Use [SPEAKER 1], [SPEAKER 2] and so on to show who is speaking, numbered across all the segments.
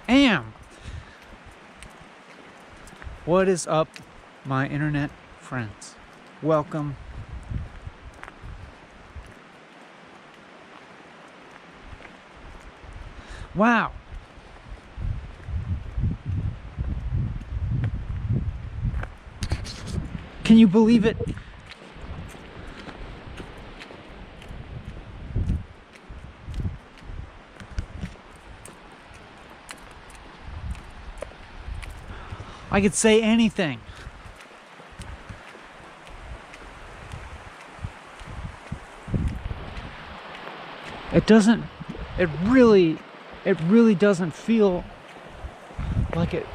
[SPEAKER 1] Damn. What is up, my internet friends? Welcome. Wow. Can you believe it? I could say anything. It really doesn't feel like it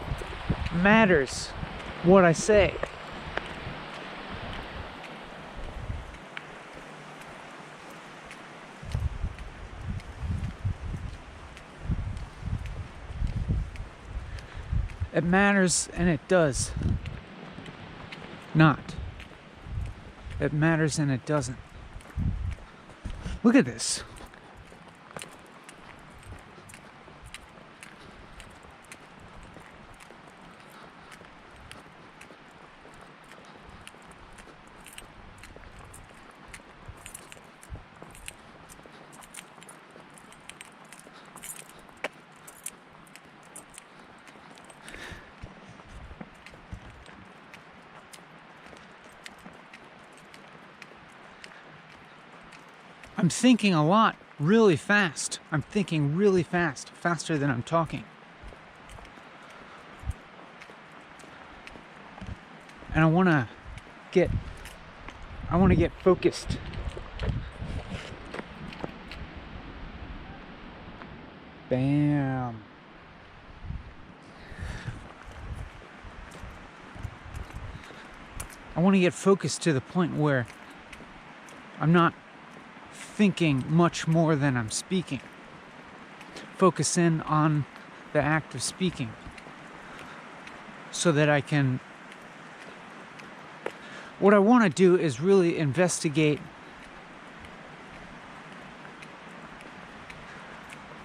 [SPEAKER 1] matters what I say. It matters and it does not. It matters and it doesn't. Look at this. I'm thinking a lot, really fast. I'm thinking really fast, faster than I'm talking. And I want to get focused. Bam. I want to get focused to the point where I'm not thinking much more than I'm speaking. Focus in on the act of speaking so that I can... What I want to do is really investigate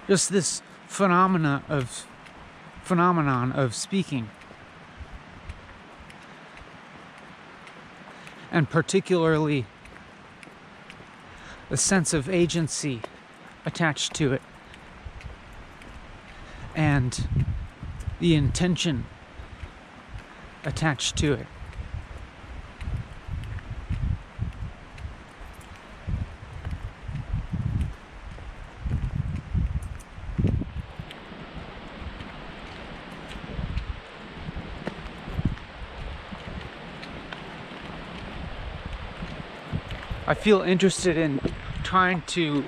[SPEAKER 1] just this phenomenon of speaking, and particularly the sense of agency attached to it and the intention attached to it. I feel interested in trying to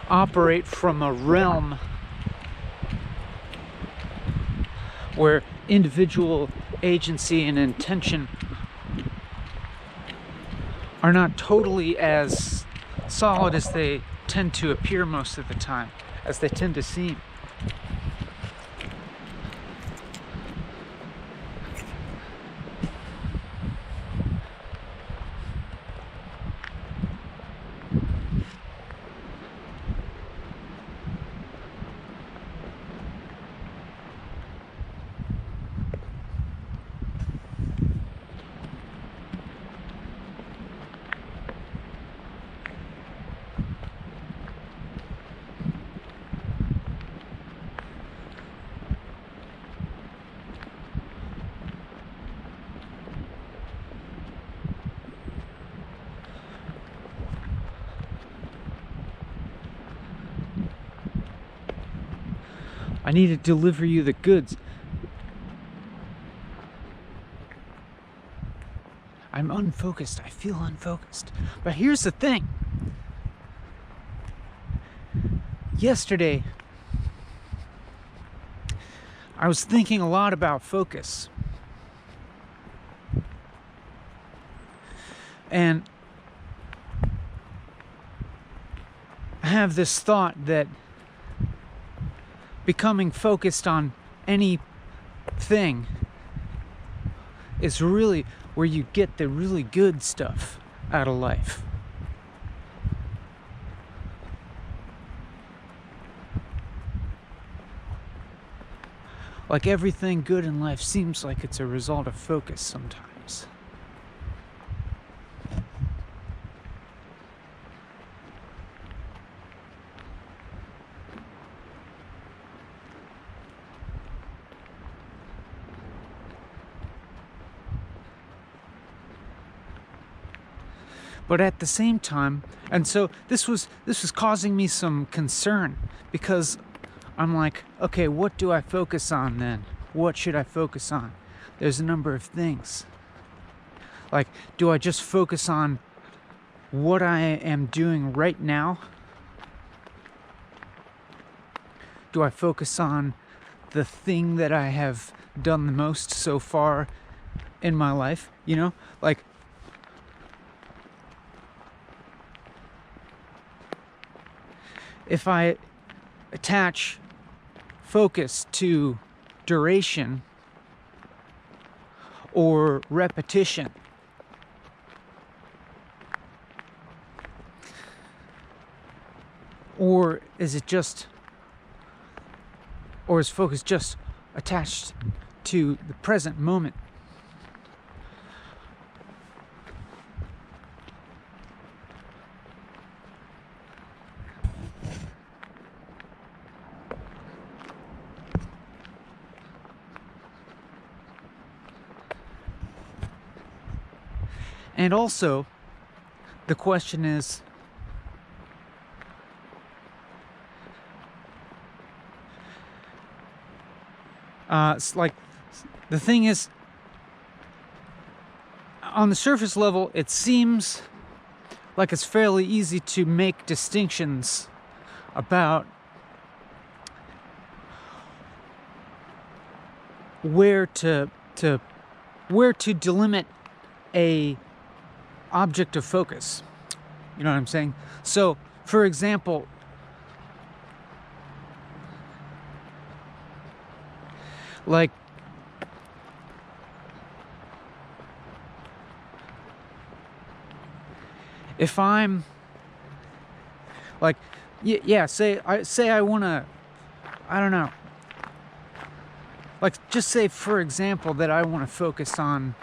[SPEAKER 1] operate from a realm where individual agency and intention are not totally as solid as they tend to appear most of the time, as they tend to seem. I need to deliver you the goods. I'm unfocused. I feel unfocused. But here's the thing. Yesterday, I was thinking a lot about focus. And I have this thought that becoming focused on anything is really where you get the really good stuff. out of life. Like everything good in life seems like it's a result of focus sometimes. But at the same time, and so this was causing me some concern, because I'm like, okay, what do I focus on then? What should I focus on? There's a number of things. Like, do I just focus on what I am doing right now? Do I focus on the thing that I have done the most so far in my life? You know, like, if I attach focus to duration or repetition, or is focus just attached to the present moment? And also, the question is, it's like, the thing is, on the surface level, it seems like it's fairly easy to make distinctions about where to delimit a object of focus. You know what I'm saying? So, for example, like, if I'm like, yeah, say I want to, I don't know, like, just say, for example, that I want to focus on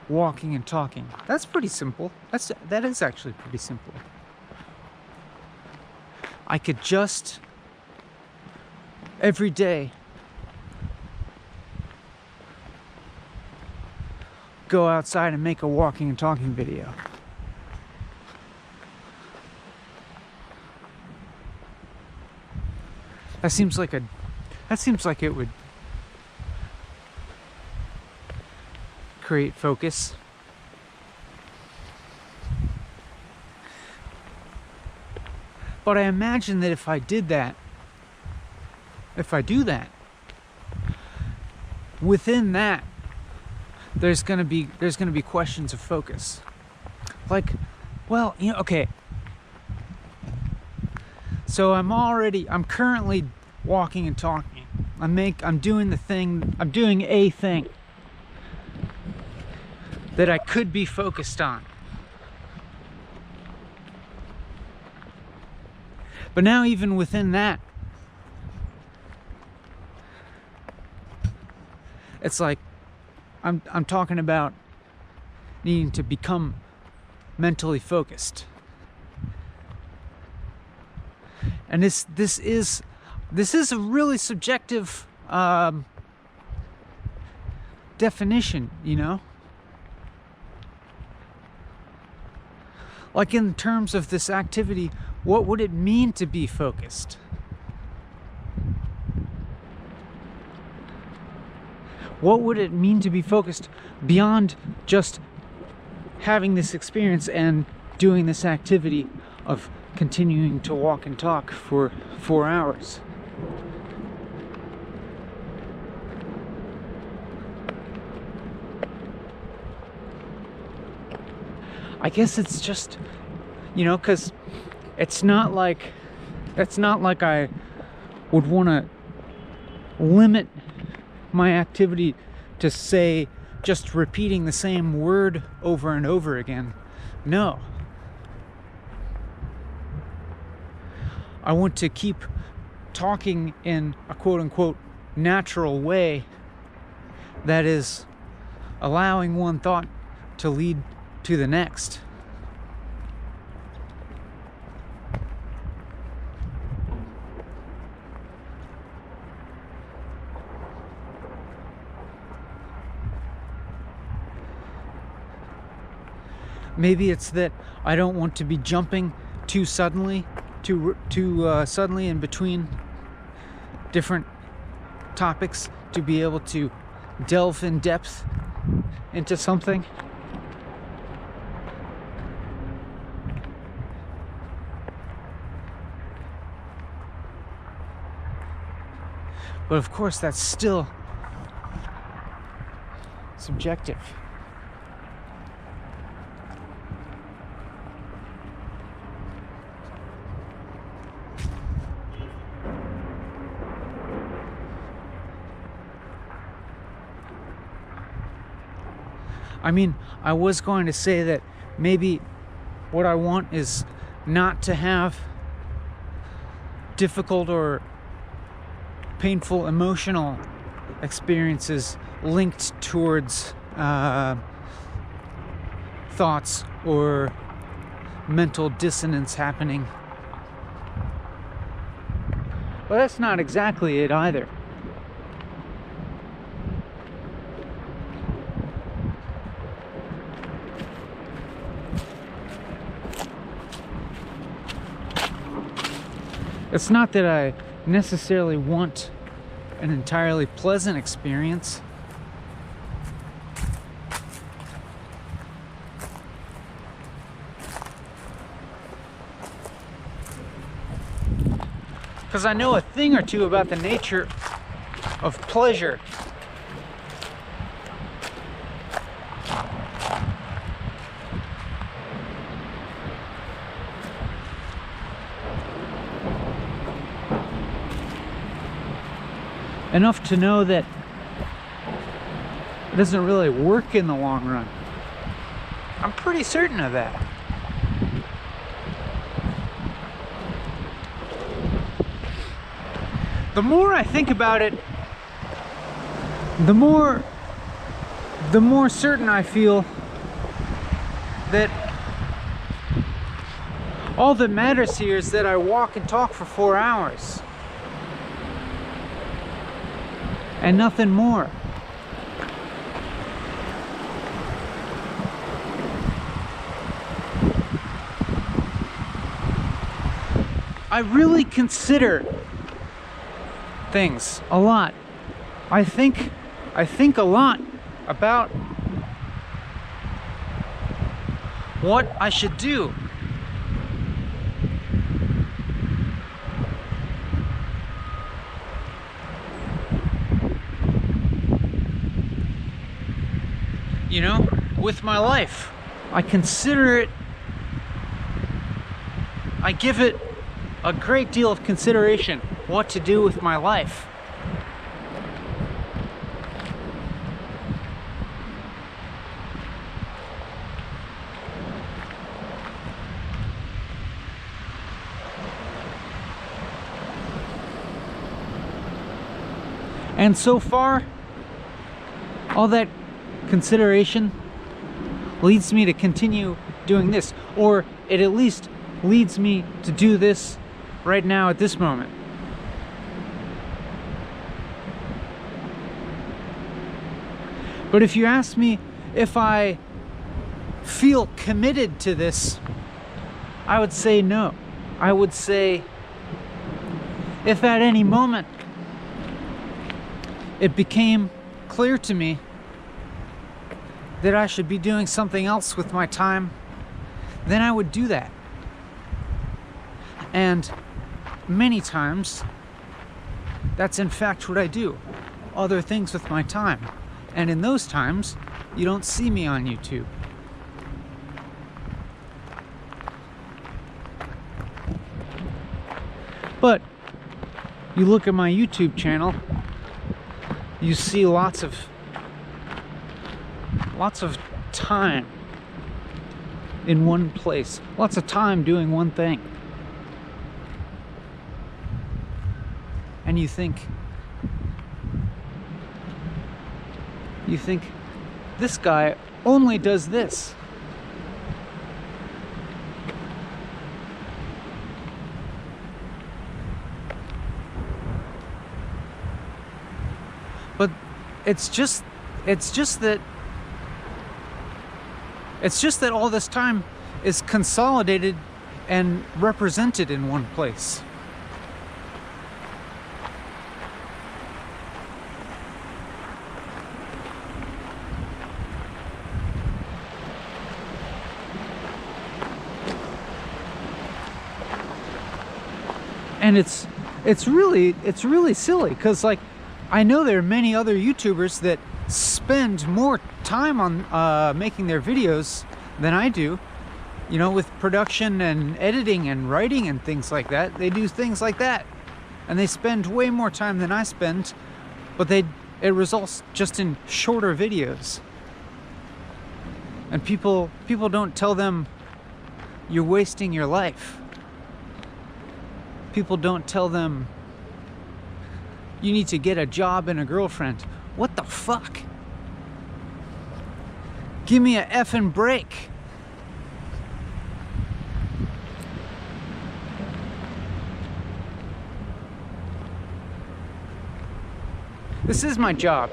[SPEAKER 1] walking and talking. That's pretty simple. That is actually pretty simple. I could just every day go outside and make a walking and talking video. That seems like it would create focus. But I imagine that if I do that, within that, there's gonna be questions of focus. Like, well, you know, okay. So I'm currently walking and talking. I'm doing a thing that I could be focused on. But now, even within that, it's like I'm talking about needing to become mentally focused. And this is a really subjective definition, you know? Like, in terms of this activity, what would it mean to be focused? What would it mean to be focused beyond just having this experience and doing this activity of continuing to walk and talk for 4 hours? I guess it's just, you know, because it's not like I would want to limit my activity to say just repeating the same word over and over again. No. I want to keep talking in a quote-unquote natural way that is allowing one thought to lead to the next. Maybe it's that I don't want to be jumping too suddenly in between different topics to be able to delve in depth into something. But of course, that's still subjective. I mean, I was going to say that maybe what I want is not to have difficult or painful emotional experiences linked towards thoughts or mental dissonance happening. But that's not exactly it either. It's not that I necessarily want an entirely pleasant experience. Because I know a thing or two about the nature of pleasure. Enough to know that it doesn't really work in the long run. I'm pretty certain of that. The more I think about it, the more certain I feel that all that matters here is that I walk and talk for 4 hours. And nothing more. I really consider things a lot. I think a lot about what I should do. You know, with my life. I consider it, I give it a great deal of consideration, what to do with my life. And so far, all that consideration leads me to continue doing this, or it at least leads me to do this right now at this moment. But if you ask me if I feel committed to this, I would say no. I would say if at any moment it became clear to me that I should be doing something else with my time, then I would do that. And many times, that's in fact what I do. Other things with my time. And in those times, you don't see me on YouTube. But you look at my YouTube channel, you see lots of lots of time in one place, lots of time doing one thing. And you think this guy only does this. But it's just that all this time is consolidated and represented in one place. And it's really silly, because like I know there are many other YouTubers that spend more time on making their videos than I do, you know, with production and editing and writing and things like that. They do things like that, and they spend way more time than I spend, but it results just in shorter videos. And people don't tell them you're wasting your life. People don't tell them you need to get a job and a girlfriend. What the fuck? Give me a effing break. This is my job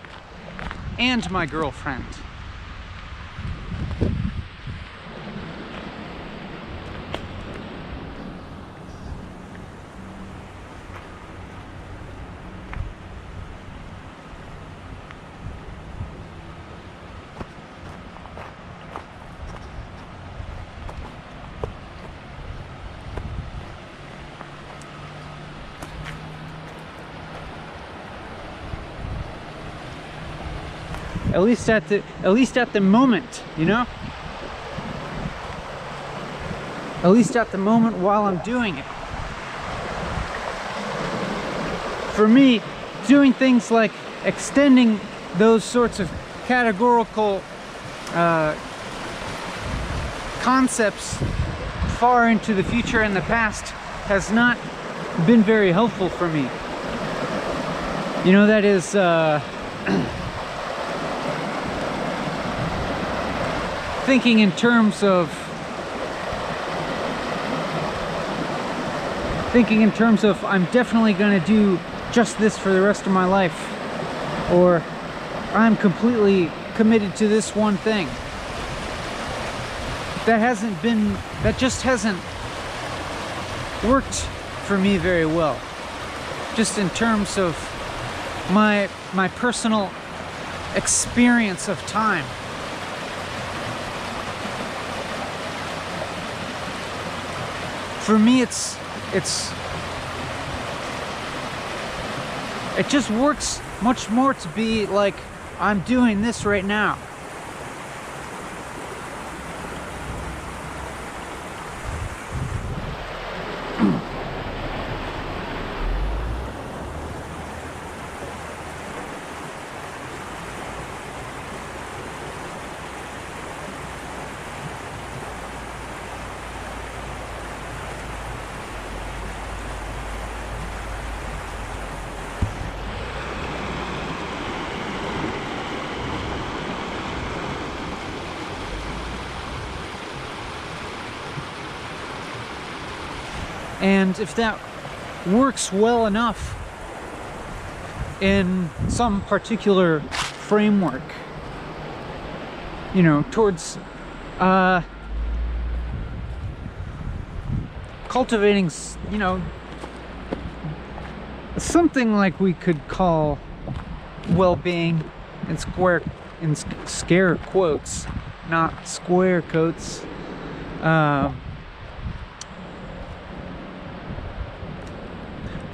[SPEAKER 1] and my girlfriend. At least at the moment, you know? At least at the moment while I'm doing it. For me, doing things like extending those sorts of categorical concepts far into the future and the past has not been very helpful for me. You know, that is thinking in terms of I'm definitely going to do just this for the rest of my life, or I'm completely committed to this one thing. That just hasn't worked for me very well, just in terms of my personal experience of time. For me, it just works much more to be like, I'm doing this right now. And if that works well enough in some particular framework, you know, towards cultivating, you know, something like we could call well-being in scare quotes, not square quotes.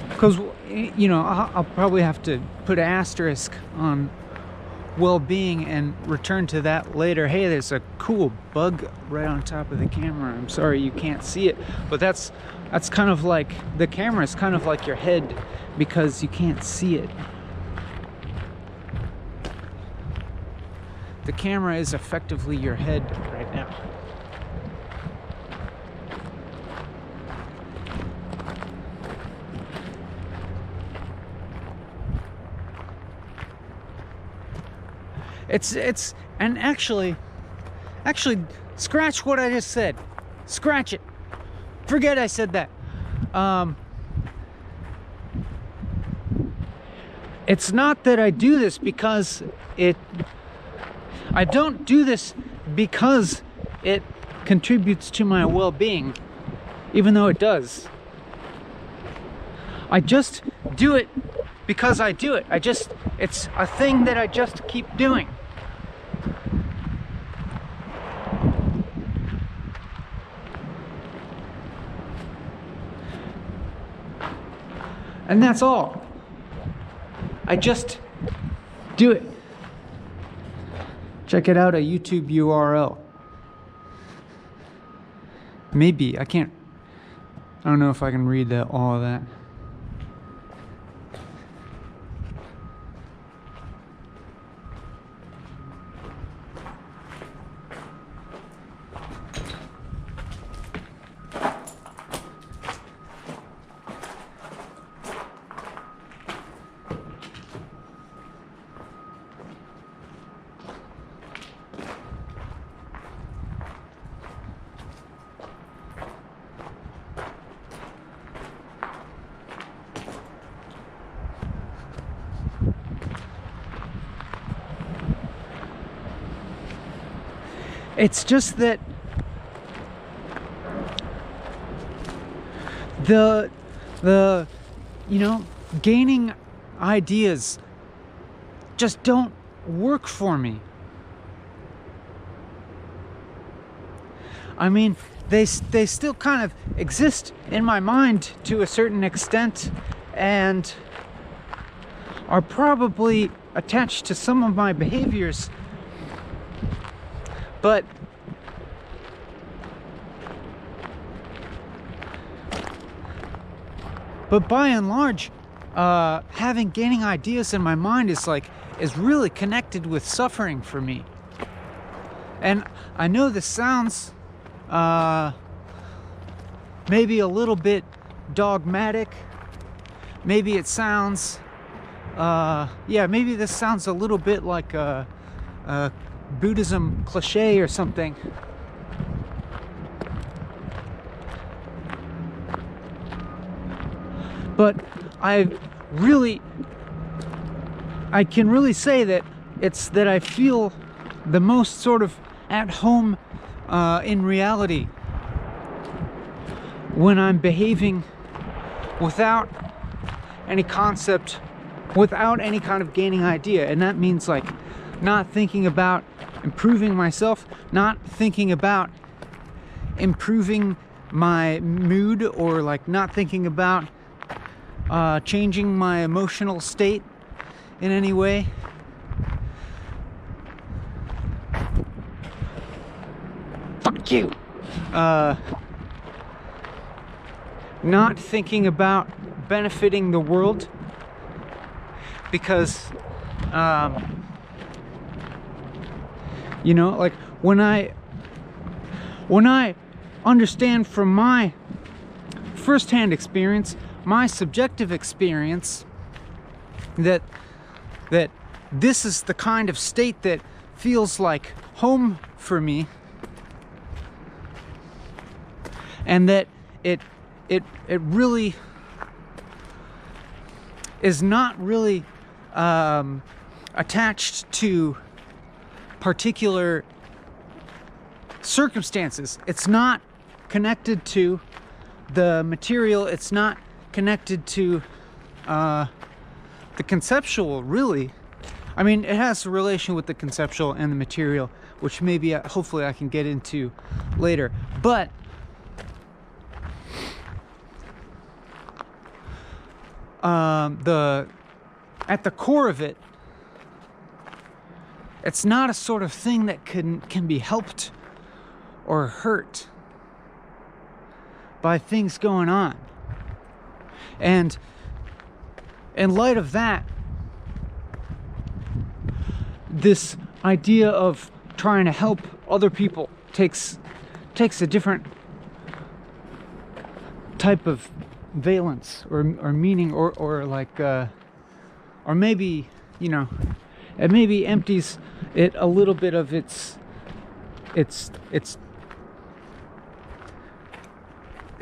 [SPEAKER 1] Because, you know, I'll probably have to put an asterisk on well-being and return to that later. Hey, there's a cool bug right on top of the camera. I'm sorry you can't see it, but that's kind of like, the camera is kind of like your head because you can't see it. the camera is effectively your head right now. It's and actually scratch what I just said. Scratch it. Forget I said that. It's not that I do this because I don't do this because it contributes to my well-being, even though it does. I just do it because I do it. It's a thing that I just keep doing. And that's all. I just do it. Check it out, a YouTube URL. Maybe, I don't know if I can read all of that. It's just that the gaining ideas just don't work for me. I mean, they still kind of exist in my mind to a certain extent and are probably attached to some of my behaviors. But by and large, gaining ideas in my mind is really connected with suffering for me. And I know this sounds maybe a little bit dogmatic. Maybe it sounds maybe this sounds a little bit like a Buddhism cliche or something. But I can really say that it's that I feel the most sort of at home in reality when I'm behaving without any concept, without any kind of gaining idea. And that means not thinking about improving myself, not thinking about improving my mood, or not thinking about changing my emotional state in any way. Fuck you. Not thinking about benefiting the world, because when I understand from my firsthand experience, my subjective experience, that this is the kind of state that feels like home for me, and that it really is not really attached to particular circumstances. It's not connected to the material. It's not connected to the conceptual, really. I mean, it has a relation with the conceptual and the material, which maybe hopefully I can get into later. But at the core of it, it's not a sort of thing that can be helped or hurt by things going on. And in light of that, this idea of trying to help other people takes a different type of valence or meaning, or like or maybe, you know, it maybe empties it a little bit of its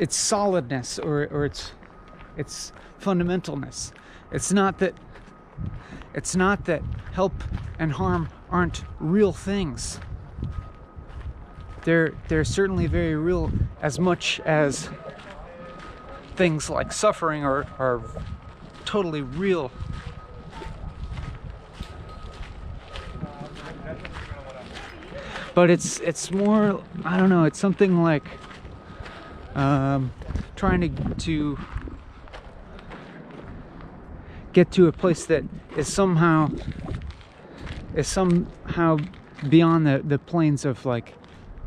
[SPEAKER 1] solidness, or its fundamentalness. It's not that help and harm aren't real things. They're certainly very real, as much as things like suffering are totally real. But it's more, I don't know, it's something like trying to get to a place that is somehow beyond the planes of like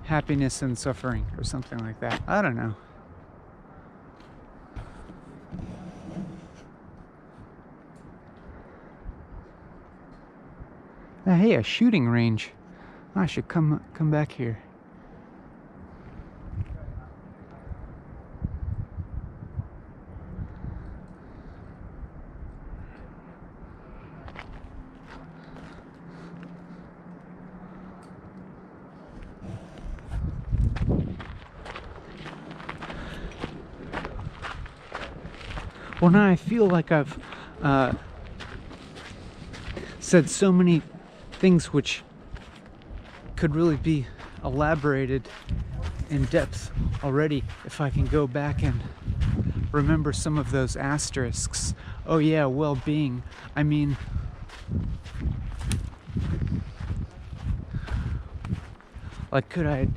[SPEAKER 1] happiness and suffering, or something like that. I don't know. Hey, a shooting range. I should come back here. Well, now I feel like I've said so many things which could really be elaborated in depth already, if I can go back and remember some of those asterisks. Oh yeah, well-being. I mean, like, could I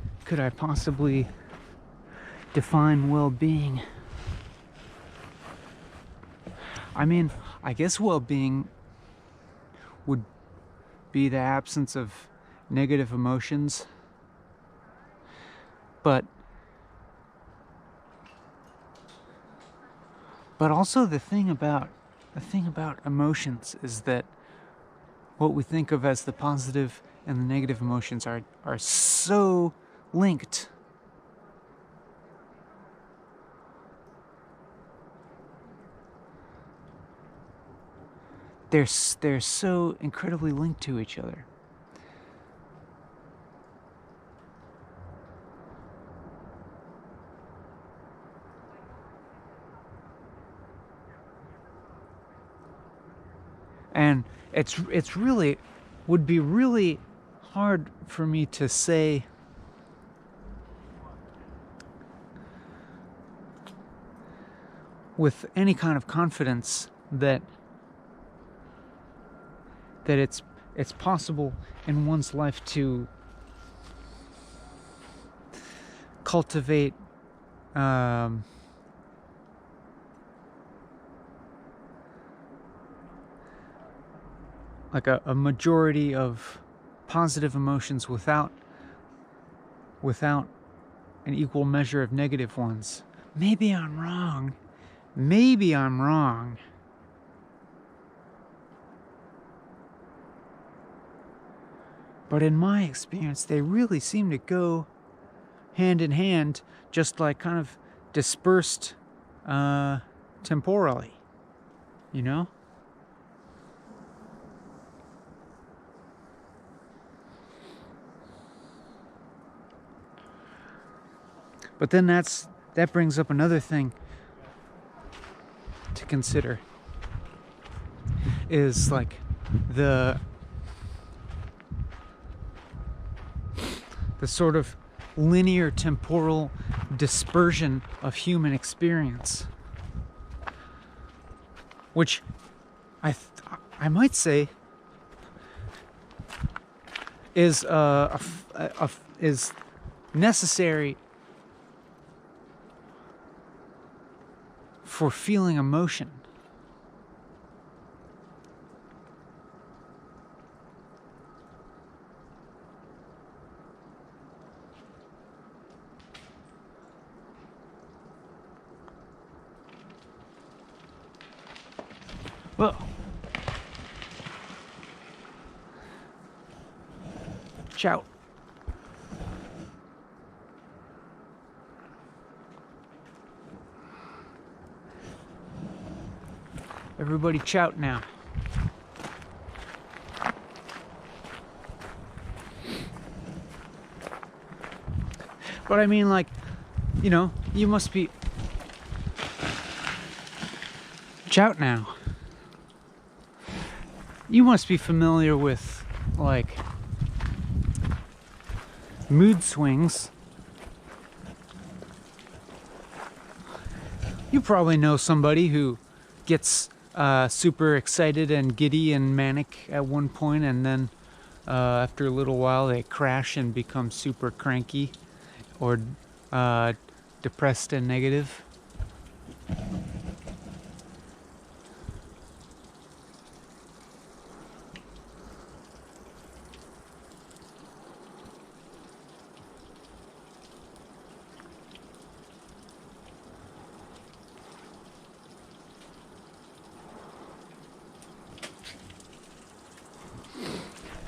[SPEAKER 1] possibly define well-being? I mean, I guess well-being would be the absence of negative emotions, but also the thing about emotions is that what we think of as the positive and the negative emotions are so linked. They're so incredibly linked to each other. And it's really would be really hard for me to say with any kind of confidence that it's possible in one's life to cultivate like a majority of positive emotions without an equal measure of negative ones. Maybe I'm wrong. But in my experience, they really seem to go hand in hand, just like kind of dispersed temporally, you know? But then that brings up another thing to consider, is like the sort of linear temporal dispersion of human experience, which I might say is is necessary for feeling emotion. Well, Shout. Everybody shout now. But I mean, like, you know, you must be... Shout now. You must be familiar with, like, mood swings. You probably know somebody who gets super excited and giddy and manic at one point, and then after a little while they crash and become super cranky or depressed and negative.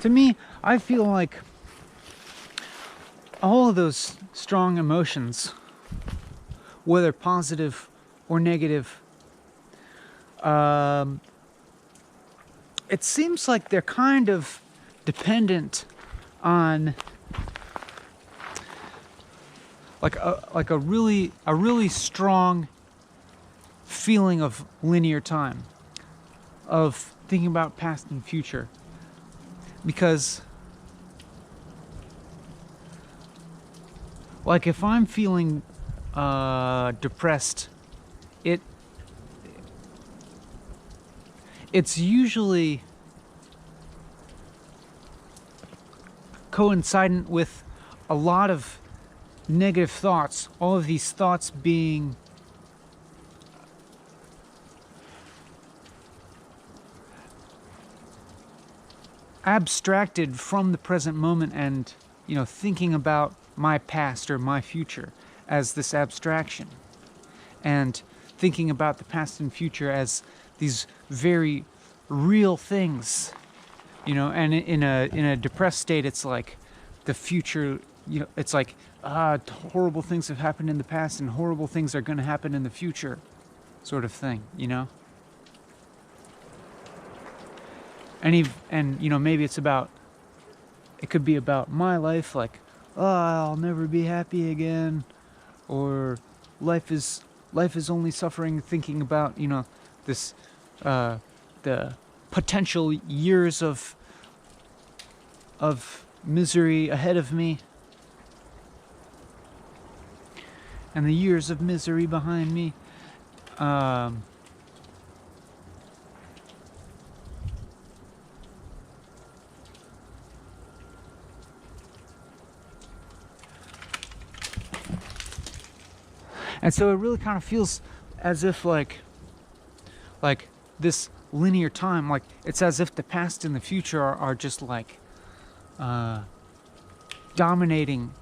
[SPEAKER 1] To me, I feel like all of those strong emotions, whether positive or negative, it seems like they're kind of dependent on like a really strong feeling of linear time, of thinking about past and future. Because, like, if I'm feeling depressed, it's usually coincident with a lot of negative thoughts. All of these thoughts being abstracted from the present moment, and, you know, thinking about my past or my future as this abstraction, and thinking about the past and future as these very real things, you know. And in a depressed state, it's like the future, you know, it's like horrible things have happened in the past and horrible things are going to happen in the future, sort of thing, you know. And you know, maybe it could be about my life, like, oh, I'll never be happy again, or life is only suffering, thinking about, you know, this the potential years of misery ahead of me and the years of misery behind me. And so it really kind of feels as if like this linear time, like it's as if the past and the future are just like dominating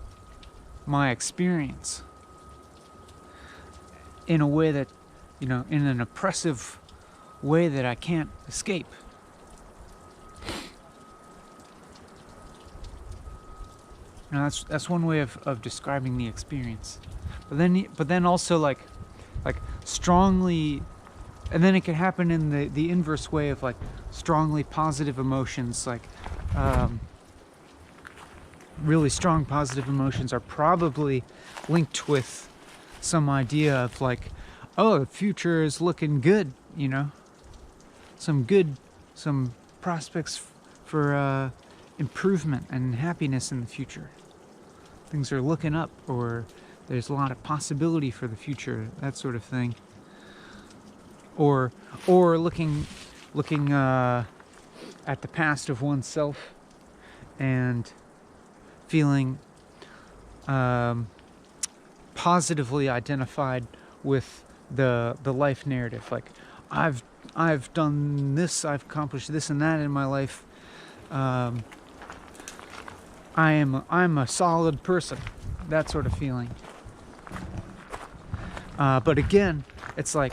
[SPEAKER 1] my experience in a way that, you know, in an oppressive way that I can't escape. Now that's one way of describing the experience. But then also like strongly, and then it can happen in the inverse way of like strongly positive emotions, like really strong positive emotions are probably linked with some idea of like, oh, the future is looking good, you know, some prospects for improvement and happiness in the future. Things are looking up, or there's a lot of possibility for the future, that sort of thing. Or looking at the past of oneself and feeling positively identified with the life narrative. Like, I've done this, I've accomplished this and that in my life. I'm a solid person, that sort of feeling. But again, it's like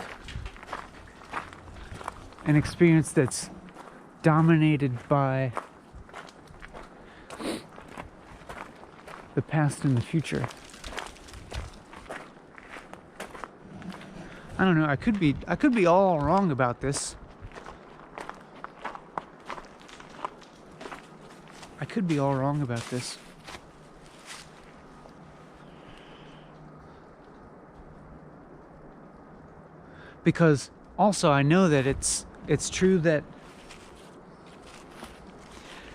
[SPEAKER 1] an experience that's dominated by the past and the future. I don't know, I could be all wrong about this. I could be all wrong about this. Because also I know that it's true that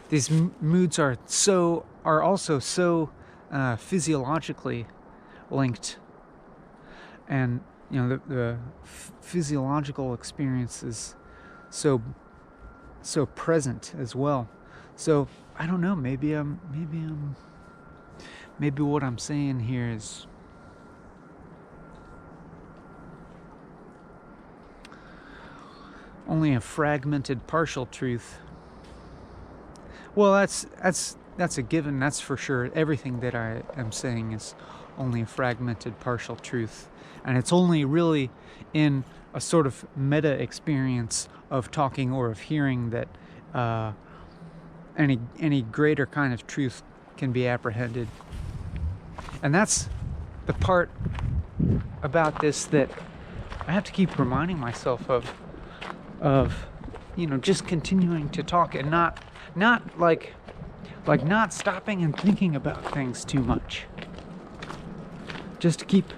[SPEAKER 1] these moods are also so physiologically linked, and you know the physiological experience is so present as well. So I don't know. Maybe what I'm saying here is only a fragmented, partial truth. Well, that's a given. That's for sure. Everything that I am saying is only a fragmented, partial truth, and it's only really in a sort of meta experience of talking or of hearing that any greater kind of truth can be apprehended. And that's the part about this that I have to keep reminding myself of you know, just continuing to talk and not like not stopping and thinking about things too much. Just keep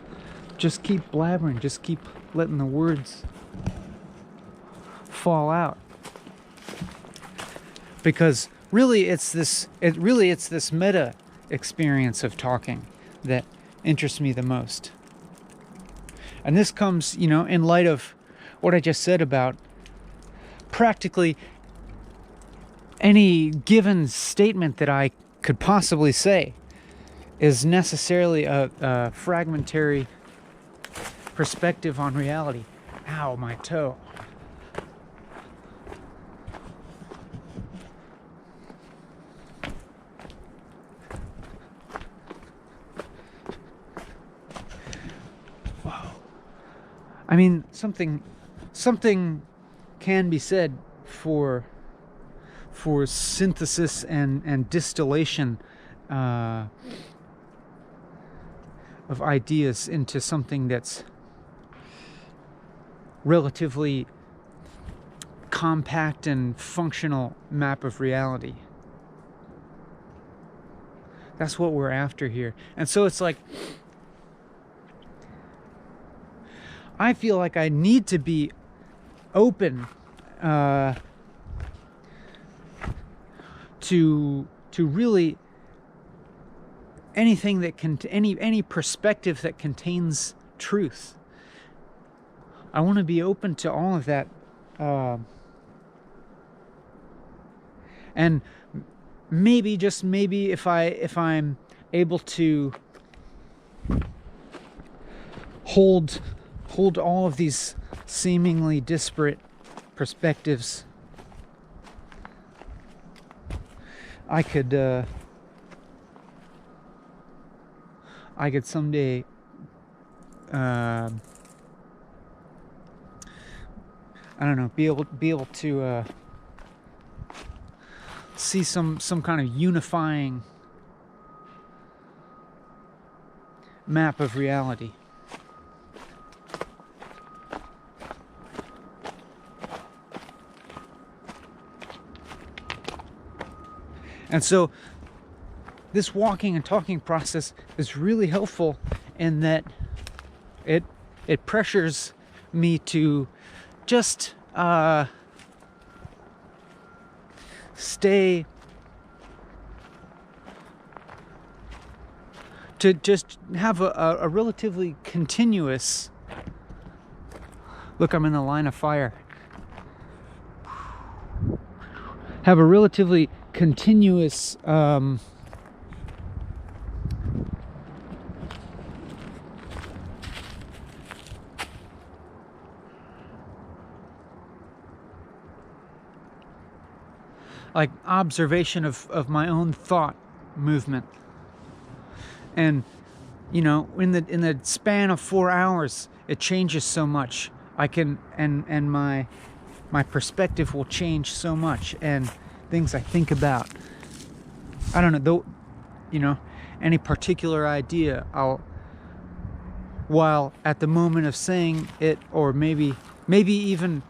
[SPEAKER 1] blabbering, just keep letting the words fall out. Because really it's this meta experience of talking that interests me the most. And this comes, you know, in light of what I just said about practically any given statement that I could possibly say is necessarily a fragmentary perspective on reality. Ow, my toe. Whoa. I mean, something can be said for synthesis and distillation of ideas into something that's relatively compact and functional map of reality. That's what we're after here. And so it's like, I feel like I need to be open to really anything that any perspective that contains truth. I want to be open to all of that, and maybe, just maybe, if I'm able to hold all of these seemingly disparate perspectives, I could someday I don't know, be able to see some kind of unifying map of reality. And so this walking and talking process is really helpful in that it pressures me to just stay, to just have a relatively continuous, look, I'm in the line of fire, have a relatively continuous like observation of my own thought movement. And you know, in the span of 4 hours, it changes so much. I can and my perspective will change so much, and things I think about, I don't know, though, you know, any particular idea, while at the moment of saying it, or maybe even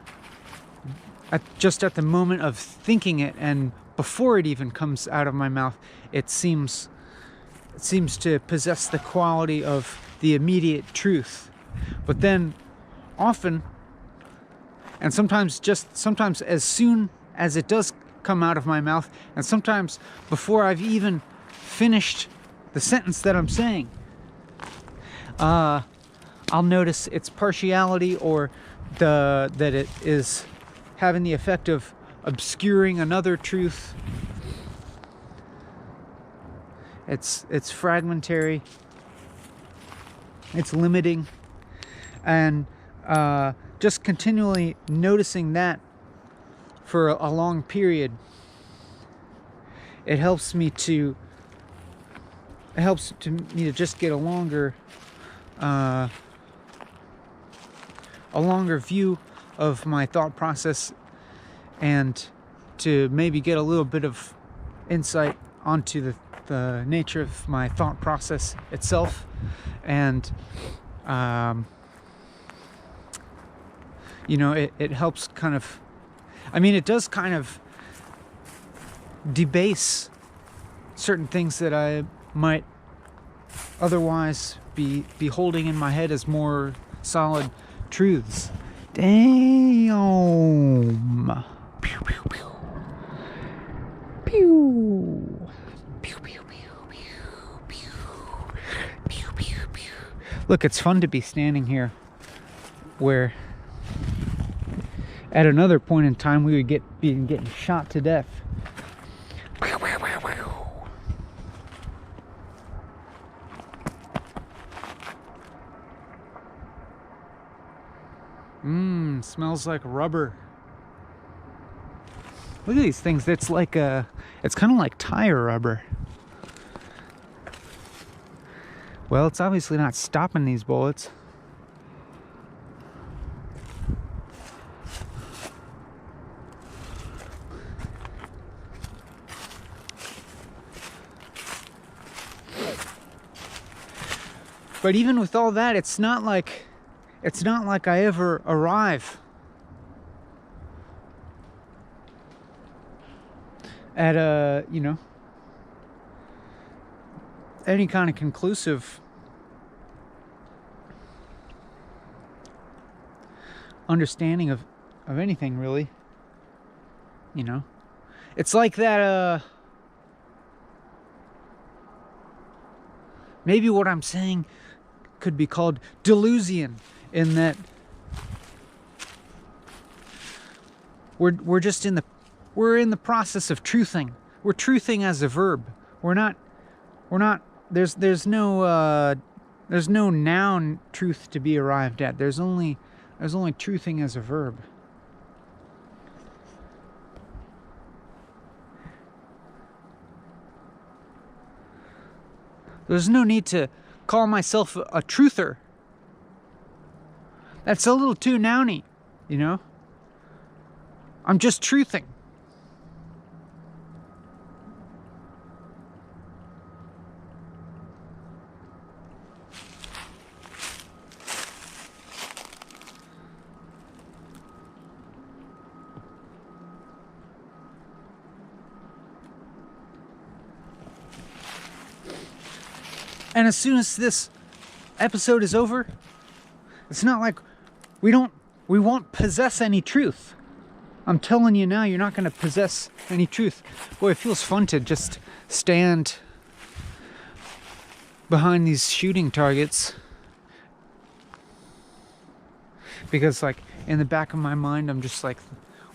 [SPEAKER 1] just at the moment of thinking it, and before it even comes out of my mouth, it seems to possess the quality of the immediate truth. But then often, and sometimes as soon as it does come out of my mouth, and sometimes before I've even finished the sentence that I'm saying, I'll notice its partiality, or that it is having the effect of obscuring another truth. It's fragmentary, it's limiting, and just continually noticing that for a long period, it helps me to just get a longer view of my thought process, and to maybe get a little bit of insight onto the nature of my thought process itself. And it helps kind of, it does kind of debase certain things that I might otherwise be holding in my head as more solid truths. Damn. Pew, pew, pew. Pew. Pew, pew, pew, pew, pew, pew, pew. Look, it's fun to be standing here where at another point in time we would be getting shot to death. Smells like rubber. Look at these things. It's kind of like tire rubber. Well, it's obviously not stopping these bullets. But even with all that, it's not like I ever arrive at any kind of conclusive understanding of anything, really. It's like that, maybe what I'm saying could be called delusion, in that we're just in the process of truthing. We're truthing as a verb. We're not there's no noun truth to be arrived at. There's only truthing as a verb. There's no need to call myself a truther. That's a little too nouny, I'm just truthing. And as soon as this episode is over, it's not like we won't possess any truth. I'm telling you now, you're not going to possess any truth. Boy, it feels fun to just stand behind these shooting targets, because in the back of my mind, I'm just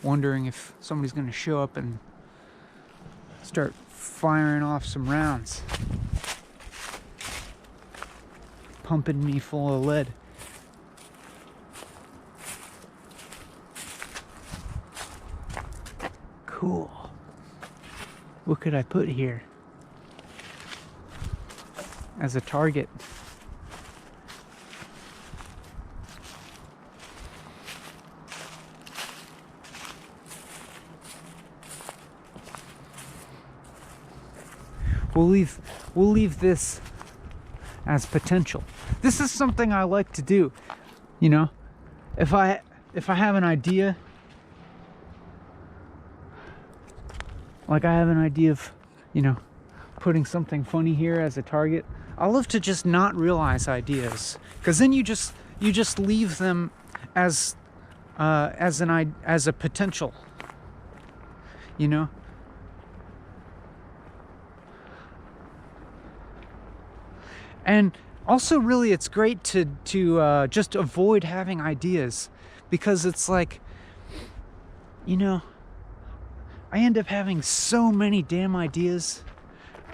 [SPEAKER 1] wondering if somebody's going to show up and start firing off some rounds, pumping me full of lead. Cool. What could I put here as a target? We'll leave we'll leave this as potential. This is something I like to do. You know, if I have an idea, like I have an idea of, you know, putting something funny here as a target, I love to just not realize ideas, because then you just leave them as a potential, you know. And also, really, it's great to just avoid having ideas, because it's like, you know, I end up having so many damn ideas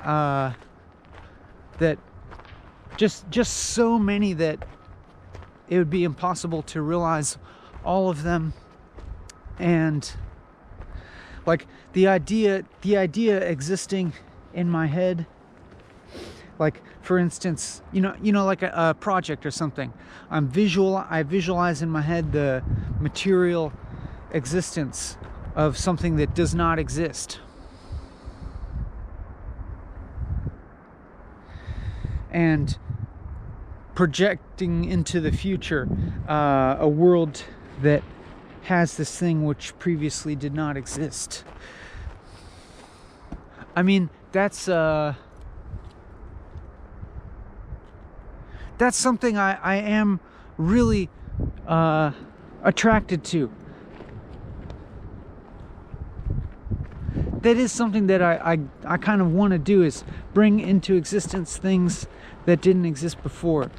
[SPEAKER 1] that just so many that it would be impossible to realize all of them. And like the idea existing in my head, like for instance, you know, like a project or something, I visualize in my head the material existence of something that does not exist. And projecting into the future a world that has this thing which previously did not exist. I mean, that's something I am really attracted to. That is something that I kind of want to do, is bring into existence things that didn't exist before.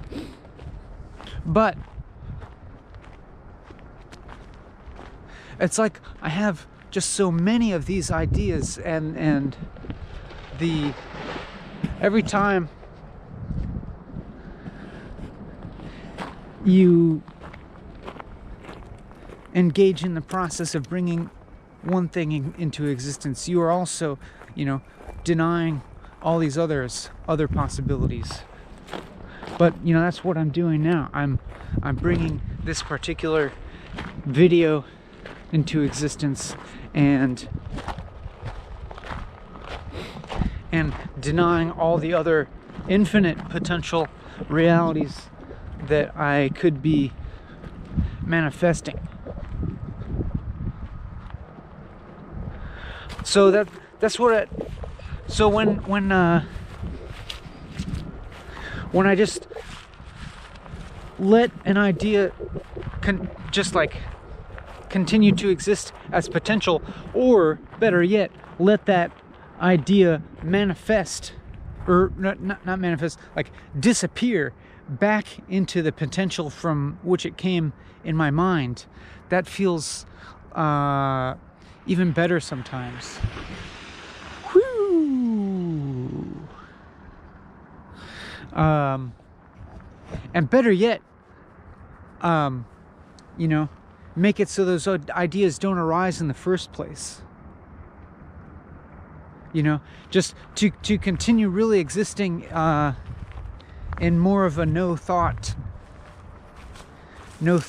[SPEAKER 1] But it's like I have just so many of these ideas, and every time you engage in the process of bringing one thing into existence, you are also, you know, denying all these other possibilities. But you know, that's what I'm doing now. I'm bringing this particular video into existence and denying all the other infinite potential realities that I could be manifesting. So that's what so when I just let an idea just like continue to exist as potential, or better yet, let that idea manifest, or not manifest, like disappear back into the potential from which it came in my mind, that feels even better sometimes. Whew. And better yet, you know, make it so those ideas don't arise in the first place. You know, just to continue really existing in more of a no thought, no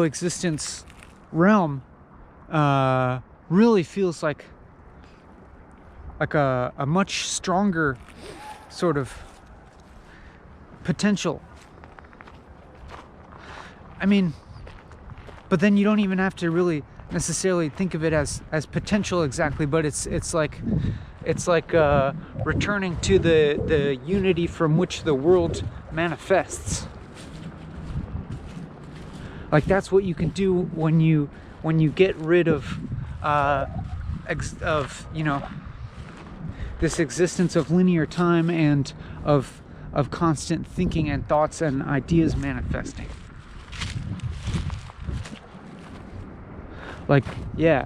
[SPEAKER 1] existence realm, really feels like a much stronger sort of potential. I mean, but then you don't even have to really necessarily think of it as potential exactly, but it's like returning to the unity from which the world manifests. Like that's what you can do when you get rid of you know, this existence of linear time and of constant thinking and thoughts and ideas manifesting. Like, yeah.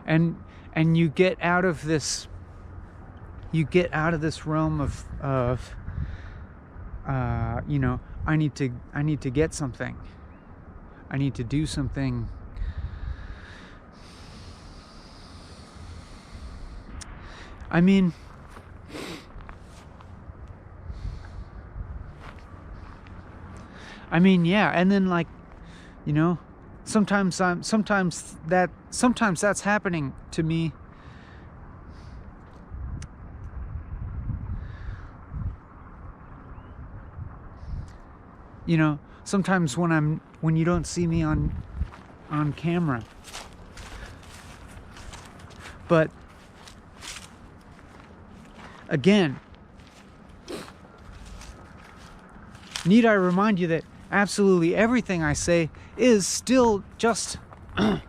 [SPEAKER 1] And you get out of this realm of you know, I need to get something. I need to do something. I mean, yeah, and then like, you know, sometimes that's happening to me you know, sometimes when you don't see me on camera. But again, need I remind you that absolutely everything I say is still just a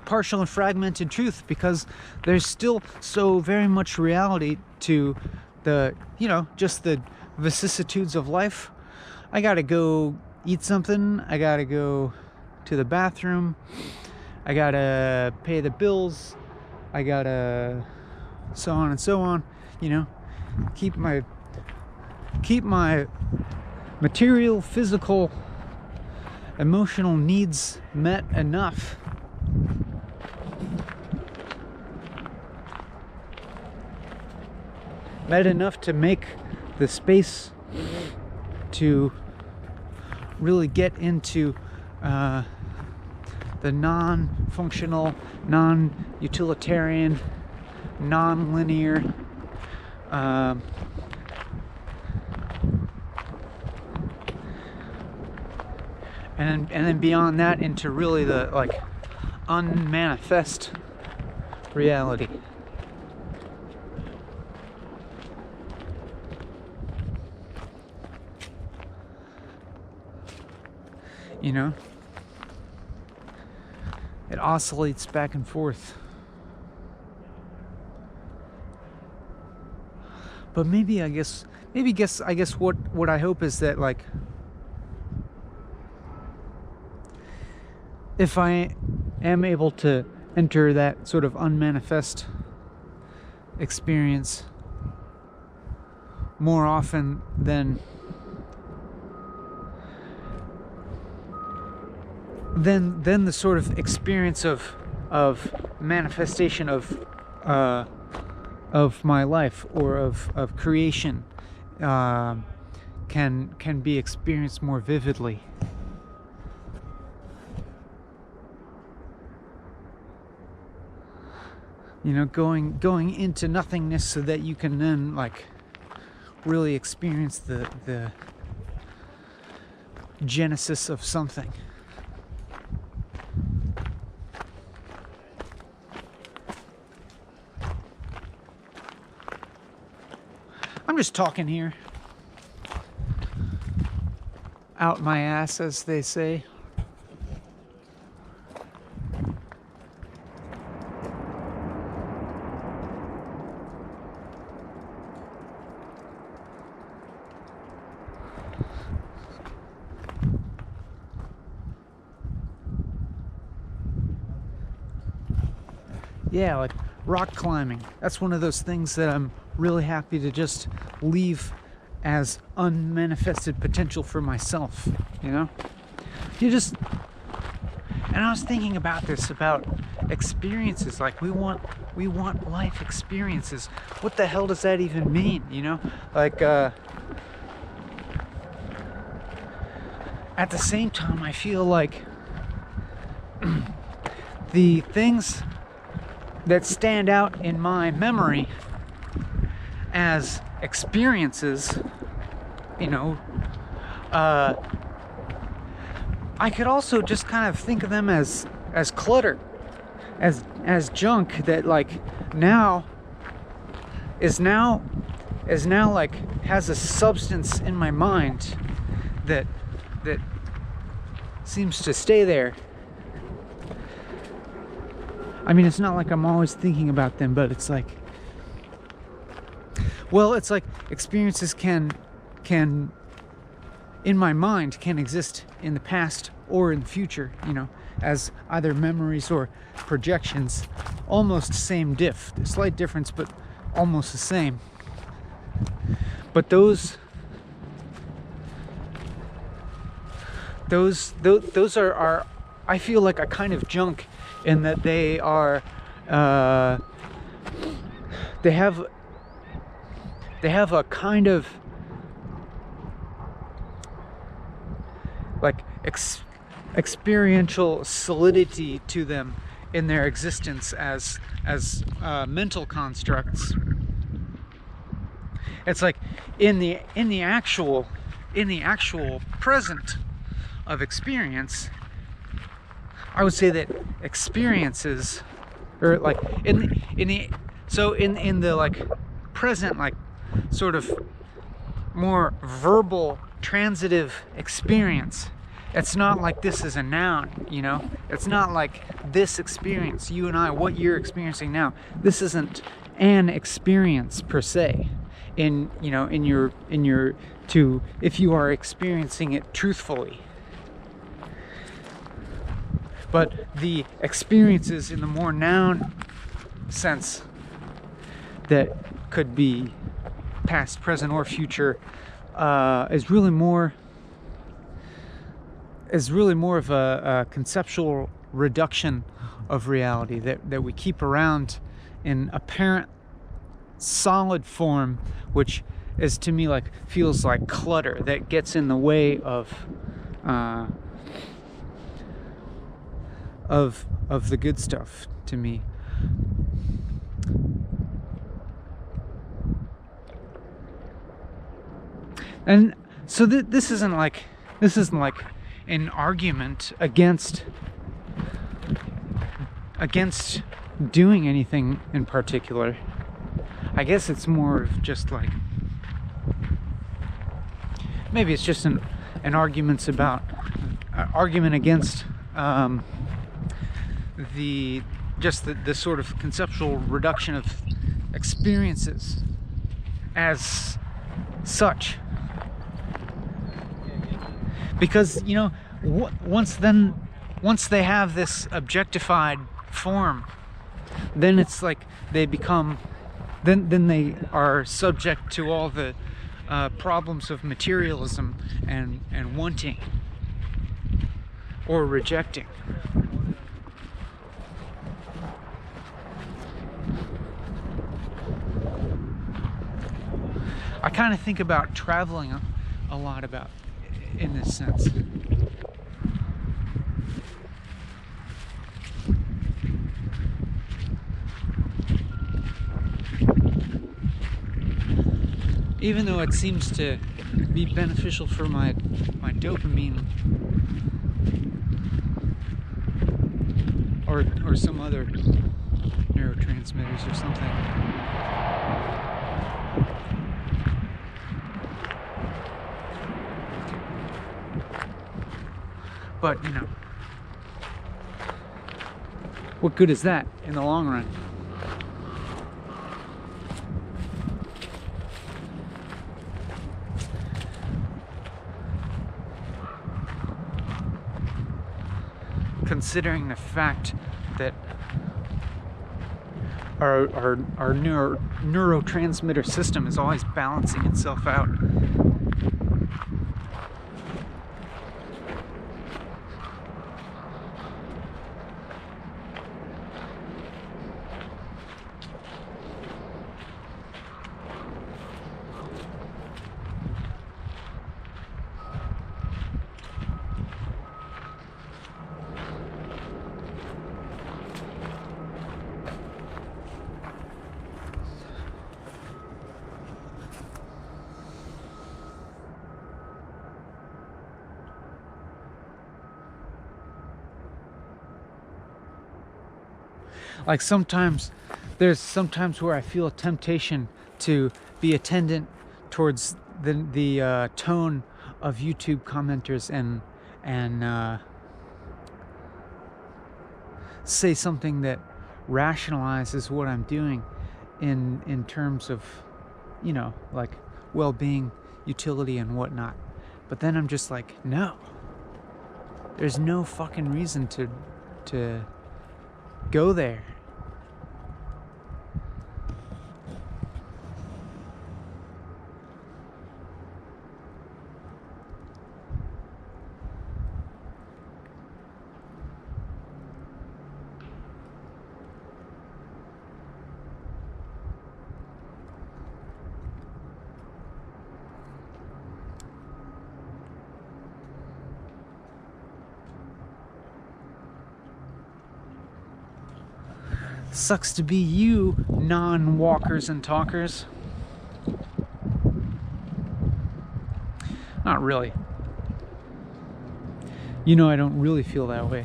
[SPEAKER 1] partial and fragmented truth, because there's still so very much reality to the, you know, just the vicissitudes of life. I gotta go eat something, I gotta go to the bathroom, I gotta pay the bills, I gotta so on and so on, you know, keep my material, physical, emotional needs met enough. Met enough to make the space to really get into the non-functional, non-utilitarian, non-linear, and then beyond that into really the like unmanifest reality. You know, it oscillates back and forth. But maybe I guess what I hope is that, like, if I am able to enter that sort of unmanifest experience more often than the sort of experience of manifestation of my life or of creation can be experienced more vividly. You know, going into nothingness so that you can then like really experience the genesis of something. I'm just talking here. Out my ass, as they say. Yeah, like rock climbing. That's one of those things that I'm really happy to just leave as unmanifested potential for myself, you know? And I was thinking about this, about experiences. Like we want life experiences. What the hell does that even mean, you know? Like at the same time, I feel like the things that stand out in my memory as experiences, you know, I could also just kind of think of them as clutter, as junk that like now like has a substance in my mind that seems to stay there. I mean, it's not like I'm always thinking about them, but it's like, well, it's like experiences can in my mind can exist in the past or in the future, you know, as either memories or projections. Almost same diff, slight difference, but almost the same. But those are I feel like a kind of junk, in that they are they have a kind of like experiential solidity to them in their existence as mental constructs. It's like in the actual in the actual present of experience, I would say that experiences, or like in the like present, like sort of more verbal transitive experience, it's not like this is a noun, you know? It's not like this experience, you and I, what you're experiencing now, this isn't an experience per se, in, you know, in your to, if you are experiencing it truthfully. But the experiences in the more noun sense that could be past, present, or future is really more of a conceptual reduction of reality that we keep around in apparent solid form, which is, to me, like, feels like clutter that gets in the way of the good stuff, to me. And so this isn't like an argument against doing anything in particular. I guess it's more of just like, maybe it's just an argument against the sort of conceptual reduction of experiences as such. Because, you know, once they have this objectified form, then it's like they become, then they are subject to all the problems of materialism and wanting or rejecting. I kind of think about traveling a lot about in this sense. Even though it seems to be beneficial for my dopamine or some other neurotransmitters or something. But, you know, what good is that in the long run? Considering the fact that our neurotransmitter system is always balancing itself out. Like there's sometimes where I feel a temptation to be attendant towards the tone of YouTube commenters and say something that rationalizes what I'm doing in terms of, you know, like well-being, utility, and whatnot. But then I'm just like, no. There's no fucking reason to go there. Sucks to be you, non-walkers and talkers. Not really. You know, I don't really feel that way.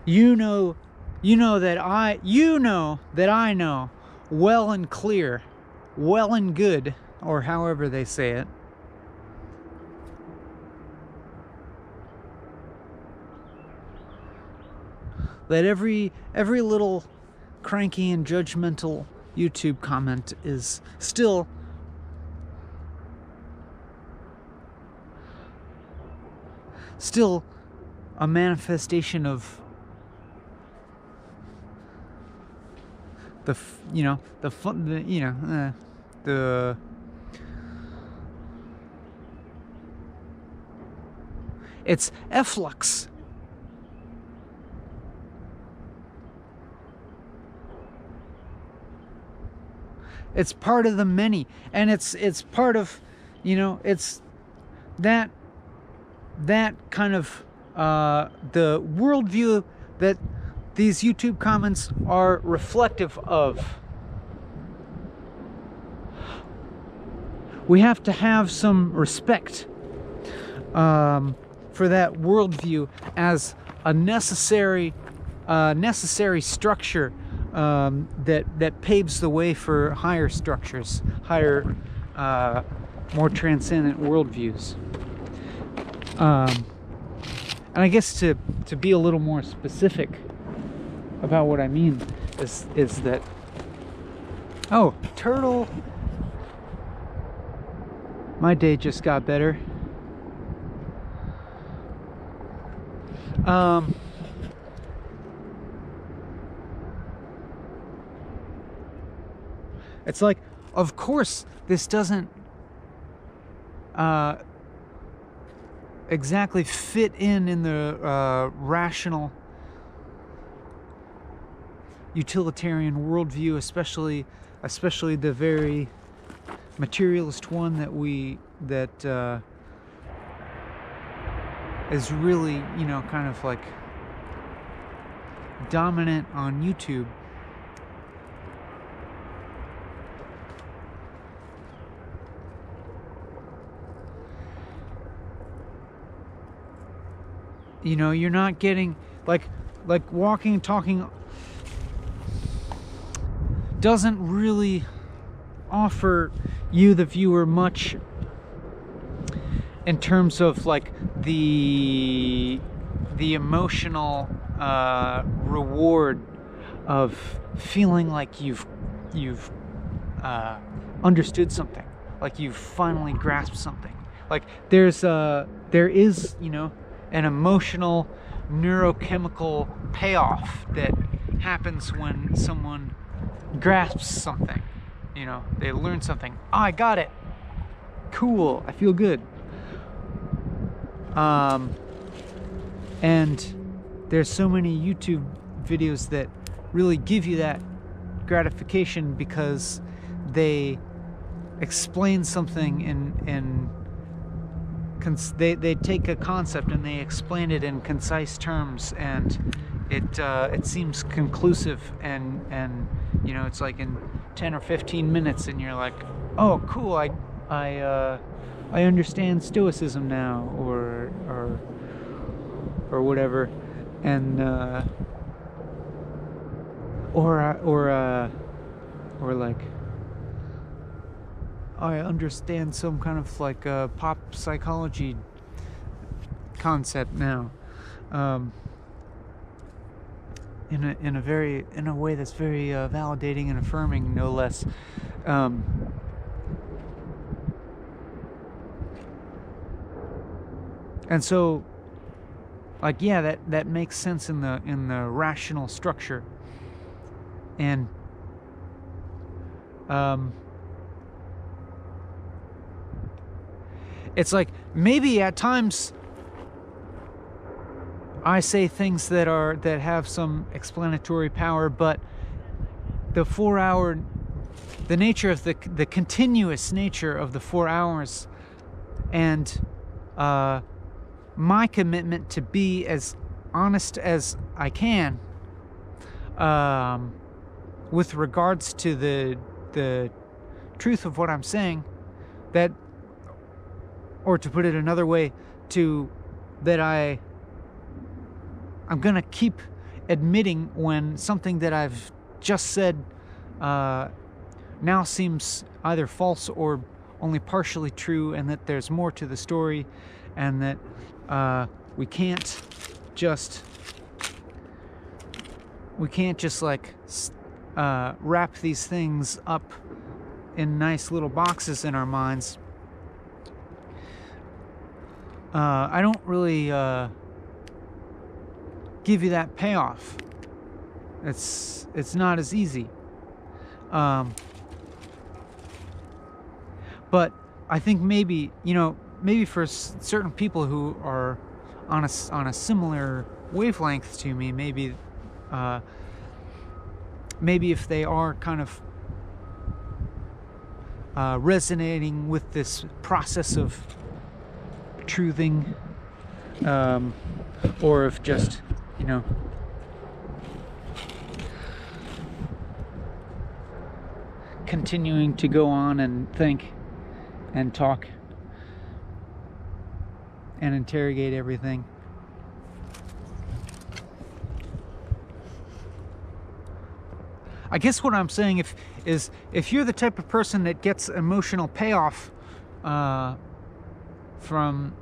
[SPEAKER 1] You know that I know well and clear, well and good, or however they say it, that every little cranky and judgmental YouTube comment is still a manifestation of the it's efflux. It's part of the many, and it's part of, it's that kind of the worldview that these YouTube comments are reflective of. We have to have some respect for that worldview as a necessary structure that paves the way for higher structures, higher, more transcendent worldviews. And I guess to be a little more specific about what I mean is that, oh, turtle, my day just got better. It's like, of course, this doesn't exactly fit in the rational utilitarian worldview, especially the very materialist one that is really, kind of like dominant on YouTube. You're not getting like walking, talking doesn't really offer you, the viewer, much in terms of like the emotional reward of feeling like you've understood something, like you've finally grasped something. Like there is an emotional neurochemical payoff that happens when someone grasps something. They learn something. Oh, I got it. Cool. I feel good. And there's so many YouTube videos that really give you that gratification because they explain something and they take a concept and they explain it in concise terms, and it seems conclusive, and it's like in 10 or 15 minutes, and you're like, oh, cool, I understand Stoicism now, or whatever, and or like, I understand some kind of like pop psychology concept now, in a way that's very validating and affirming, no less. And so, like, yeah, that makes sense in the rational structure, and it's like maybe at times I say things that have some explanatory power, but the nature of the continuous nature of the 4 hours, and my commitment to be as honest as I can with regards to the truth of what I'm saying, that, or to put it another way, that I'm gonna keep admitting when something that I've just said now seems either false or only partially true, and that there's more to the story, and that we can't just like wrap these things up in nice little boxes in our minds. I don't really give you that payoff. It's not as easy. But I think maybe for certain people who are on a similar wavelength to me, maybe if they are kind of resonating with this process of truthing, or if just continuing to go on and think and talk and interrogate everything. I guess what I'm saying is if you're the type of person that gets emotional payoff from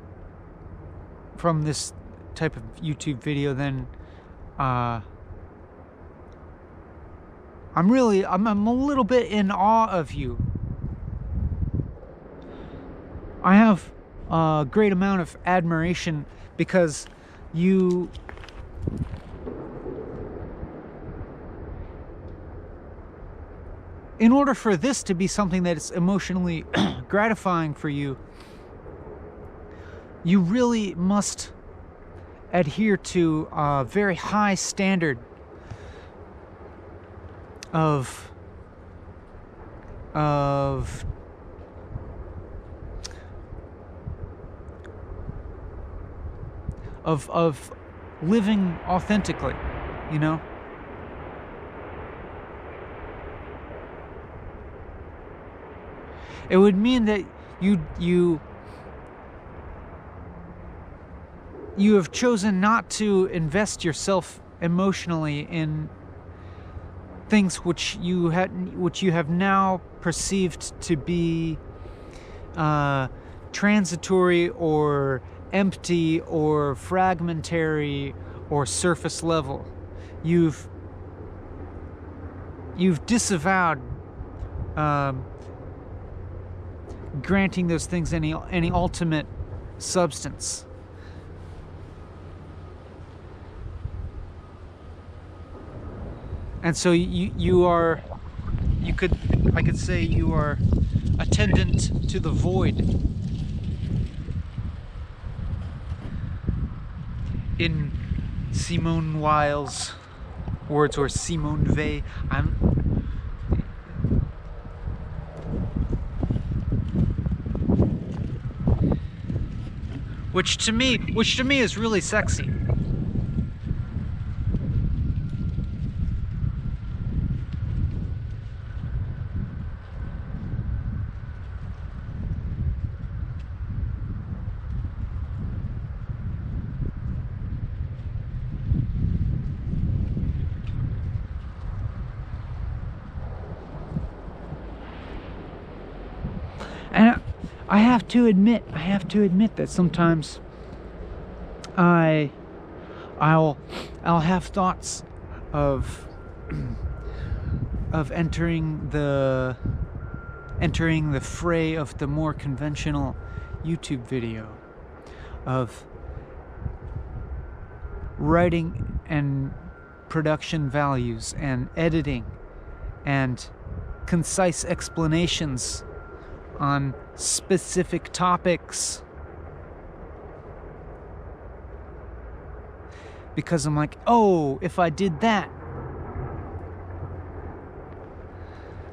[SPEAKER 1] this type of YouTube video, then I'm a little bit in awe of you. I have a great amount of admiration because you in order for this to be something that is emotionally gratifying for you, you really must adhere to a very high standard of living authentically, It would mean that you have chosen not to invest yourself emotionally in things which you have now perceived to be transitory or empty or fragmentary or surface level. You've disavowed granting those things any ultimate substance. And so I could say you are attendant to the void. In Simone Weil's words, or Simone Weil, which to me is really sexy. And I have to admit that sometimes I'll have thoughts of entering the fray of the more conventional YouTube video, of writing and production values and editing and concise explanations on specific topics, because I'm like, oh, if I did that,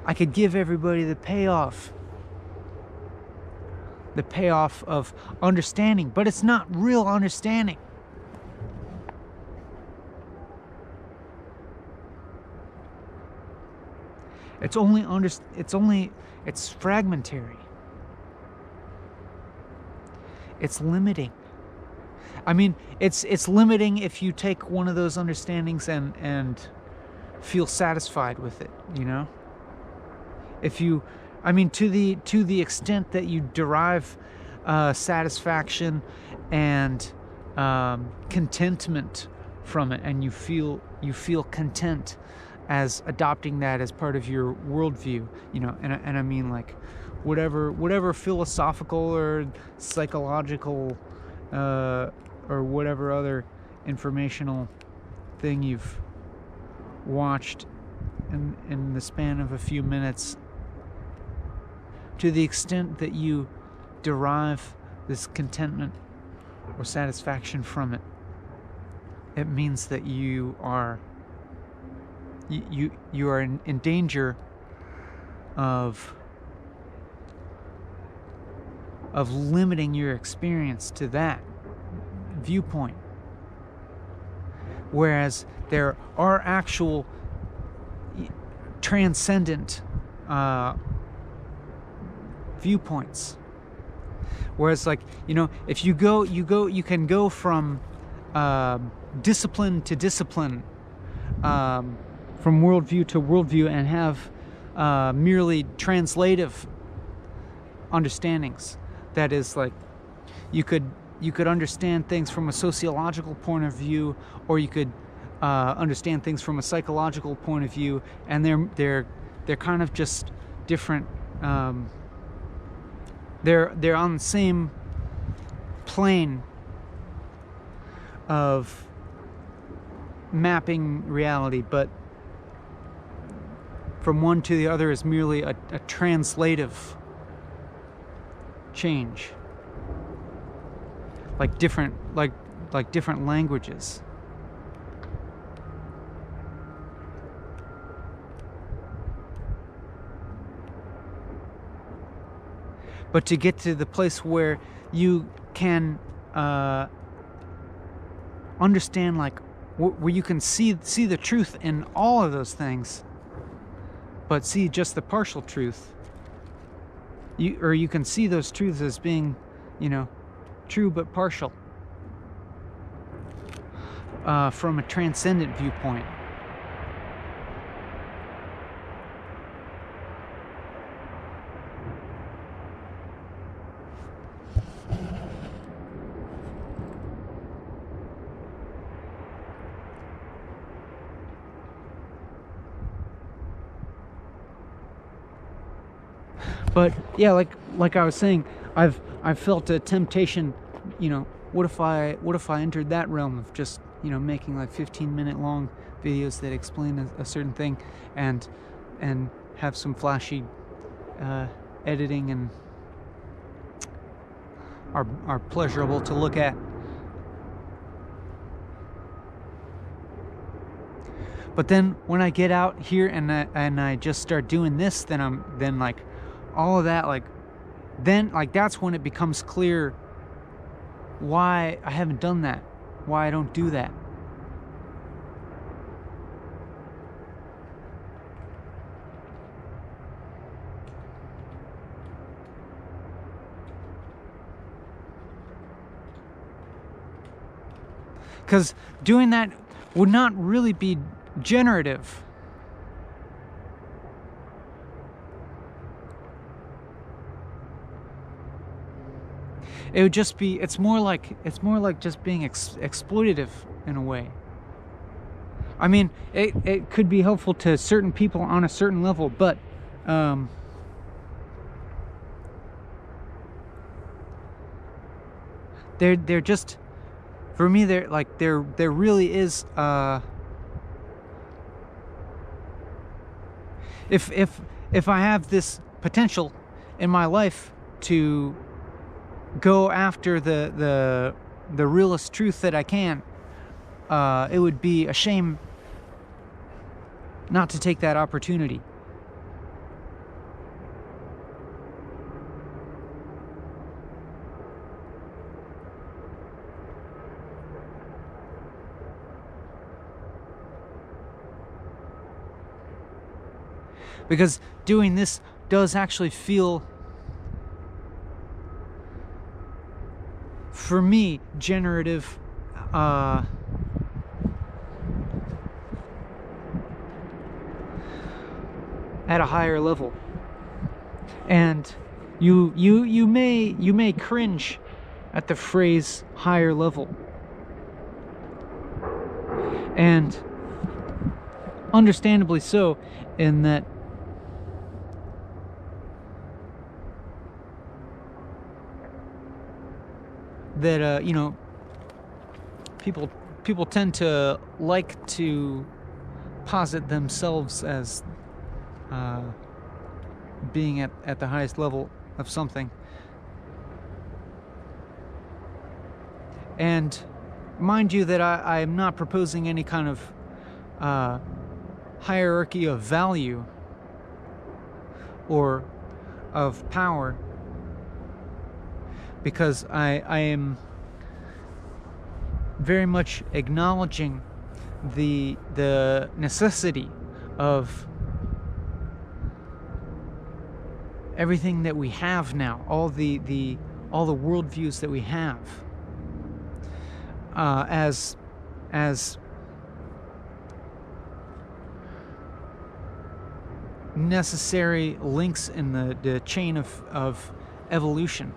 [SPEAKER 1] I could give everybody the payoff the payoff of understanding, but it's not real understanding. It's fragmentary. It's limiting. I mean, it's limiting if you take one of those understandings and feel satisfied with it, you know? If you, I mean, to the extent that you derive satisfaction and contentment from it, and you feel content as adopting that as part of your worldview, you know, and I mean, like, whatever philosophical or psychological or whatever other informational thing you've watched in the span of a few minutes, to the extent that you derive this contentment or satisfaction from it, it means that you are in danger of limiting your experience to that viewpoint. Whereas there are actual transcendent viewpoints. Whereas, like, you know, if you can go from discipline to discipline, from worldview to worldview, and have merely translative understandings. That is, like, you could understand things from a sociological point of view, or you could understand things from a psychological point of view, and they're kind of just different. They're on the same plane of mapping reality, but from one to the other is merely a translative change, like different languages. But to get to the place where you can understand, like, where you can see the truth in all of those things, but see just the partial truth, you can see those truths as being, you know, true but partial, from a transcendent viewpoint. But yeah, like I was saying, I've felt a temptation, you know, what if I entered that realm of just, you know, making like 15-minute long videos that explain a certain thing, and have some flashy editing and are pleasurable to look at. But then when I get out here and I just start doing this, then like all of that, like, then, like, that's when it becomes clear why I haven't done that, why I don't do that. Because doing that would not really be generative. It would just be, it's more like just being exploitative in a way. I mean, it could be helpful to certain people on a certain level, but they're just, for me, they're like, there really is if I have this potential in my life to go after the realest truth that I can, it would be a shame not to take that opportunity. because doing this does actually feel, for me, generative, at a higher level. And you may cringe at the phrase higher level, and understandably so, in that you know, people tend to like to posit themselves as being at the highest level of something. And mind you that I am not proposing any kind of hierarchy of value or of power, because I am very much acknowledging the necessity of everything that we have now, all the worldviews that we have, as necessary links in the chain of evolution.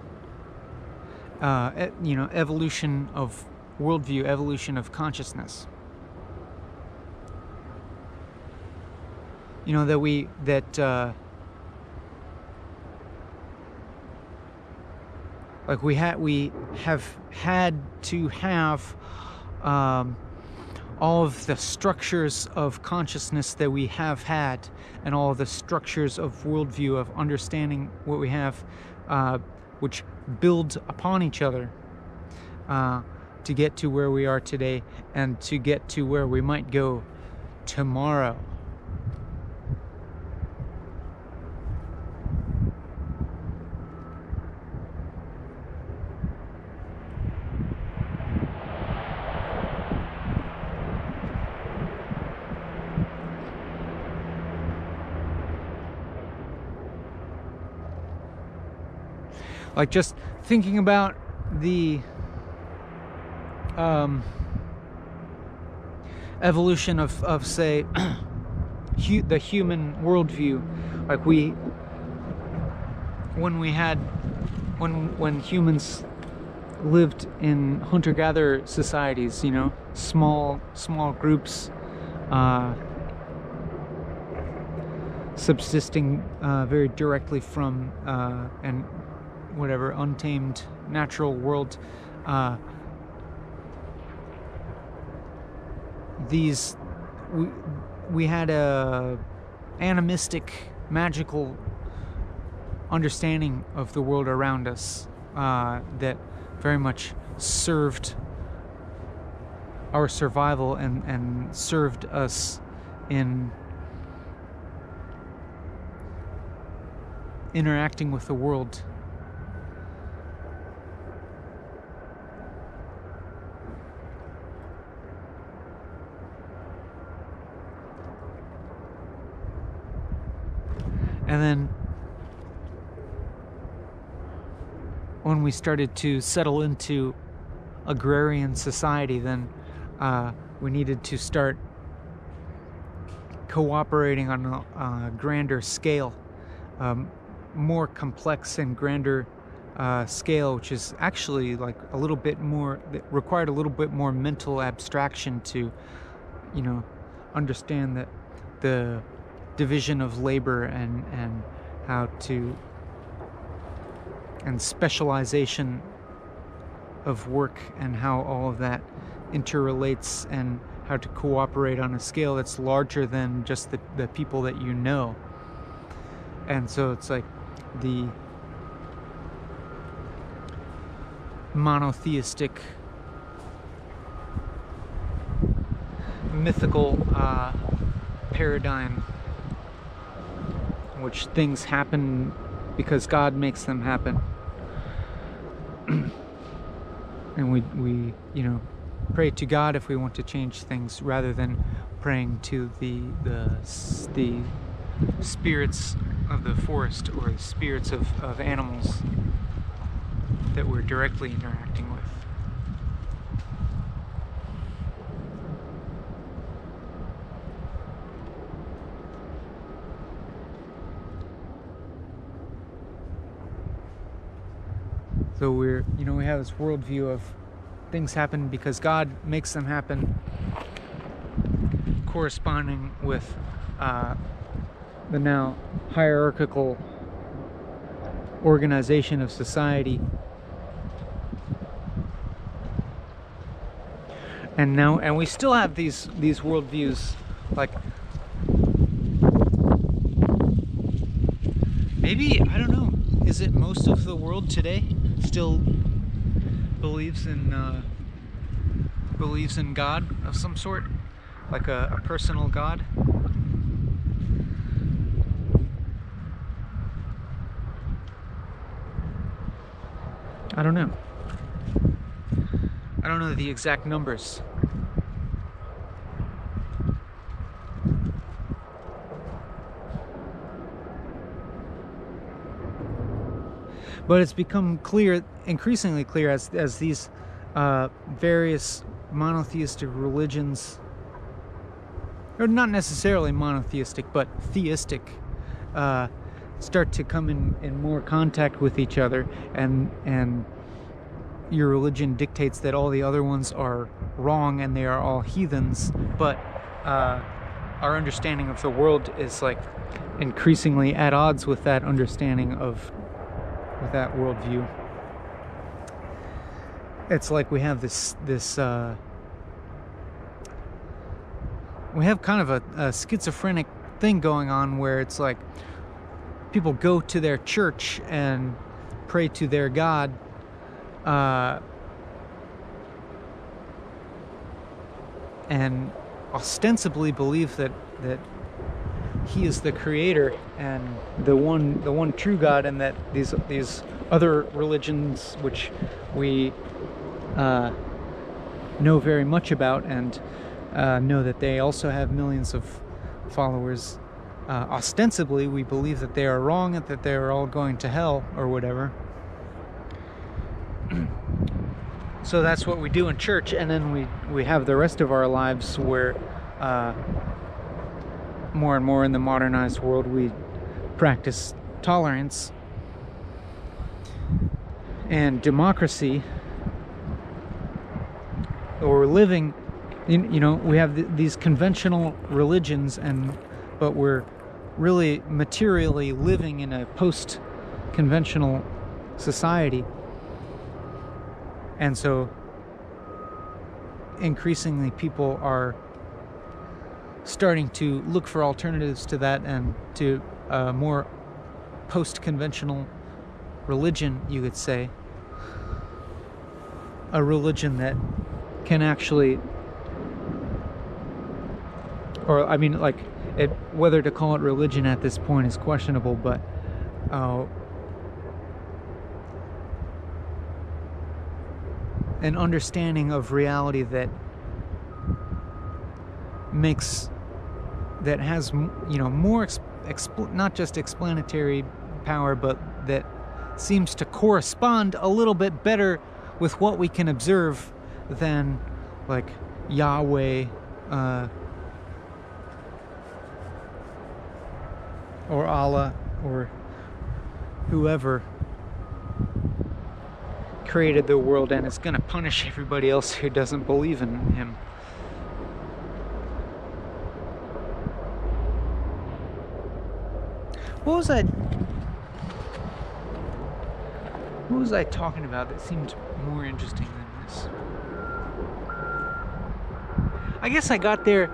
[SPEAKER 1] You know, evolution of worldview, evolution of consciousness. You know, that we have had to have all of the structures of consciousness that we have had, and all of the structures of worldview, of understanding what we have, which build upon each other, to get to where we are today, and to get to where we might go tomorrow. Like, just thinking about the evolution of say the human worldview. Like, when humans lived in hunter-gatherer societies, you know, small groups, subsisting very directly from and whatever untamed natural world, we had a animistic, magical understanding of the world around us, that very much served our survival and served us in interacting with the world. And then when we started to settle into agrarian society, then we needed to start cooperating on a grander scale, more complex and grander scale, which is actually like a little bit more, that required a little bit more mental abstraction to, you know, understand that the division of labor and how to, and specialization of work, and how all of that interrelates, and how to cooperate on a scale that's larger than just the people that you know. And so it's like the monotheistic, mythical paradigm in which things happen because God makes them happen. And we you know, pray to God if we want to change things, rather than praying to the spirits of the forest or the spirits of animals that we're directly interacting with. So we have this worldview of things happen because God makes them happen, corresponding with the now hierarchical organization of society. And we still have these worldviews, like maybe, I don't know, is it most of the world today still believes in God of some sort, like a personal God? I don't know. I don't know the exact numbers. But it's become clear, increasingly clear, as these various monotheistic religions, or not necessarily monotheistic, but theistic, start to come in more contact with each other, and your religion dictates that all the other ones are wrong and they are all heathens, but our understanding of the world is like increasingly at odds with that understanding with that worldview. It's like we have this we have kind of a schizophrenic thing going on, where it's like people go to their church and pray to their God, and ostensibly believe that he is the creator and the one true God, and that these other religions, which we know very much about, and know that they also have millions of followers, ostensibly we believe that they are wrong and that they are all going to hell or whatever. So that's what we do in church, and then we have the rest of our lives where more and more in the modernized world we practice tolerance and democracy, or we're living we have these conventional religions, but we're really materially living in a post-conventional society. And so increasingly people are starting to look for alternatives to that, and to a more post-conventional religion, you could say. A religion that can actually, or I mean, like, whether to call it religion at this point is questionable, but an understanding of reality that has more not just explanatory power, but that seems to correspond a little bit better with what we can observe than like Yahweh or Allah or whoever created the world and is going to punish everybody else who doesn't believe in him. What was I talking about that seemed more interesting than this? I guess I got there,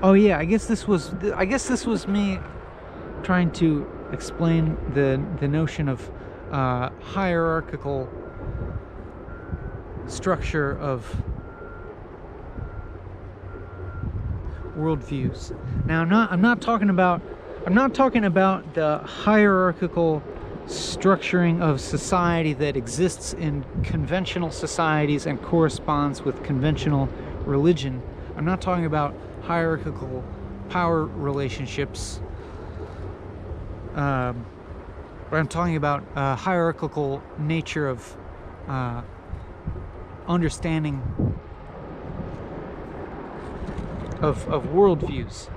[SPEAKER 1] oh yeah, I guess this was me trying to explain the notion of hierarchical structure of worldviews. Now I'm not talking about the hierarchical structuring of society that exists in conventional societies and corresponds with conventional religion. I'm not talking about hierarchical power relationships. But I'm talking about hierarchical nature of understanding of worldviews.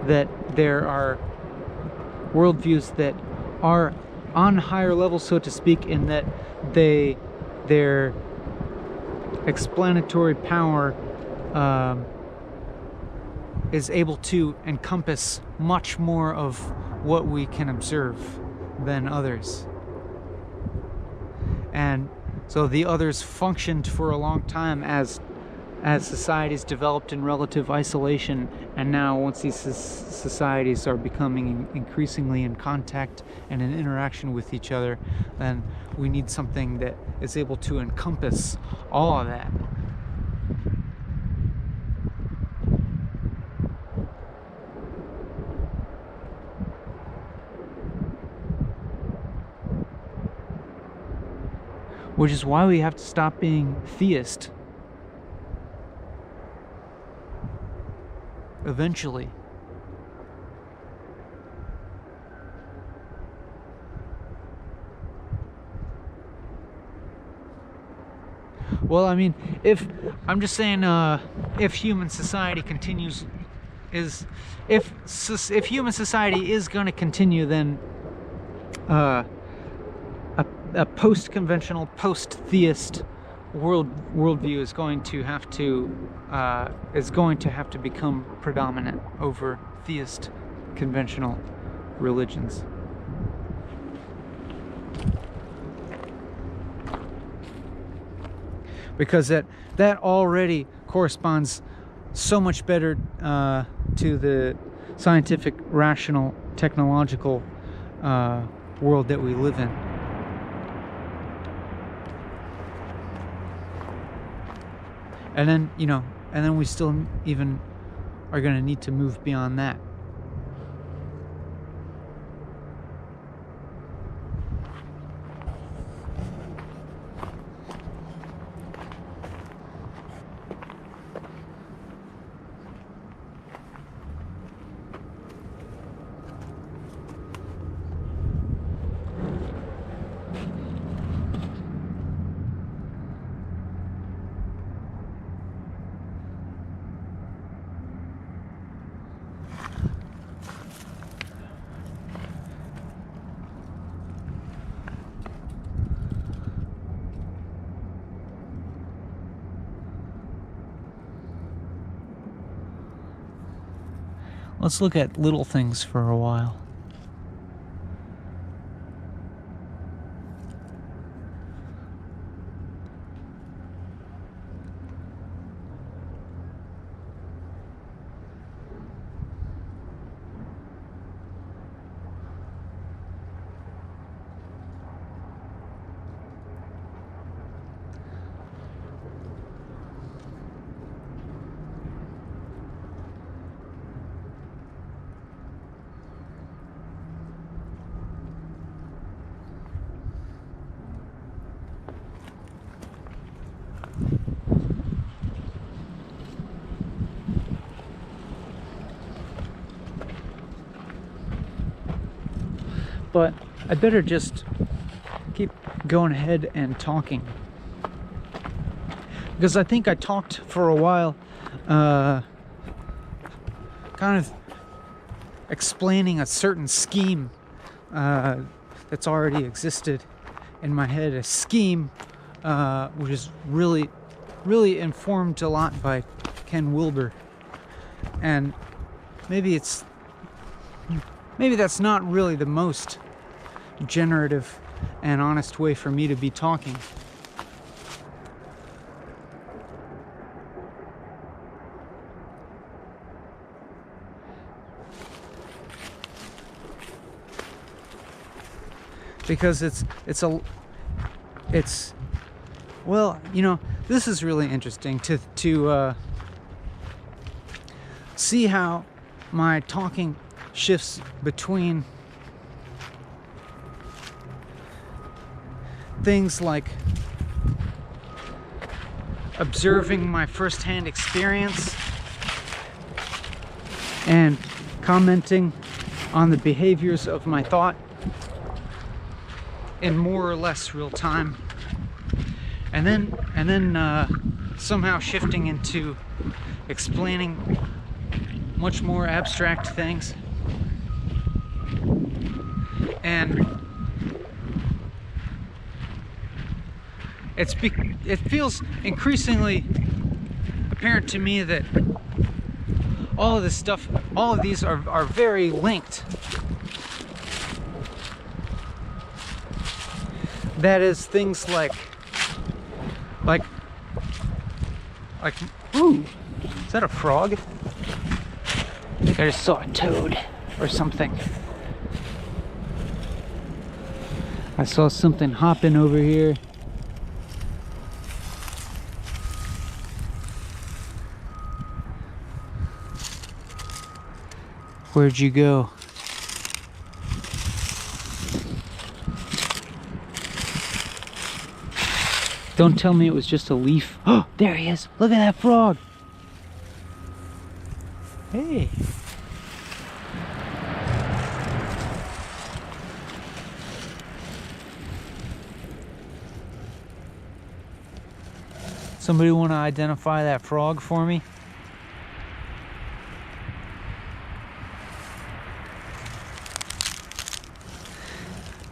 [SPEAKER 1] That there are worldviews that are on higher levels, so to speak, in that their explanatory power is able to encompass much more of what we can observe than others. And so the others functioned for a long time as societies developed in relative isolation, and now once these societies are becoming increasingly in contact and in interaction with each other, then we need something that is able to encompass all of that. Which is why we have to stop being theist. Eventually. Well, I mean, if human society continues, if human society is going to continue, then a post-conventional, post-theist worldview is going to have to become predominant over theist conventional religions. Because that already corresponds so much better to the scientific, rational, technological world that we live in. And then, we still even are going to need to move beyond that. Let's look at little things for a while. But I better just keep going ahead and talking, because I think I talked for a while, kind of explaining a certain scheme that's already existed in my head, a scheme which is really informed a lot by Ken Wilber. And maybe that's not really the most generative and honest way for me to be talking. Because well, this is really interesting to see how my talking shifts between things like observing my firsthand experience and commenting on the behaviors of my thought in more or less real time, and then somehow shifting into explaining much more abstract things. And it feels increasingly apparent to me that all of this stuff, all of these are very linked. That is, things like, ooh, is that a frog? I think I just saw a toad or something. I saw something hopping over here. Where'd you go? Don't tell me it was just a leaf. Oh, there he is. Look at that frog. Hey. Somebody want to identify that frog for me?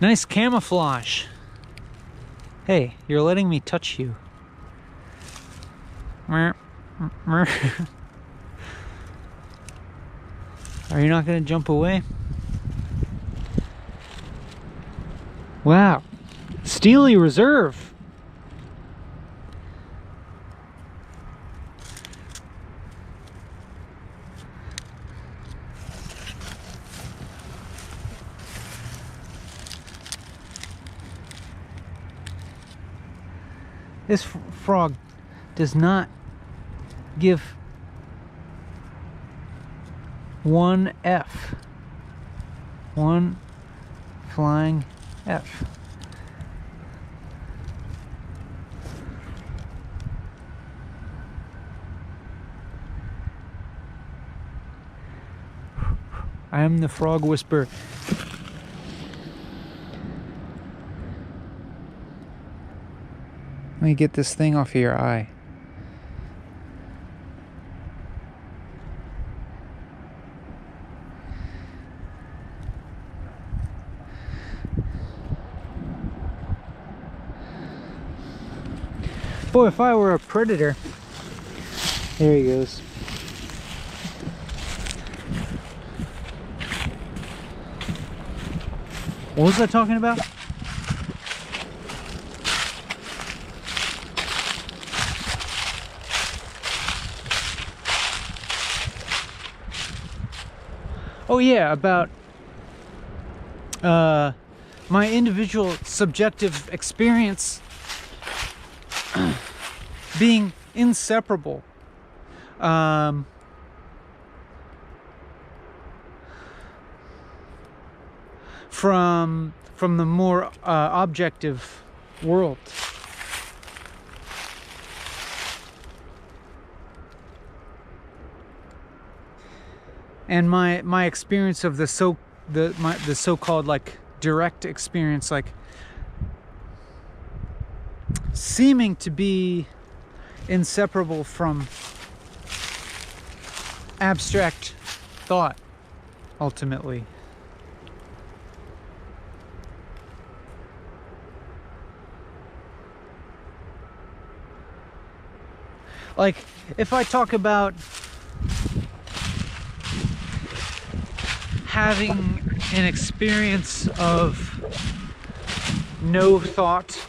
[SPEAKER 1] Nice camouflage. Hey, you're letting me touch you. Are you not going to jump away? Wow. Steely Reserve. This frog does not give one F. One flying F. I am the frog whisperer. Let me get this thing off of your eye. Boy, if I were a predator. There he goes. What was I talking about? Oh yeah, about my individual subjective experience being inseparable from the more objective world. And my experience of the so-called like direct experience, like seeming to be inseparable from abstract thought, ultimately. Like, if I talk about having an experience of no thought,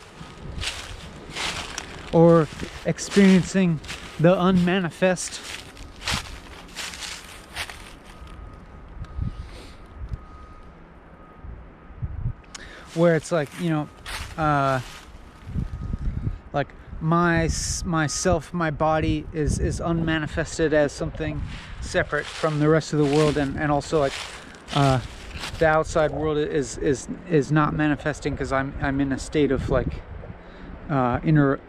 [SPEAKER 1] or experiencing the unmanifest, where it's like, you know, like myself, my body is unmanifested as something separate from the rest of the world, and also like the outside world is not manifesting because I'm in a state of like inner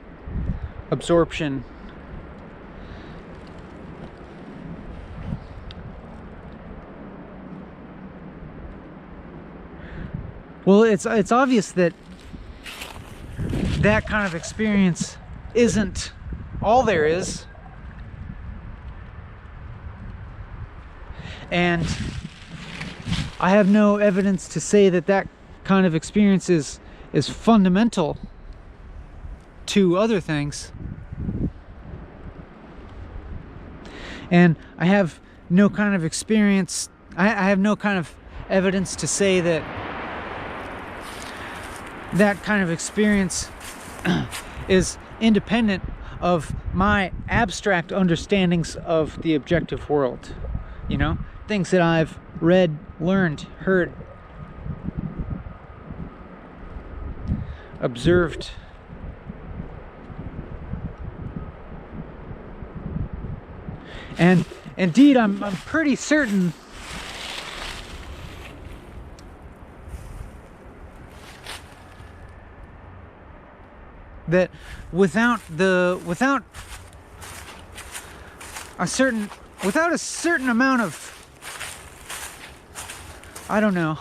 [SPEAKER 1] absorption. Well, it's obvious that that kind of experience isn't all there is. And I have no evidence to say that that kind of experience is fundamental to other things. And I have no kind of experience, I have no kind of evidence to say that that kind of experience is independent of my abstract understandings of the objective world. You know, things that I've read, learned, heard, observed. And indeed, I'm pretty certain that without a certain amount of, I don't know,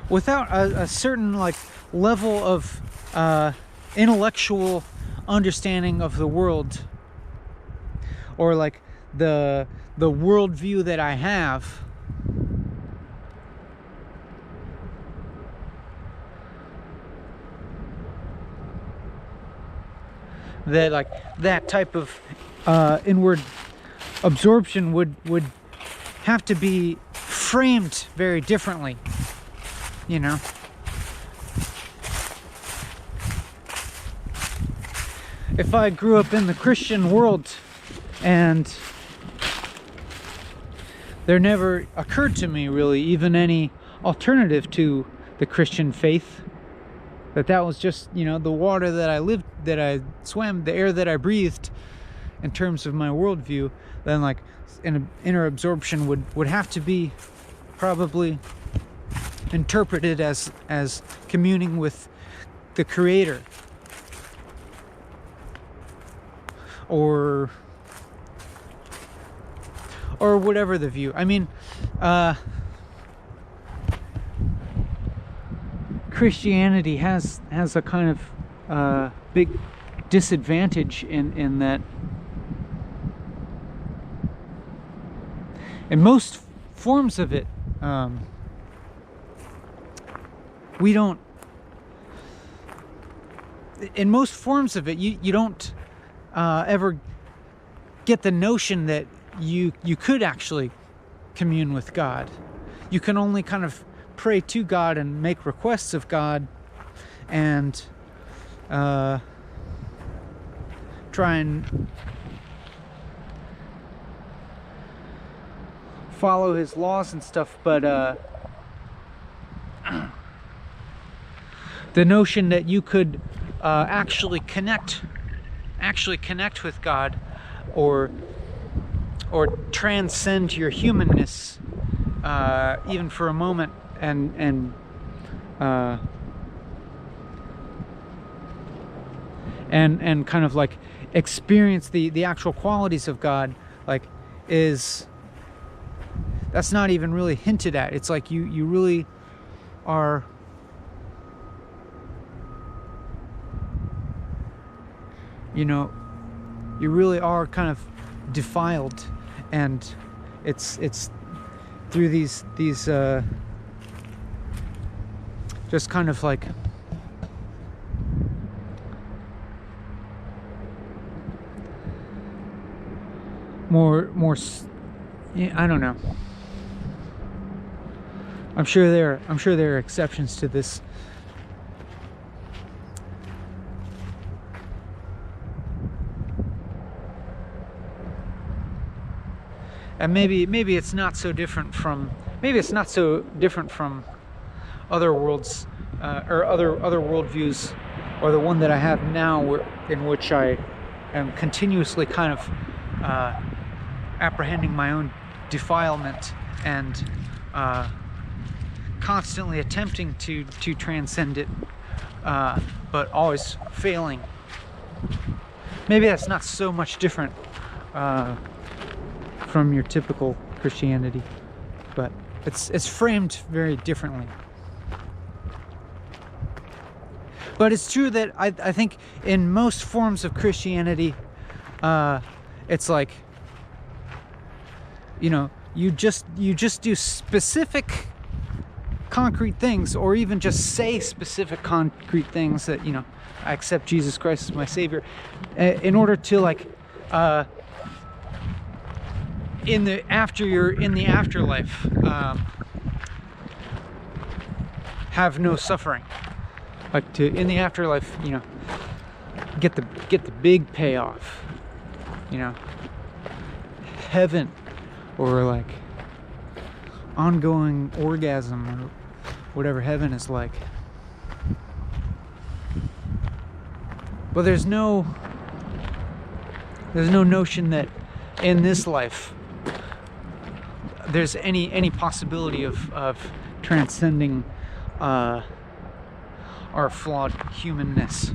[SPEAKER 1] without a certain like level of intellectual understanding of the world, or like the worldview that I have, that like that type of inward absorption would have to be framed very differently, you know. If I grew up in the Christian world and there never occurred to me really even any alternative to the Christian faith, that was just, you know, the water that I lived, that I swam, the air that I breathed in terms of my worldview, then like an inner absorption would have to be probably interpreted as communing with the Creator, or whatever the view. I mean, Christianity has a kind of big disadvantage in that in most forms of it, we don't, in most forms of it, you don't ever get the notion that you could actually commune with God. You can only kind of pray to God and make requests of God, and try and follow His laws and stuff, but the notion that you could actually connect with God, or transcend your humanness, even for a moment, and kind of like experience the actual qualities of God, like, that's not even really hinted at. It's like you really are you really are kind of defiled, and it's through these just kind of like more I don't know. I'm sure there are exceptions to this. And maybe it's not so different from other worlds, or other worldviews, or the one that I have now, in which I am continuously kind of apprehending my own defilement and constantly attempting to transcend it. but always failing. Maybe that's not so much different from your typical Christianity, but it's framed very differently. But it's true that I think in most forms of Christianity, it's like, you know, you just do specific concrete things, or even just say specific concrete things that, you know, I accept Jesus Christ as my Savior, in order to, like, after you're in the afterlife, have no suffering. Like, to in the afterlife, you know, get the big payoff, you know, heaven, or like ongoing orgasm, or whatever heaven is like. But there's no notion that in this life there's any possibility of transcending our flawed humanness.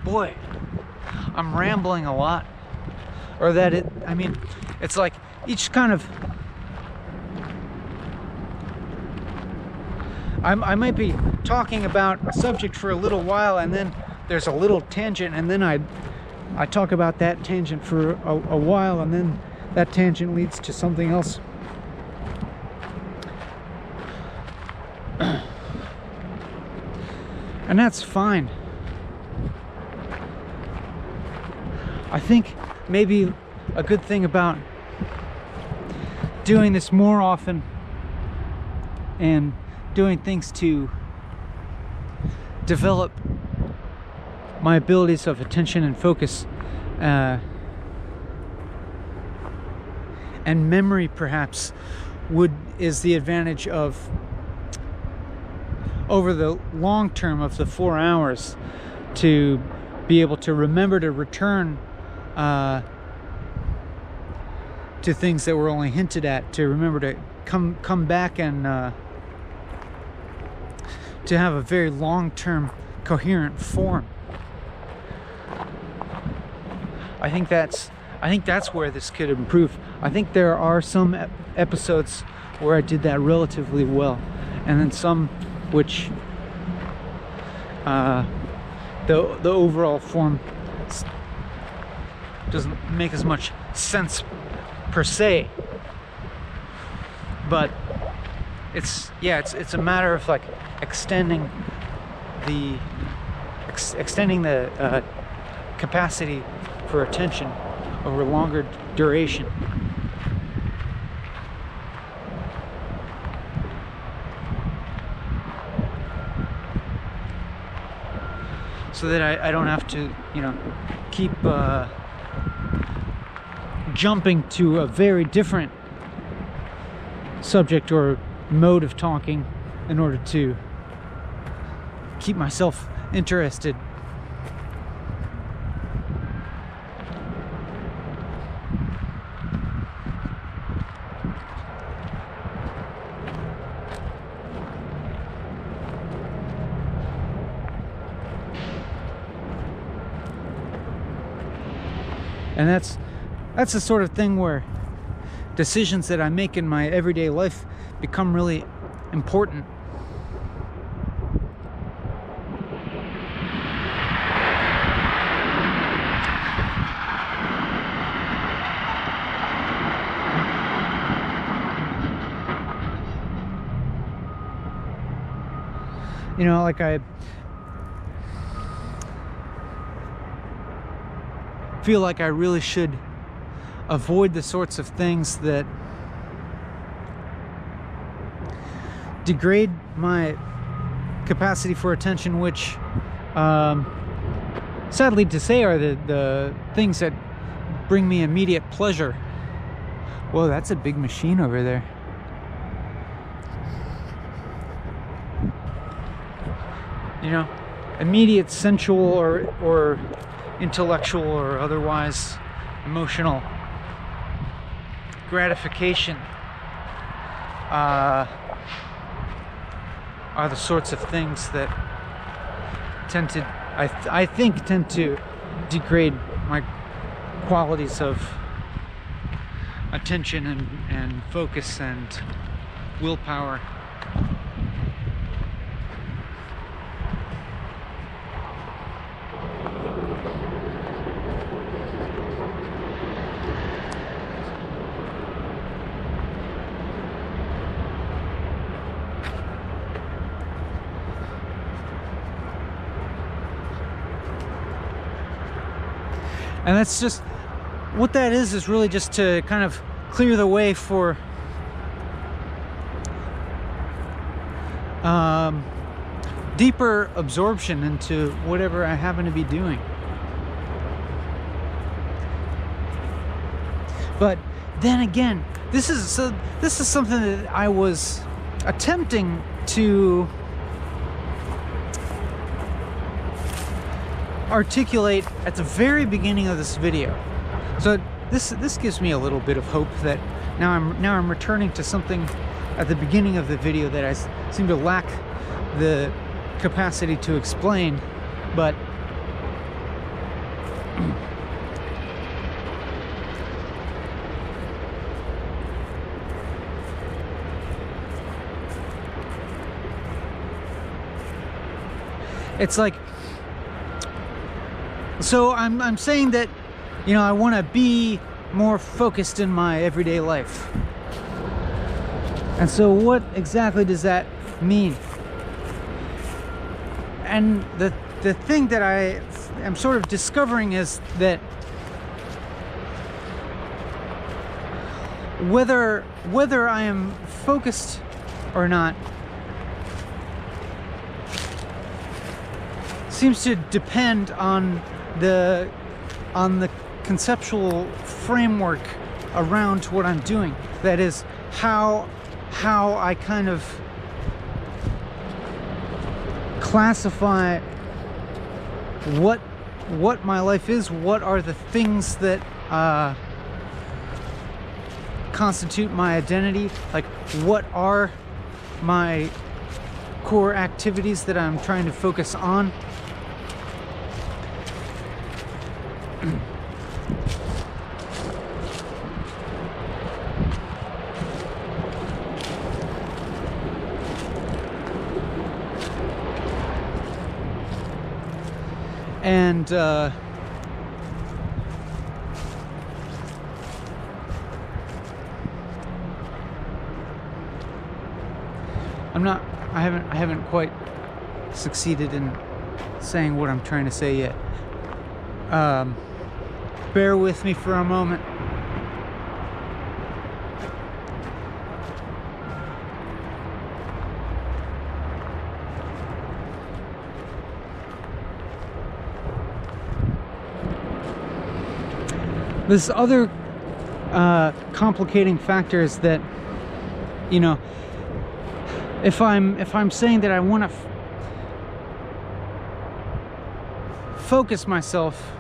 [SPEAKER 1] Boy, I'm rambling a lot. Or that I mean, it's like each kind of, I might be talking about a subject for a little while, and then there's a little tangent, and then I talk about that tangent for a while, and then that tangent leads to something else. And that's fine. I think maybe a good thing about doing this more often and doing things to develop my abilities of attention and focus, and memory, perhaps, is the advantage of, over the long term of the 4 hours, to be able to remember to return to things that were only hinted at, to remember to come back and to have a very long-term coherent form. I think that's where this could improve. I think there are some episodes where I did that relatively well, and then some which the overall form doesn't make as much sense per se. But it's a matter of, like, extending the capacity for attention over longer duration. So that I don't have to, you know, keep jumping to a very different subject or mode of talking in order to keep myself interested. And that's the sort of thing where decisions that I make in my everyday life become really important. You know, like, I feel like I really should avoid the sorts of things that degrade my capacity for attention, which, sadly to say, are the things that bring me immediate pleasure. Whoa, that's a big machine over there. You know, immediate sensual or intellectual or otherwise emotional gratification are the sorts of things that tend to, I think, tend to degrade my qualities of attention and focus and willpower. And that's just what that is really just to kind of clear the way for deeper absorption into whatever I happen to be doing. But then again, this is something that I was attempting to articulate at the very beginning of this video. So this gives me a little bit of hope that now I'm returning to something at the beginning of the video that I seem to lack the capacity to explain, but it's like, so I'm saying that, you know, I want to be more focused in my everyday life. And so what exactly does that mean? And the thing that I am sort of discovering is that whether I am focused or not seems to depend on the conceptual framework around what I'm doing. That is how I kind of classify what my life is, what are the things that constitute my identity, like what are my core activities that I'm trying to focus on. And I haven't quite succeeded in saying what I'm trying to say yet. Bear with me for a moment. This other complicating factor is that, you know, if I'm saying that I want to focus myself,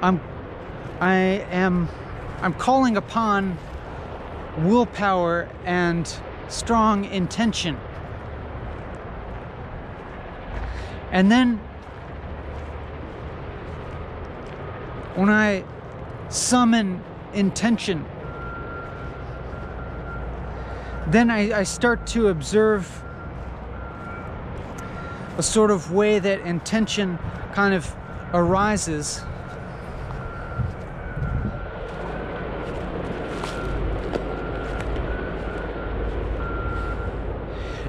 [SPEAKER 1] I'm calling upon willpower and strong intention. And then when I summon intention, then I start to observe a sort of way that intention kind of arises.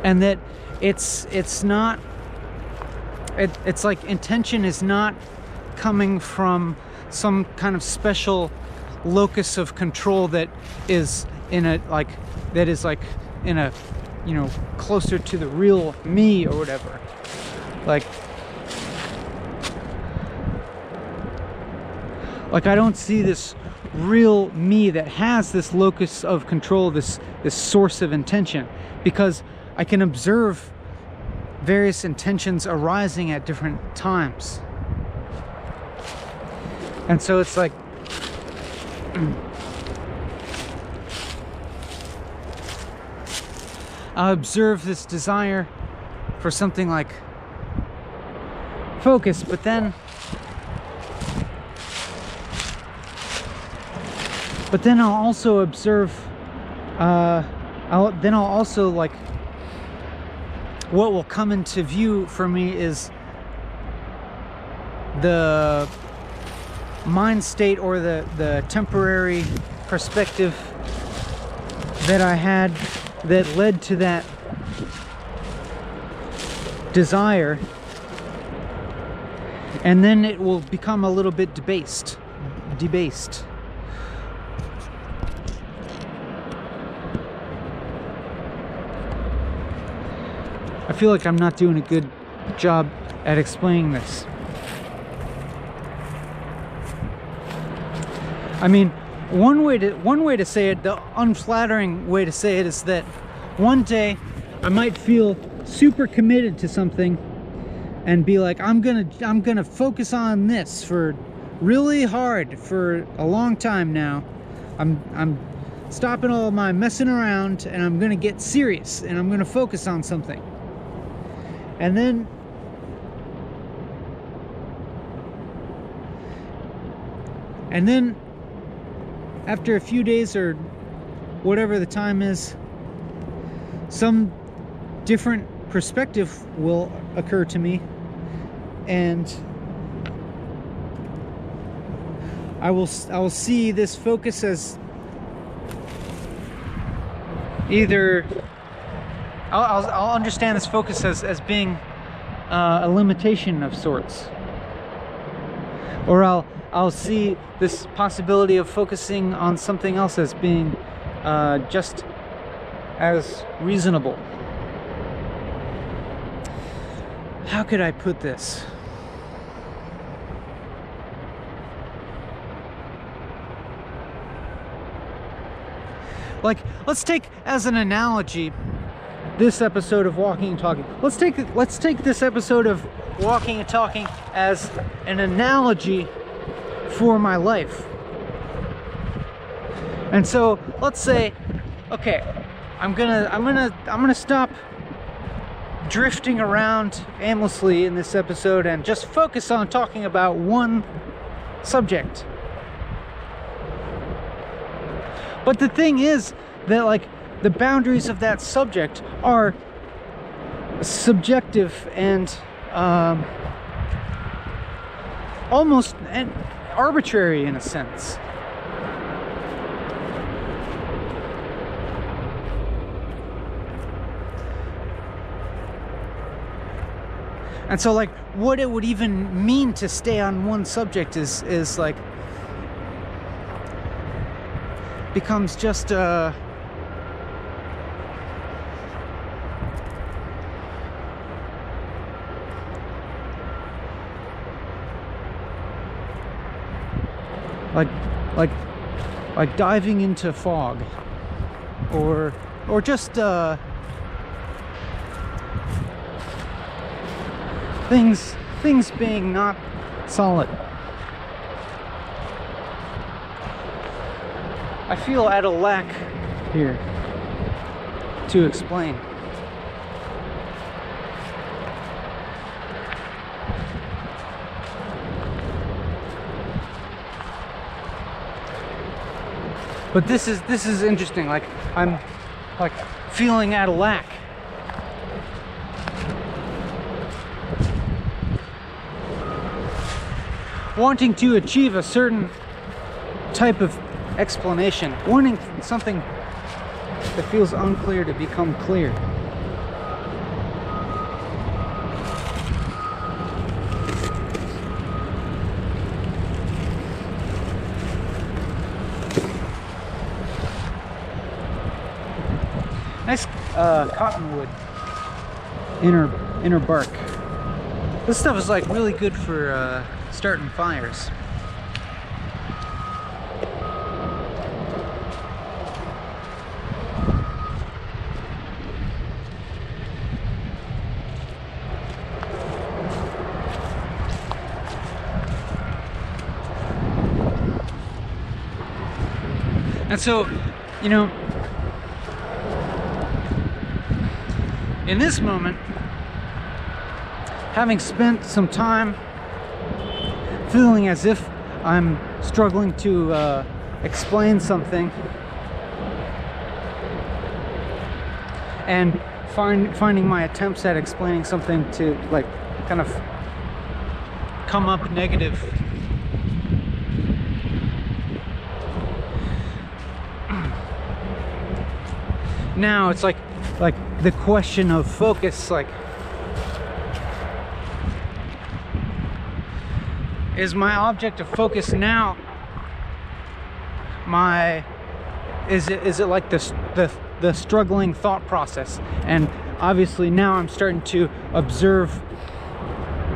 [SPEAKER 1] And that it's like intention is not coming from some kind of special locus of control that is in a you know, closer to the real me or whatever. Like I don't see this real me that has this locus of control, this source of intention, because I can observe various intentions arising at different times. And so it's like I observe this desire for something like focus, but then I'll also observe I'll also like what will come into view for me is the mind state or the temporary perspective that I had that led to that desire, and then it will become a little bit debased. I feel like I'm not doing a good job at explaining this. I mean, one way to say it, the unflattering way to say it, is that one day I might feel super committed to something and be like, I'm gonna focus on this for really hard for a long time now. I'm stopping all my messing around and I'm gonna get serious and I'm gonna focus on something. And then after a few days or whatever the time is, some different perspective will occur to me, and I will see this focus as either I'll understand this focus as being a limitation of sorts, or I'll see this possibility of focusing on something else as being just as reasonable. How could I put this? Like, let's take as an analogy this episode of Walking and Talking. Let's take this episode of Walking and Talking as an analogy for my life. And so let's say, okay, I'm gonna stop drifting around aimlessly in this episode and just focus on talking about one subject. But the thing is that, like, the boundaries of that subject are subjective and almost arbitrary in a sense. And so, like, what it would even mean to stay on one subject is like becomes just like diving into fog, or just things being not solid. I feel at a lack here to explain. But this is interesting. Like, I'm like feeling at a lack. Wanting to achieve a certain type of explanation, wanting something that feels unclear to become clear. Nice cottonwood inner bark. This stuff is like really good for starting fires. And so, you know, in this moment, having spent some time feeling as if I'm struggling to explain something, and finding my attempts at explaining something to like kind of come up negative, now it's like the question of focus, like, is my object of focus now is it like the struggling thought process? And obviously now I'm starting to observe,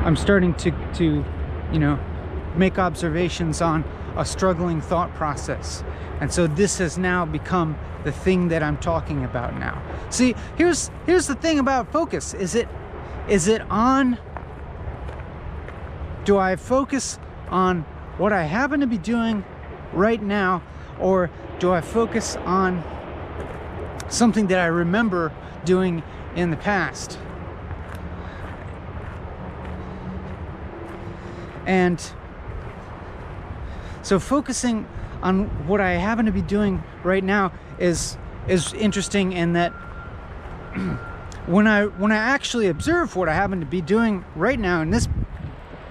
[SPEAKER 1] I'm starting to you know, make observations on a struggling thought process. And so this has now become the thing that I'm talking about now. See, here's the thing about focus. Is it on, do I focus on what I happen to be doing right now, or do I focus on something that I remember doing in the past? And so focusing on what I happen to be doing right now is interesting in that when I actually observe what I happen to be doing right now in this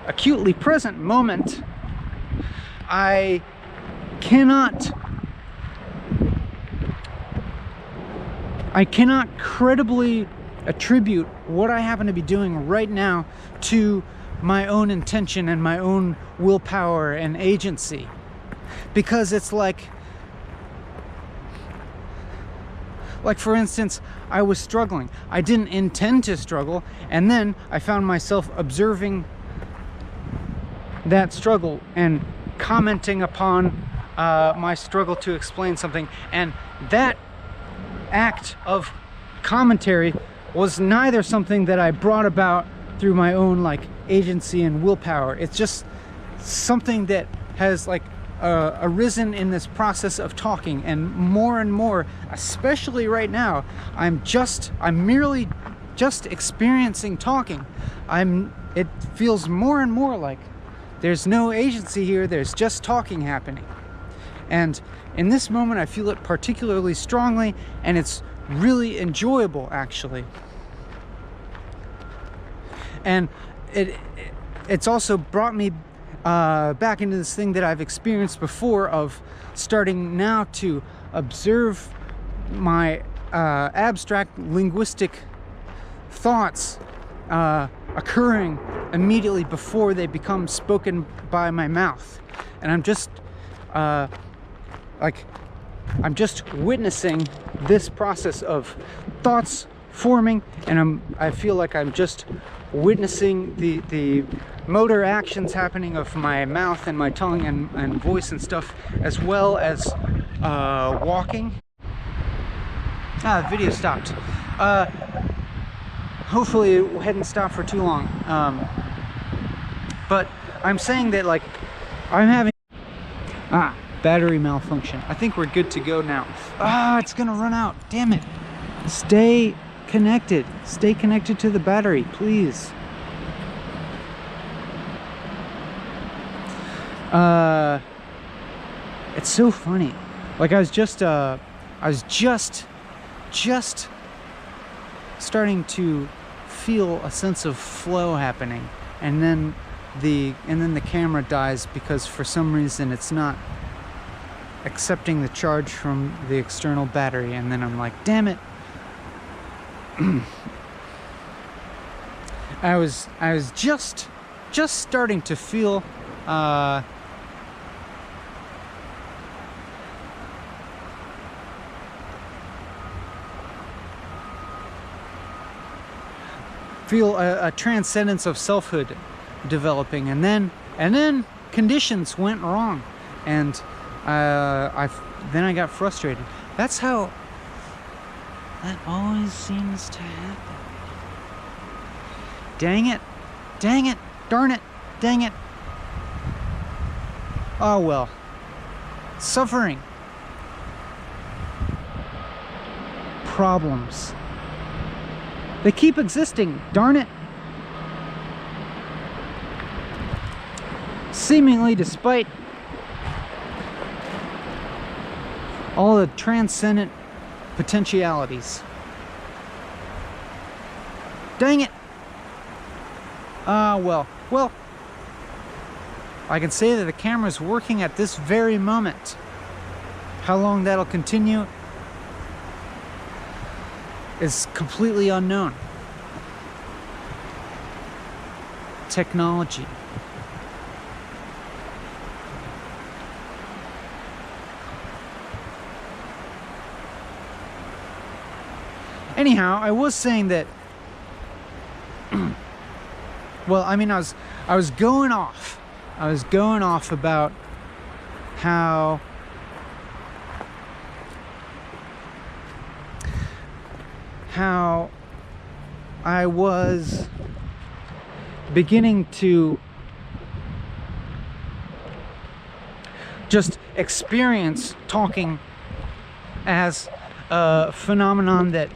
[SPEAKER 1] acutely present moment, I cannot credibly attribute what I happen to be doing right now to my own intention and my own willpower and agency. Because it's like for instance, I was struggling. I didn't intend to struggle, and then I found myself observing that struggle and commenting upon my struggle to explain something. And that act of commentary was neither something that I brought about through my own like agency and willpower. It's just something that has like arisen in this process of talking, and more, especially right now, I'm merely just experiencing talking. It feels more and more like there's no agency here, there's just talking happening. And in this moment I feel it particularly strongly, and it's really enjoyable actually. And it's also brought me back into this thing that I've experienced before of starting now to observe my abstract linguistic thoughts occurring immediately before they become spoken by my mouth. And I'm just I'm just witnessing this process of thoughts forming, and I feel like I'm just witnessing the motor actions happening of my mouth and my tongue and voice and stuff, as well as walking. The video stopped. Hopefully it hadn't stopped for too long. But I'm saying that like I'm having battery malfunction. I think we're good to go now. It's gonna run out. Damn it. Stay connected. Stay connected to the battery, please. It's so funny. Like I was just starting to feel a sense of flow happening, and then the camera dies because for some reason it's not accepting the charge from the external battery, and then I'm like, damn it. I was just starting to feel a transcendence of selfhood developing, and then conditions went wrong, and then I got frustrated. That's how that always seems to happen. Dang it, darn it, dang it. Oh well. Suffering. problems. They keep existing, darn it. Seemingly despite all the transcendent potentialities. Dang it! Well, I can say that the camera's working at this very moment. How long that'll continue is completely unknown. Technology. Anyhow, I was saying that well, I mean, I was going off. I was going off about how I was beginning to just experience talking as a phenomenon that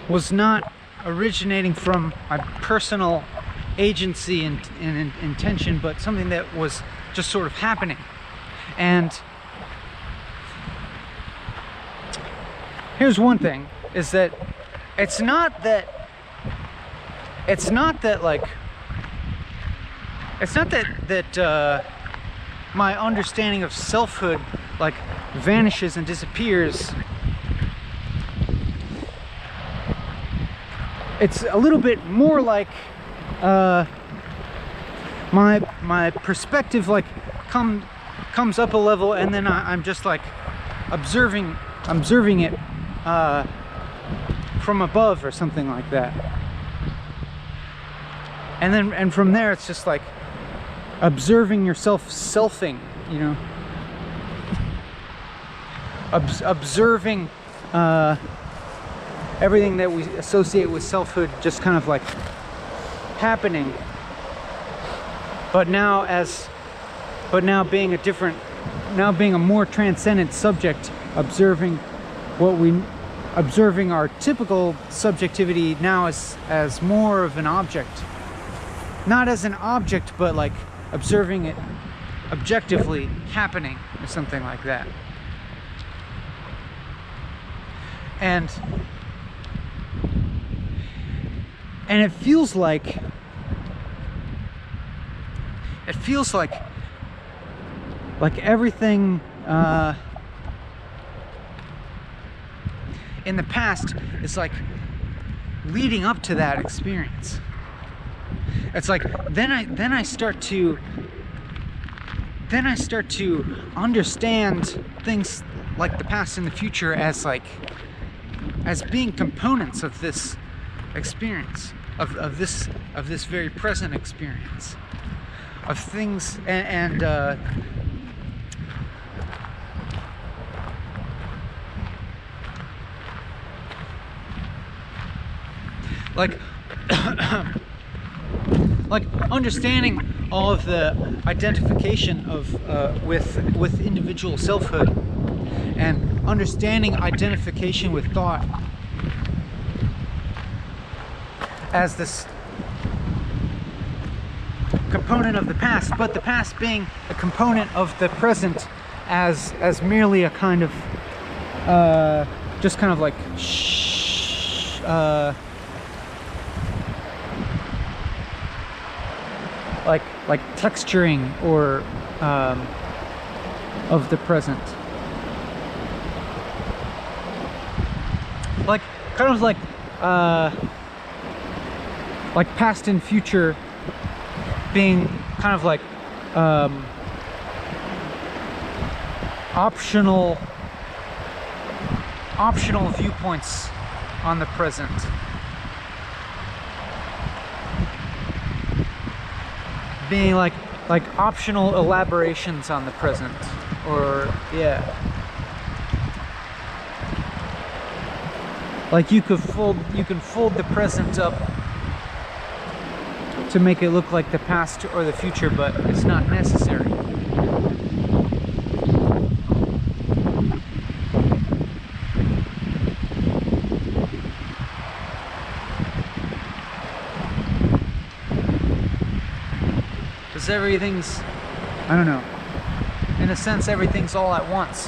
[SPEAKER 1] was not originating from my personal agency and intention, but something that was just sort of happening. And here's one thing, is that it's not that my understanding of selfhood like vanishes and disappears. It's a little bit more like my perspective like comes up a level, and then I'm just like observing it from above or something like that. And from there it's just like observing yourself selfing, you know, observing everything that we associate with selfhood just kind of like happening, but now being a more transcendent subject, observing our typical subjectivity now as more of an object, not as an object, but like observing it objectively happening or something like that. And it feels like everything in the past is like leading up to that experience. It's like then I start to understand things like the past and the future as being components of this experience, of this very present experience, of things, and like understanding all of the identification of with individual selfhood, and understanding identification with thought as this component of the past, but the past being a component of the present as merely a kind of just kind of like like texturing or of the present, like kind of like past and future being kind of like optional viewpoints on the present. Being like optional elaborations on the present, or yeah, like you can fold the present up to make it look like the past or the future, but it's not necessary. Because everything's, I don't know, in a sense, everything's all at once.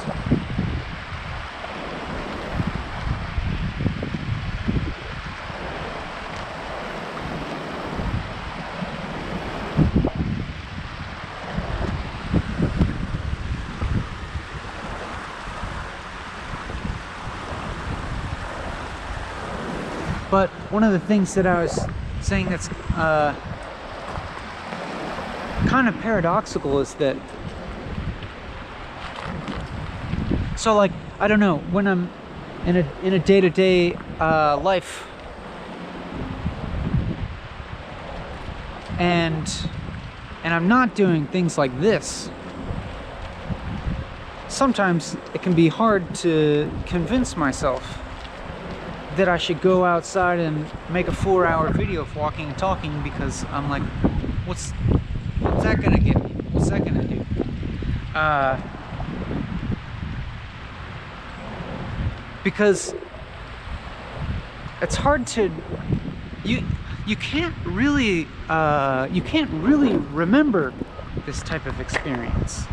[SPEAKER 1] But one of the things that I was saying that's kind of paradoxical is that, so like, I don't know, when I'm in a day-to-day life, and I'm not doing things like this, sometimes it can be hard to convince myself that I should go outside and make a 4-hour video of walking and talking, because I'm like, what's that gonna get me? What's that gonna do? Because it's hard to, you can't really remember this type of experience.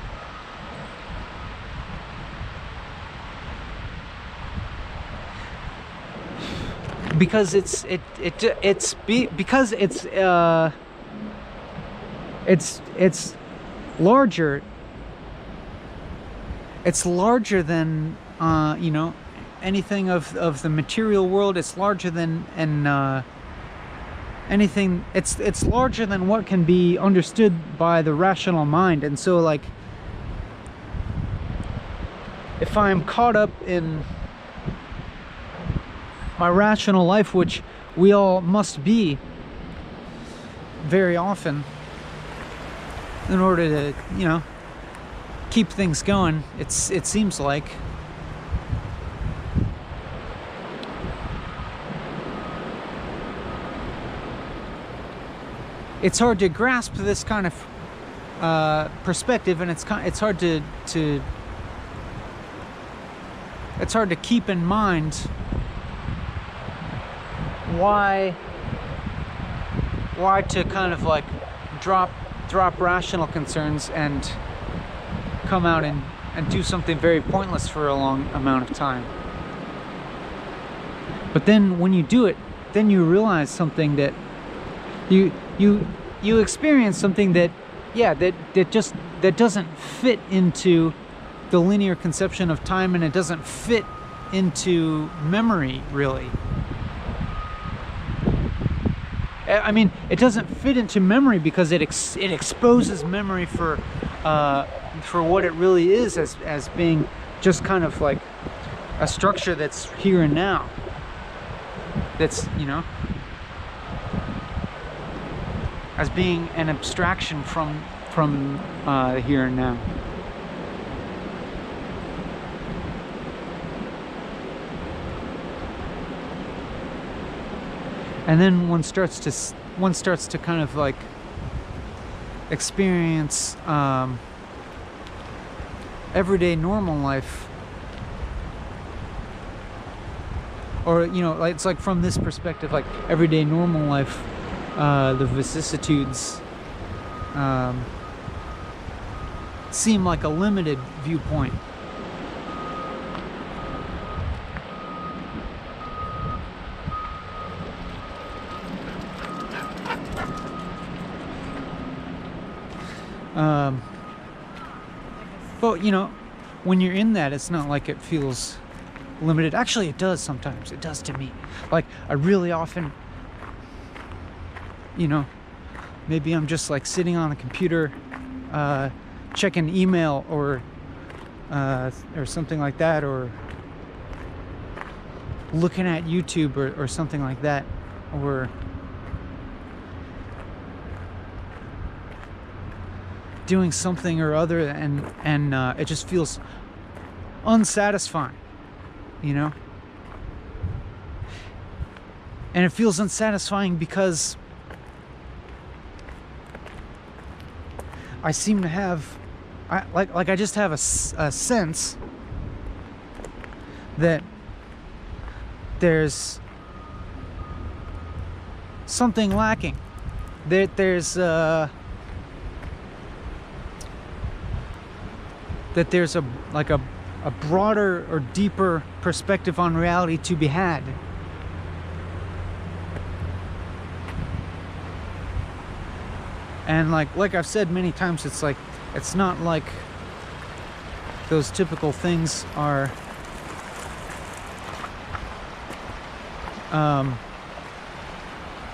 [SPEAKER 1] Because it's larger. It's larger than you know, anything of the material world. It's larger than anything. It's larger than what can be understood by the rational mind. And so, like, if I'm caught up in my rational life, which we all must be very often in order to, you know, keep things going, it seems like, it's hard to grasp this kind of perspective, and it's hard to keep in mind why to kind of like drop rational concerns and come out and do something very pointless for a long amount of time. But then when you do it, then you realize something, that you experience something that, yeah, that doesn't fit into the linear conception of time, and it doesn't fit into memory, really. I mean, it doesn't fit into memory because it exposes memory for what it really is, as being just kind of like a structure that's here and now. That's, you know, as being an abstraction from the here and now. And then one starts to kind of like experience everyday normal life, or, you know, like, it's like from this perspective, like everyday normal life, the vicissitudes seem like a limited viewpoint. But, you know, when you're in that, it's not like it feels limited. Actually, it does sometimes. It does to me. Like, I really often, you know, maybe I'm just like sitting on the computer, checking email or something like that, or looking at YouTube or something like that, or doing something or other, and it just feels unsatisfying, you know? And it feels unsatisfying because I seem to have, I just have a sense that there's something lacking. That there's that there's a broader or deeper perspective on reality to be had. And like I've said many times, it's not like those typical things are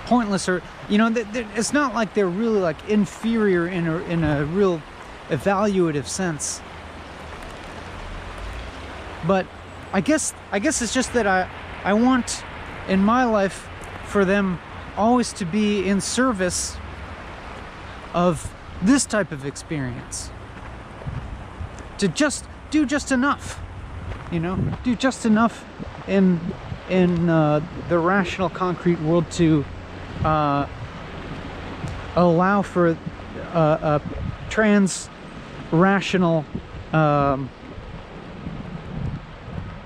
[SPEAKER 1] pointless, or it's not like they're really like inferior in a real evaluative sense. But I guess it's just that I want in my life for them always to be in service of this type of experience, to just do just enough, do just enough in the rational concrete world to allow for a trans-rational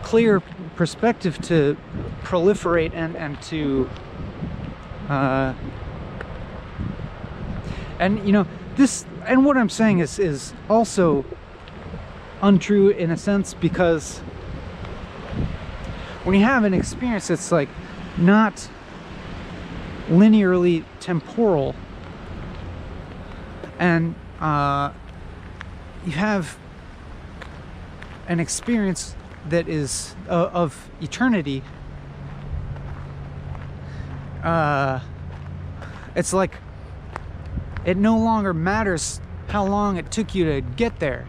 [SPEAKER 1] clear perspective to proliferate and to this, and what I'm saying is also untrue in a sense, because when you have an experience that's like not linearly temporal, and you have an experience that is of eternity, it's like it no longer matters how long it took you to get there.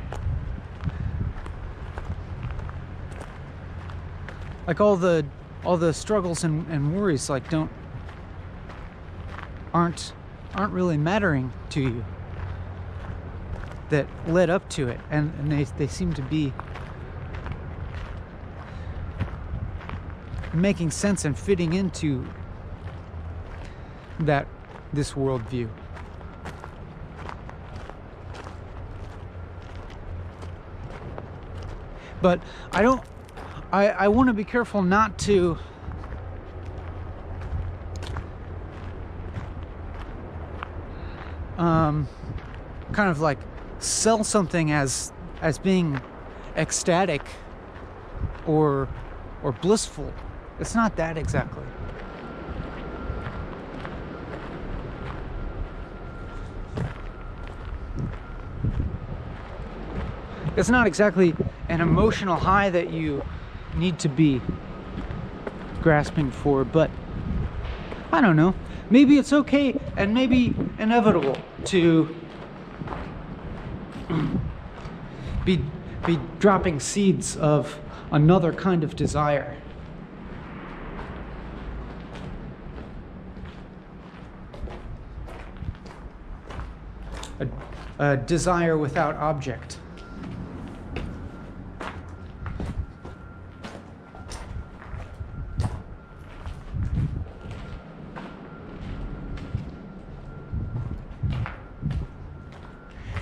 [SPEAKER 1] Like all the struggles and worries like aren't really mattering to you that led up to it, and they seem to be making sense and fitting into this worldview. But I want to be careful not to kind of like sell something as being ecstatic or blissful. It's not that exactly. It's not exactly an emotional high that you need to be grasping for, but I don't know. Maybe it's okay and maybe inevitable to be dropping seeds of another kind of desire. A desire without object.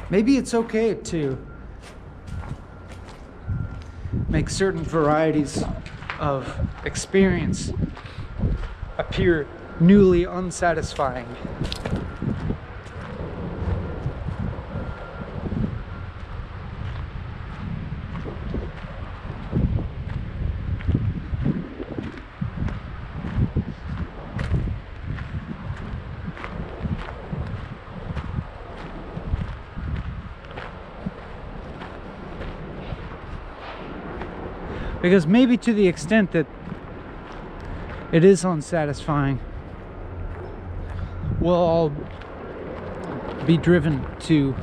[SPEAKER 1] Maybe it's okay to make certain varieties of experience appear newly unsatisfying. Because maybe to the extent that it is unsatisfying, we'll all be driven to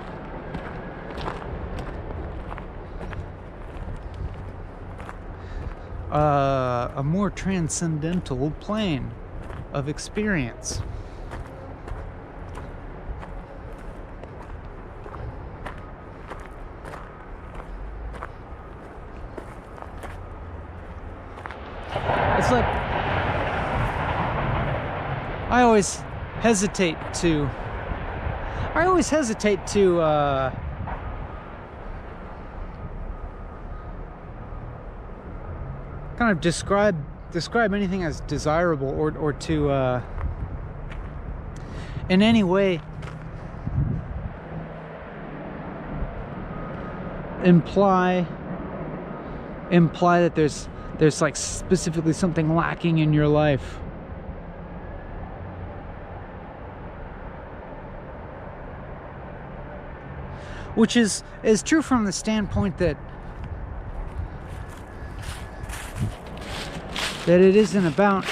[SPEAKER 1] a more transcendental plane of experience. It's like I always hesitate to kind of describe anything as desirable or to in any way imply that there's like specifically something lacking in your life. Which is true from the standpoint that it isn't about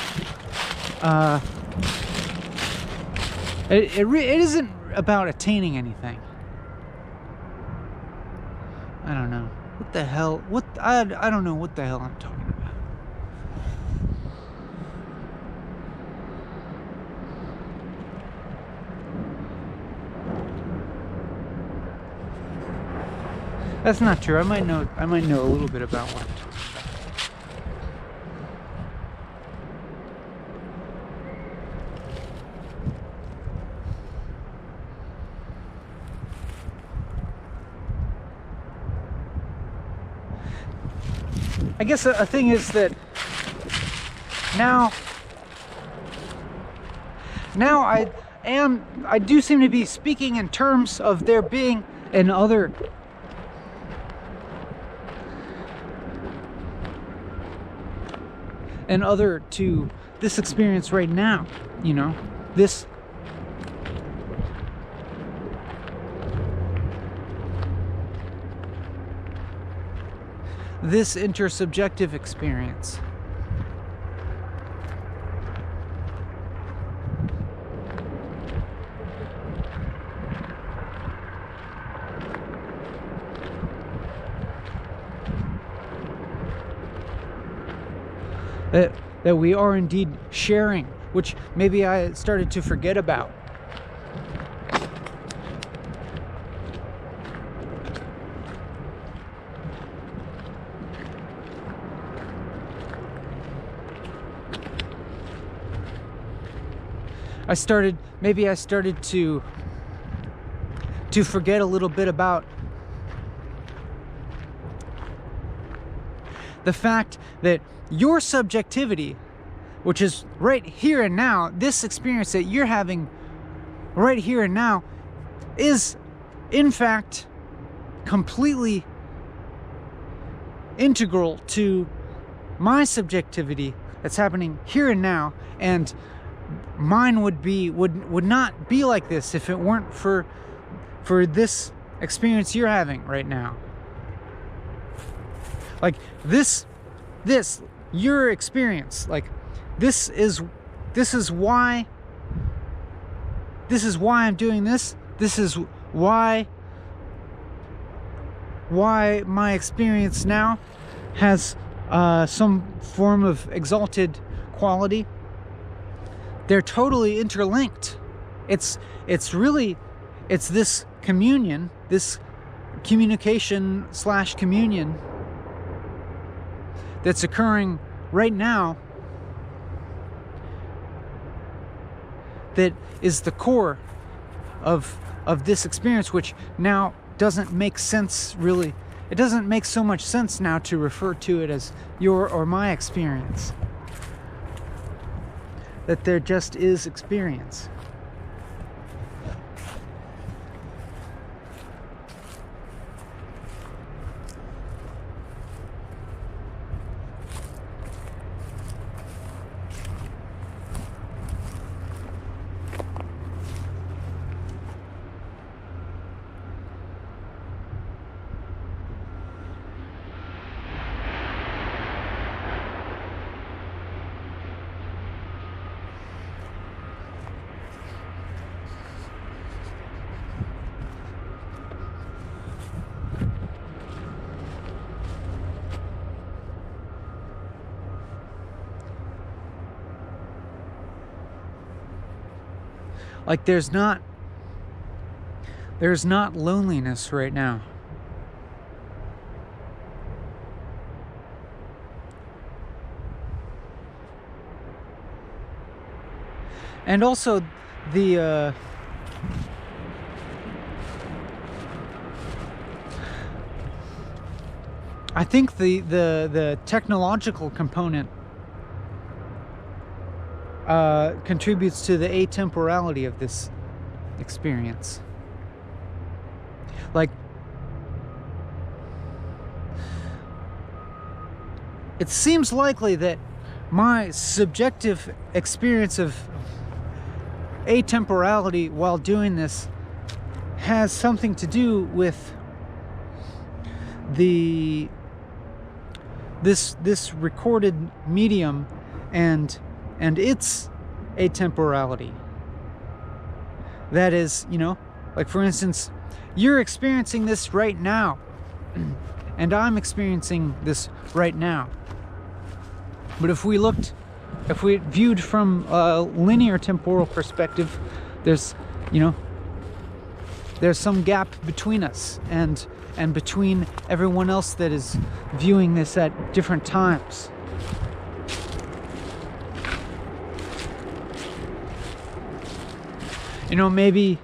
[SPEAKER 1] it isn't about attaining anything. I don't know. What the hell? I don't know what the hell I'm talking about. That's not true. I might know a little bit about what I'm talking about. I guess a thing is that now I do seem to be speaking in terms of there being an other to this experience right now, you know, this intersubjective experience. That we are indeed sharing, which maybe I started to forget about. Maybe I started to forget a little bit about the fact that your subjectivity, which is right here and now, this experience that you're having right here and now, is in fact completely integral to my subjectivity that's happening here and now, and mine would not be like this if it weren't for this experience you're having right now. Like this your experience, like this is why I'm doing this. This is why my experience now has some form of exalted quality. They're totally interlinked. It's this communion, this communication / communion that's occurring right now that is the core of this experience, which now doesn't make sense really. It doesn't make so much sense now to refer to it as your or my experience. That there just is experience. Like there's not loneliness right now. And also the I think the technological component contributes to the atemporality of this experience. Like it seems likely that my subjective experience of atemporality while doing this has something to do with this recorded medium and its atemporality. That is, you know, like for instance, you're experiencing this right now, and I'm experiencing this right now. But if we viewed from a linear temporal perspective, there's, you know, there's some gap between us and between everyone else that is viewing this at different times. You know, maybe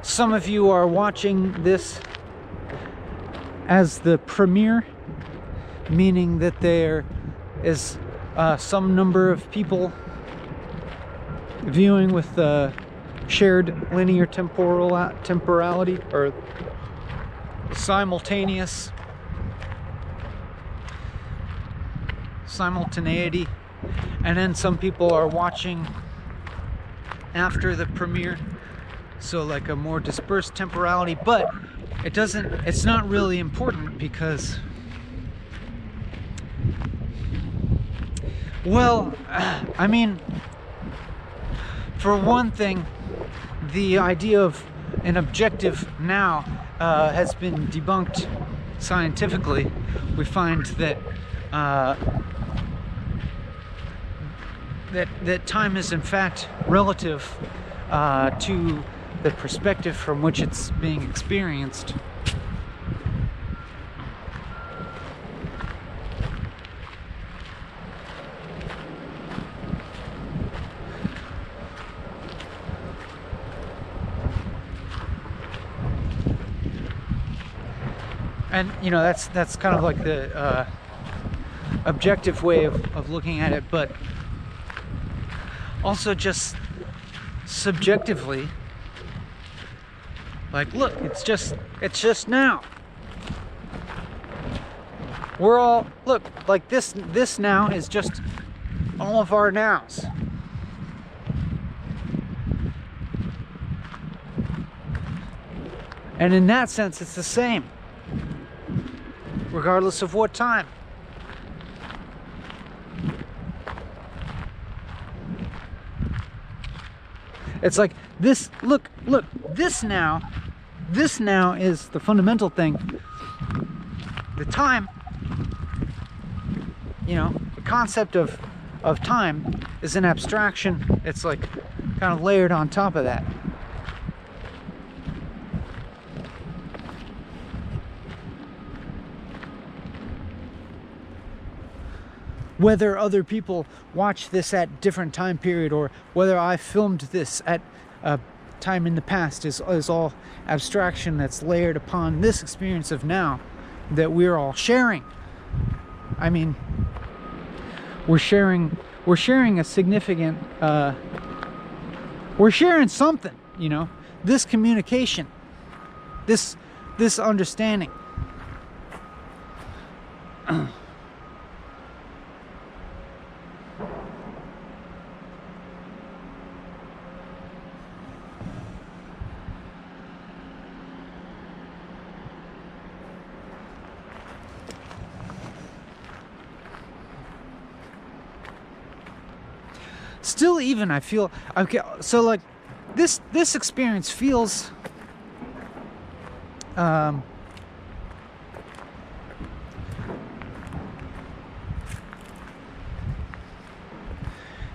[SPEAKER 1] some of you are watching this as the premiere, meaning that there is some number of people viewing with shared linear temporality or simultaneity, and then some people are watching after the premiere, so like a more dispersed temporality. But it's not really important because, well, I mean, for one thing, the idea of an objective now has been debunked scientifically. We find that that time is in fact relative to the perspective from which it's being experienced. And you know, that's kind of like the objective way of looking at it, but also just subjectively, like, look, it's just now. We're all, look, like this now is just all of our nows. And in that sense, it's the same, regardless of what time. It's like this, look, this now is the fundamental thing. The time, you know, the concept of time is an abstraction. It's like kind of layered on top of that. Whether other people watch this at different time period, or whether I filmed this at a time in the past, is all abstraction that's layered upon this experience of now that we're all sharing. I mean, we're sharing a significant, we're sharing something, you know, this communication, this understanding. Still, even I feel okay. So like this experience feels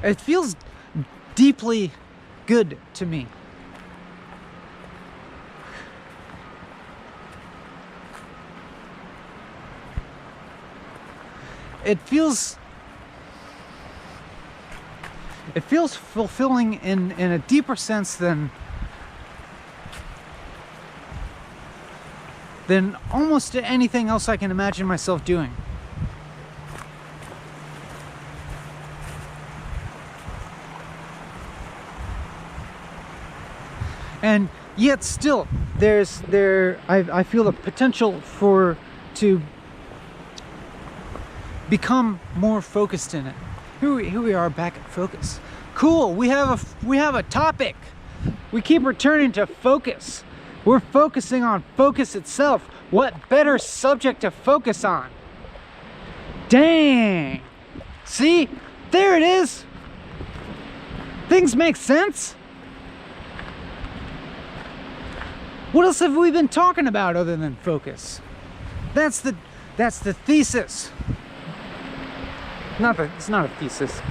[SPEAKER 1] it feels deeply good to me. It feels fulfilling in a deeper sense than almost anything else I can imagine myself doing. And yet still, I feel the potential become more focused in it. Here we are back at focus. Cool, we have a topic. We keep returning to focus. We're focusing on focus itself. What better subject to focus on? Dang. See? There it is. Things make sense. What else have we been talking about other than focus? That's the thesis. It's not a thesis.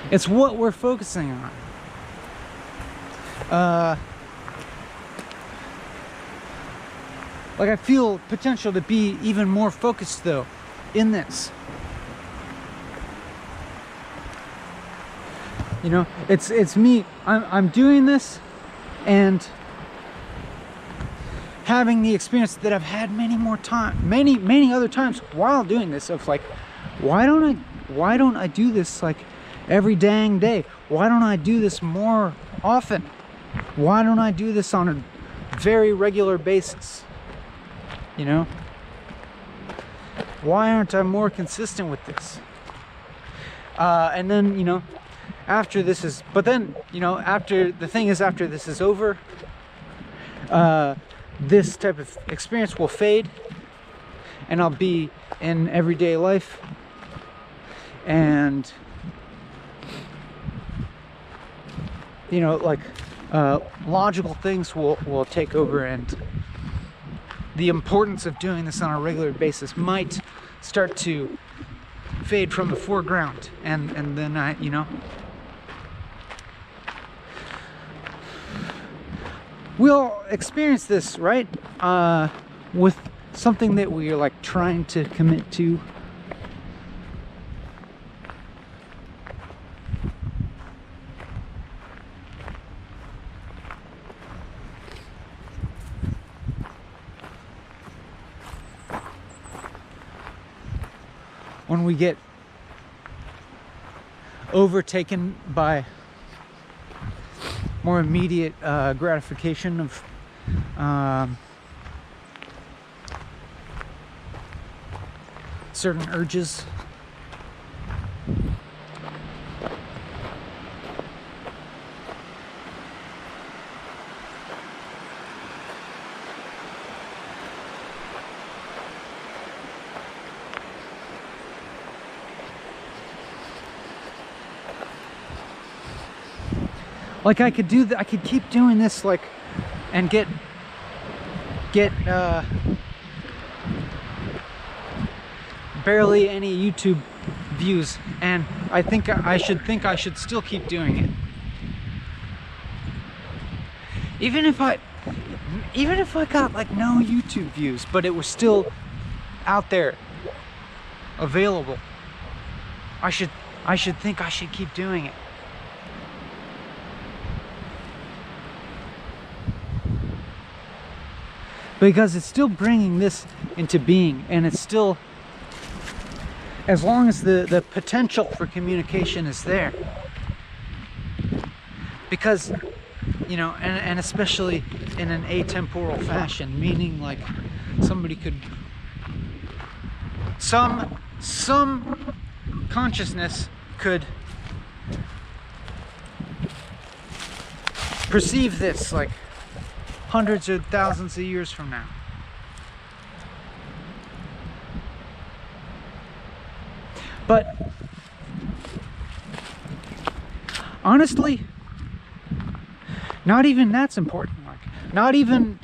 [SPEAKER 1] It's what we're focusing on. Like I feel potential to be even more focused though in this. You know, it's me. I'm doing this and having the experience that I've had many other times while doing this of like, why don't I do this like every dang day? Why don't I do this more often? Why don't I do this on a very regular basis? You know? Why aren't I more consistent with this? And then, you know, after this is, but then, you know, after this is over, this type of experience will fade and I'll be in everyday life, and you know, like logical things will take over, and the importance of doing this on a regular basis might start to fade from the foreground, and then I, you know, we'll experience this, right? With something that we are like trying to commit to. When we get overtaken by more immediate gratification of certain urges. Like I could do that, I could keep doing this like and get barely any YouTube views, and I think I should still keep doing it. Even if I got like no YouTube views, but it was still out there available, I should think I should keep doing it. Because it's still bringing this into being, and it's still, as long as the potential for communication is there. Because, you know, and especially in an atemporal fashion, meaning like somebody could, some consciousness could perceive this like hundreds of thousands of years from now. But honestly, not even that's important. Like, not even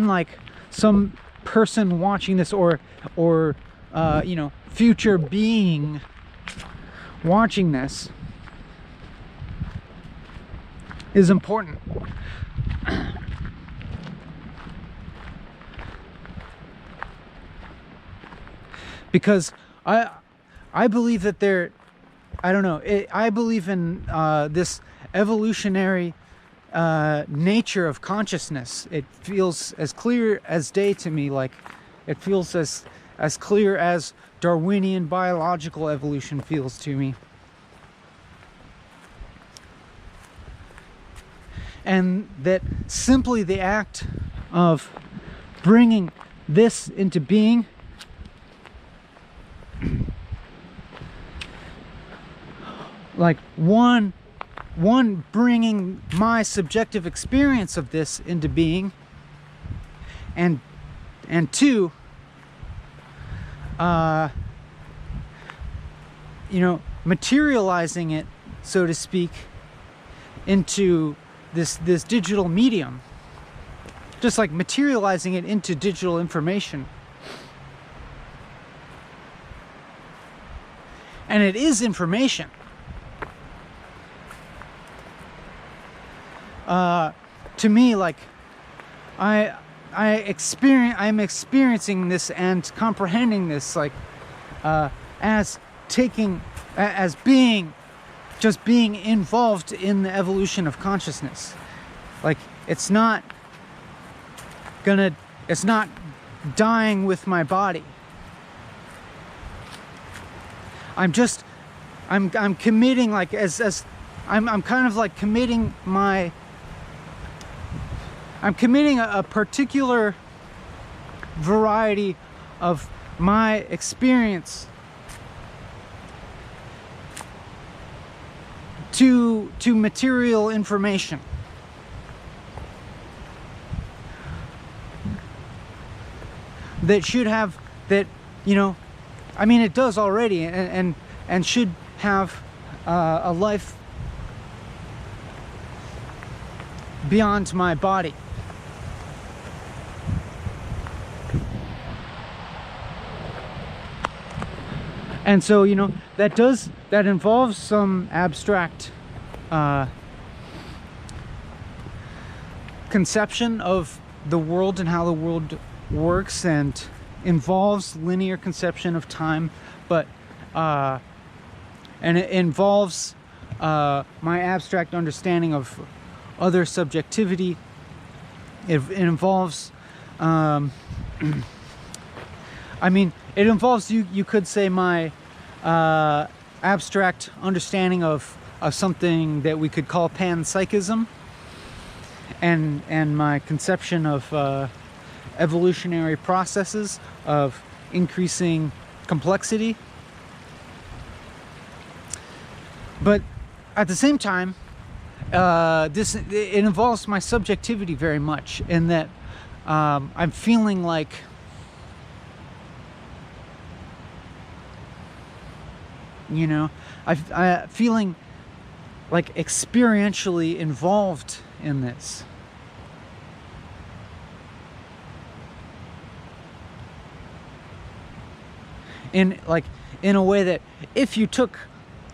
[SPEAKER 1] like some person watching this or you know, future being watching this is important. Because I believe that I don't know, I believe in this evolutionary nature of consciousness. It feels as clear as day to me, like it feels as clear as Darwinian biological evolution feels to me. And that simply the act of bringing this into being, like one bringing my subjective experience of this into being, and two, you know, materializing it, so to speak, into this digital medium, just like materializing it into digital information. And it is information. To me, like, I'm experiencing this and comprehending this, like, as being involved in the evolution of consciousness. Like, it's not dying with my body. I'm committing, like, I'm kind of like committing a particular variety of my experience to material information. That should have, that, you know, I mean, it does already, and should have a life beyond my body. And so, you know, that involves some abstract conception of the world and how the world works, and involves linear conception of time, but and it involves my abstract understanding of other subjectivity. It involves I mean, it involves, you could say, my abstract understanding of something that we could call panpsychism, and my conception of evolutionary processes of increasing complexity. But at the same time, it involves my subjectivity very much, in that I'm feeling like, you know, I feeling like experientially involved in this. In a way that, if you took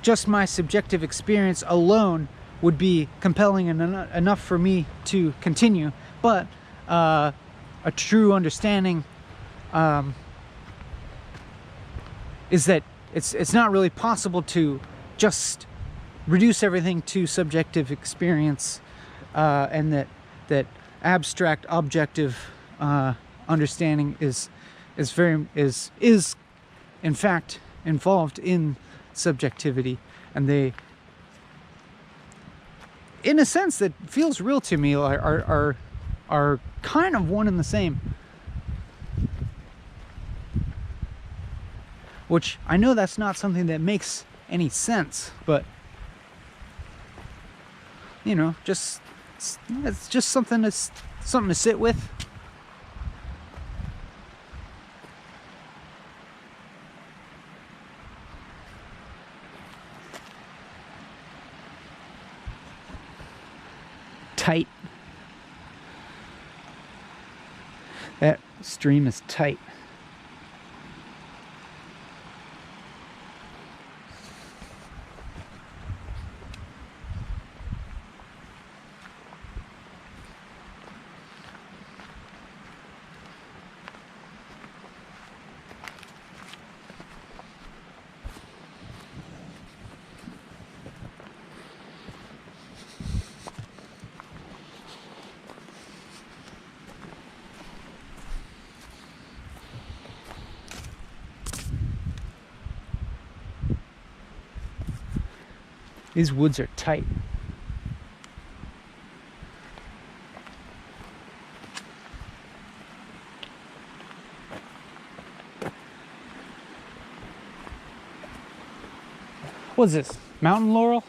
[SPEAKER 1] just my subjective experience alone, would be compelling enough for me to continue, but a true understanding is that it's not really possible to just reduce everything to subjective experience, and that abstract objective understanding is in fact involved in subjectivity, and they, in a sense that feels real to me, are kind of one and the same. Which I know that's not something that makes any sense, but, you know, it's just something to sit with. Tight. That stream is tight. These woods are tight. What's this? Mountain laurel?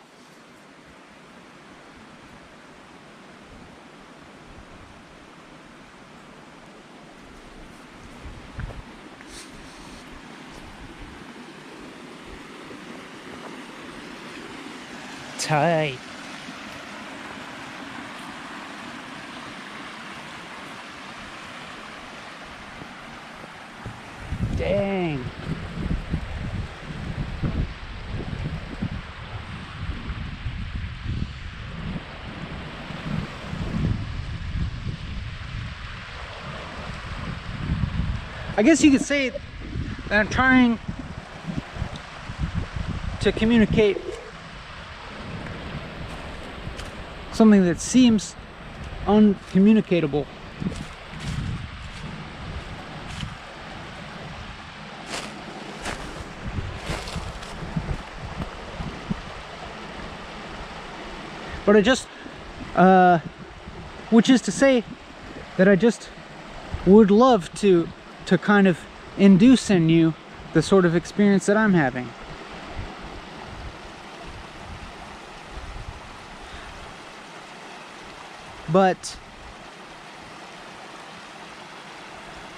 [SPEAKER 1] Tight. Dang. I guess you could say that I'm trying to communicate something that seems uncommunicatable. But I just, which is to say that I just would love to kind of induce in you the sort of experience that I'm having. But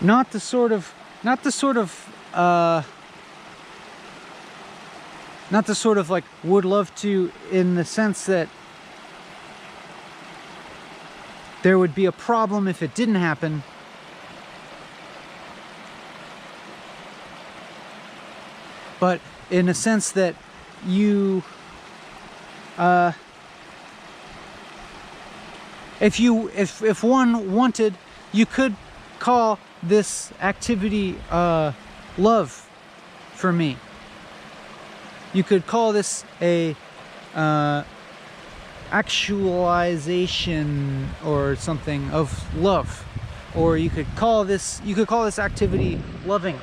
[SPEAKER 1] not the sort of like would love to, in the sense that there would be a problem if it didn't happen. But in a sense that you, if one wanted, you could call this activity love for me. You could call this a actualization or something of love, or you could call this activity loving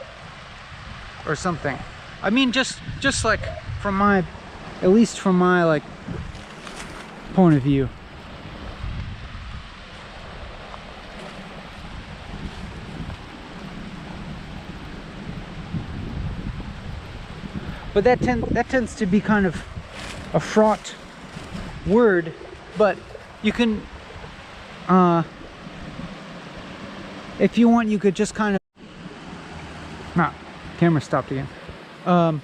[SPEAKER 1] or something. I mean, just like from my, at least from my like point of view. But that tends to be kind of a fraught word, but you can, if you want, you could just kind of, camera stopped again. I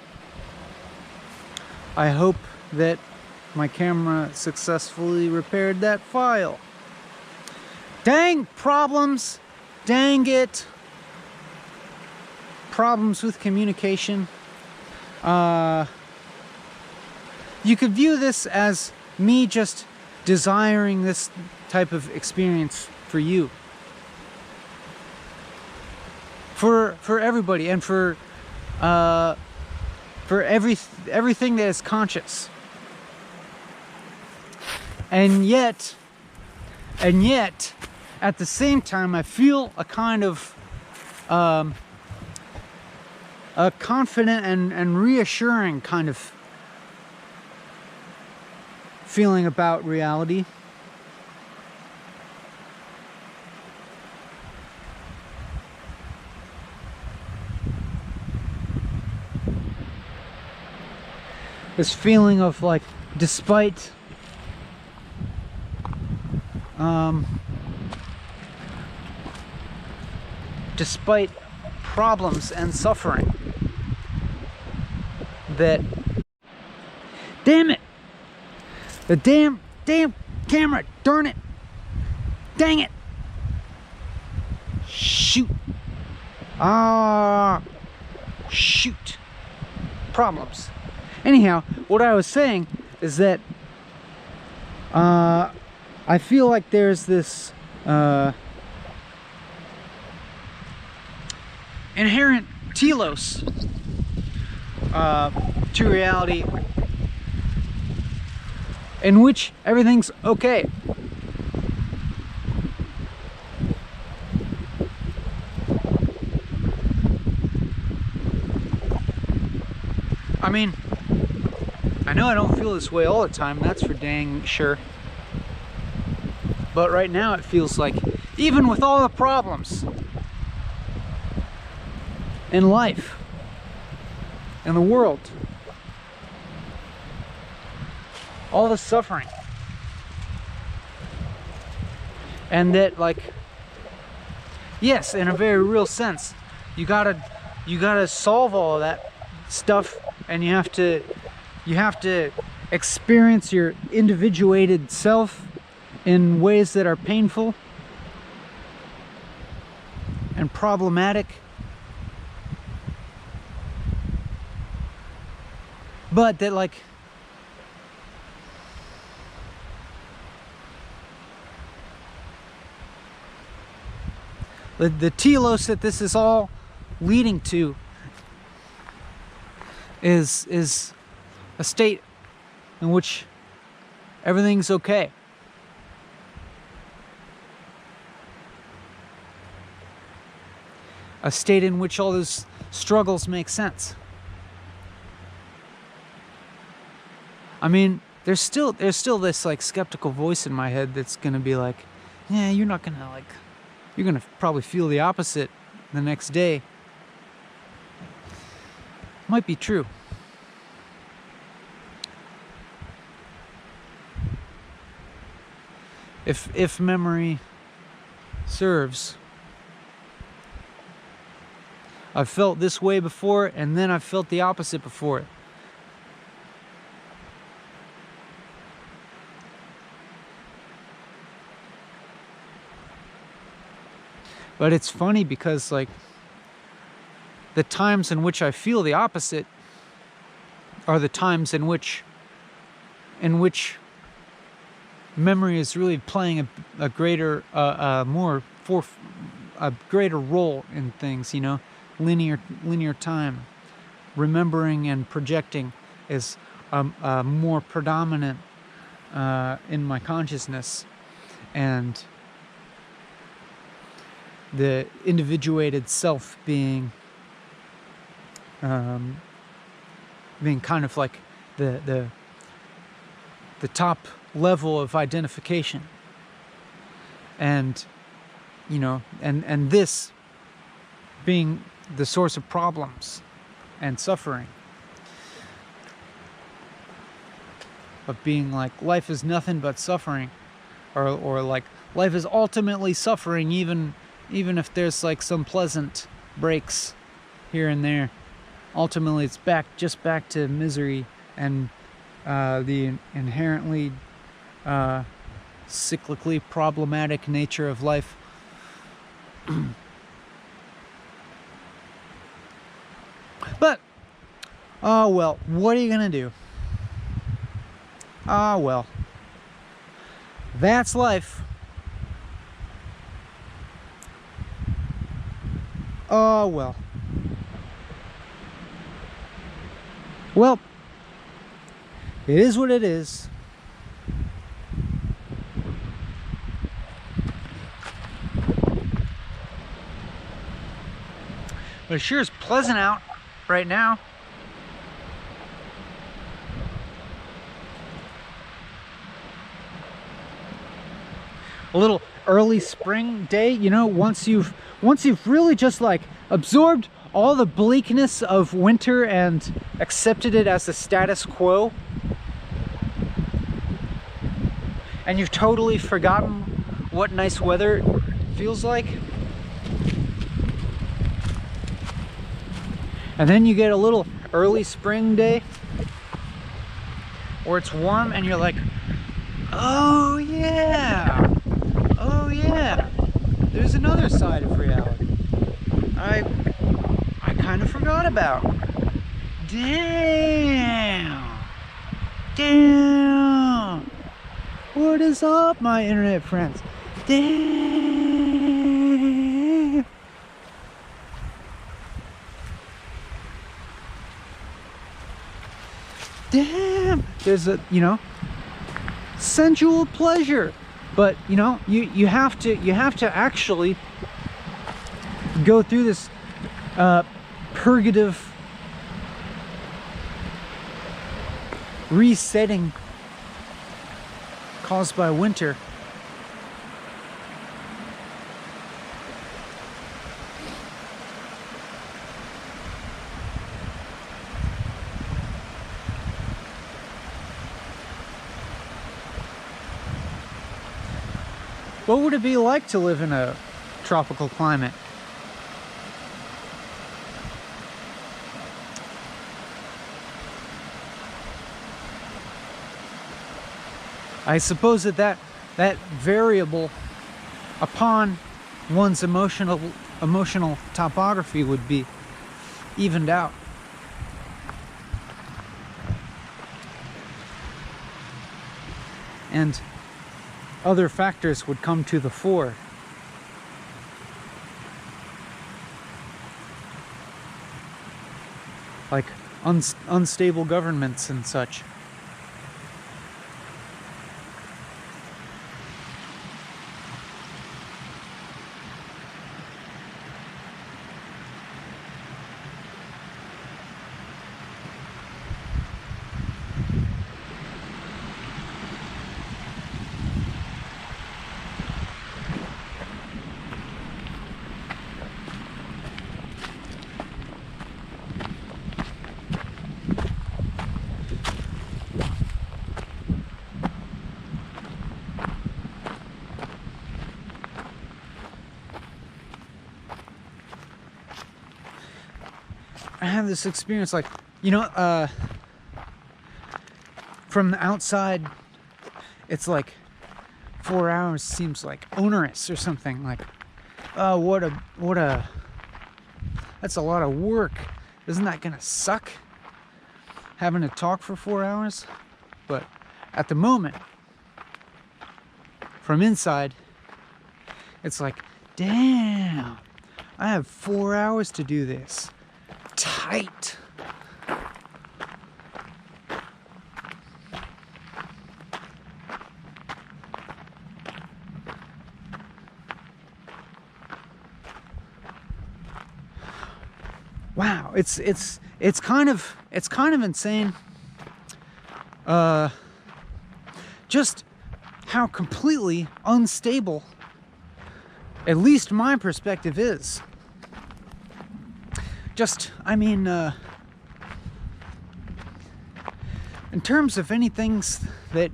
[SPEAKER 1] hope that my camera successfully repaired that file. Dang problems, dang it. Problems with communication. You could view this as me just desiring this type of experience for you, for everybody, and for everything that is conscious. And yet at the same time, I feel a kind of a confident and reassuring kind of feeling about reality. This feeling of like, despite problems and suffering, that, damn it, the damn camera, darn it, dang it, shoot, shoot, problems. Anyhow, what I was saying is that I feel like there's this inherent telos to reality in which everything's okay. I mean, I know I don't feel this way all the time, that's for dang sure. But right now it feels like, even with all the problems in life, in the world, all the suffering. And that, like, yes, in a very real sense, you gotta solve all of that stuff, and you have to experience your individuated self in ways that are painful and problematic. But that, like, the telos that this is all leading to is a state in which everything's okay. A state in which all those struggles make sense. I mean, there's still this, like, skeptical voice in my head that's gonna be like, yeah, you're gonna probably feel the opposite the next day. Might be true. If memory serves, I've felt this way before, and then I've felt the opposite before. But it's funny because, like, the times in which I feel the opposite are the times in which memory is really playing a greater role in things, you know. Linear time, remembering and projecting is more predominant in my consciousness, and the individuated self being kind of like the top level of identification, and you know, and this being the source of problems and suffering, of being like, life is nothing but suffering, or like, life is ultimately suffering, even if there's, like, some pleasant breaks here and there. Ultimately it's just back to misery and the inherently cyclically problematic nature of life. But, oh well, what are you gonna do? Ah, well, that's life. Oh well. Well, it is what it is. But it sure is pleasant out right now. A little early spring day, you know, once you've really just, like, absorbed all the bleakness of winter and accepted it as the status quo, and you've totally forgotten what nice weather feels like. And then you get a little early spring day where it's warm and you're like, oh yeah, there's another side of reality I kind of forgot about. Damn, what is up, my internet friends? Damn. There's a, you know, sensual pleasure, but you know, you have to actually go through this purgative resetting caused by winter. What would it be like to live in a tropical climate? I suppose that variable upon one's emotional topography would be evened out. And other factors would come to the fore. Like unstable governments and such. I have this experience, like, you know, from the outside, it's like 4 hours seems like onerous or something. Like, what a, that's a lot of work. Isn't that gonna suck, having to talk for 4 hours? But at the moment, from inside, it's like, damn, I have 4 hours to do this. Tight. Wow, it's kind of insane. Just how completely unstable, at least my perspective, is. Just, I mean, in terms of any things that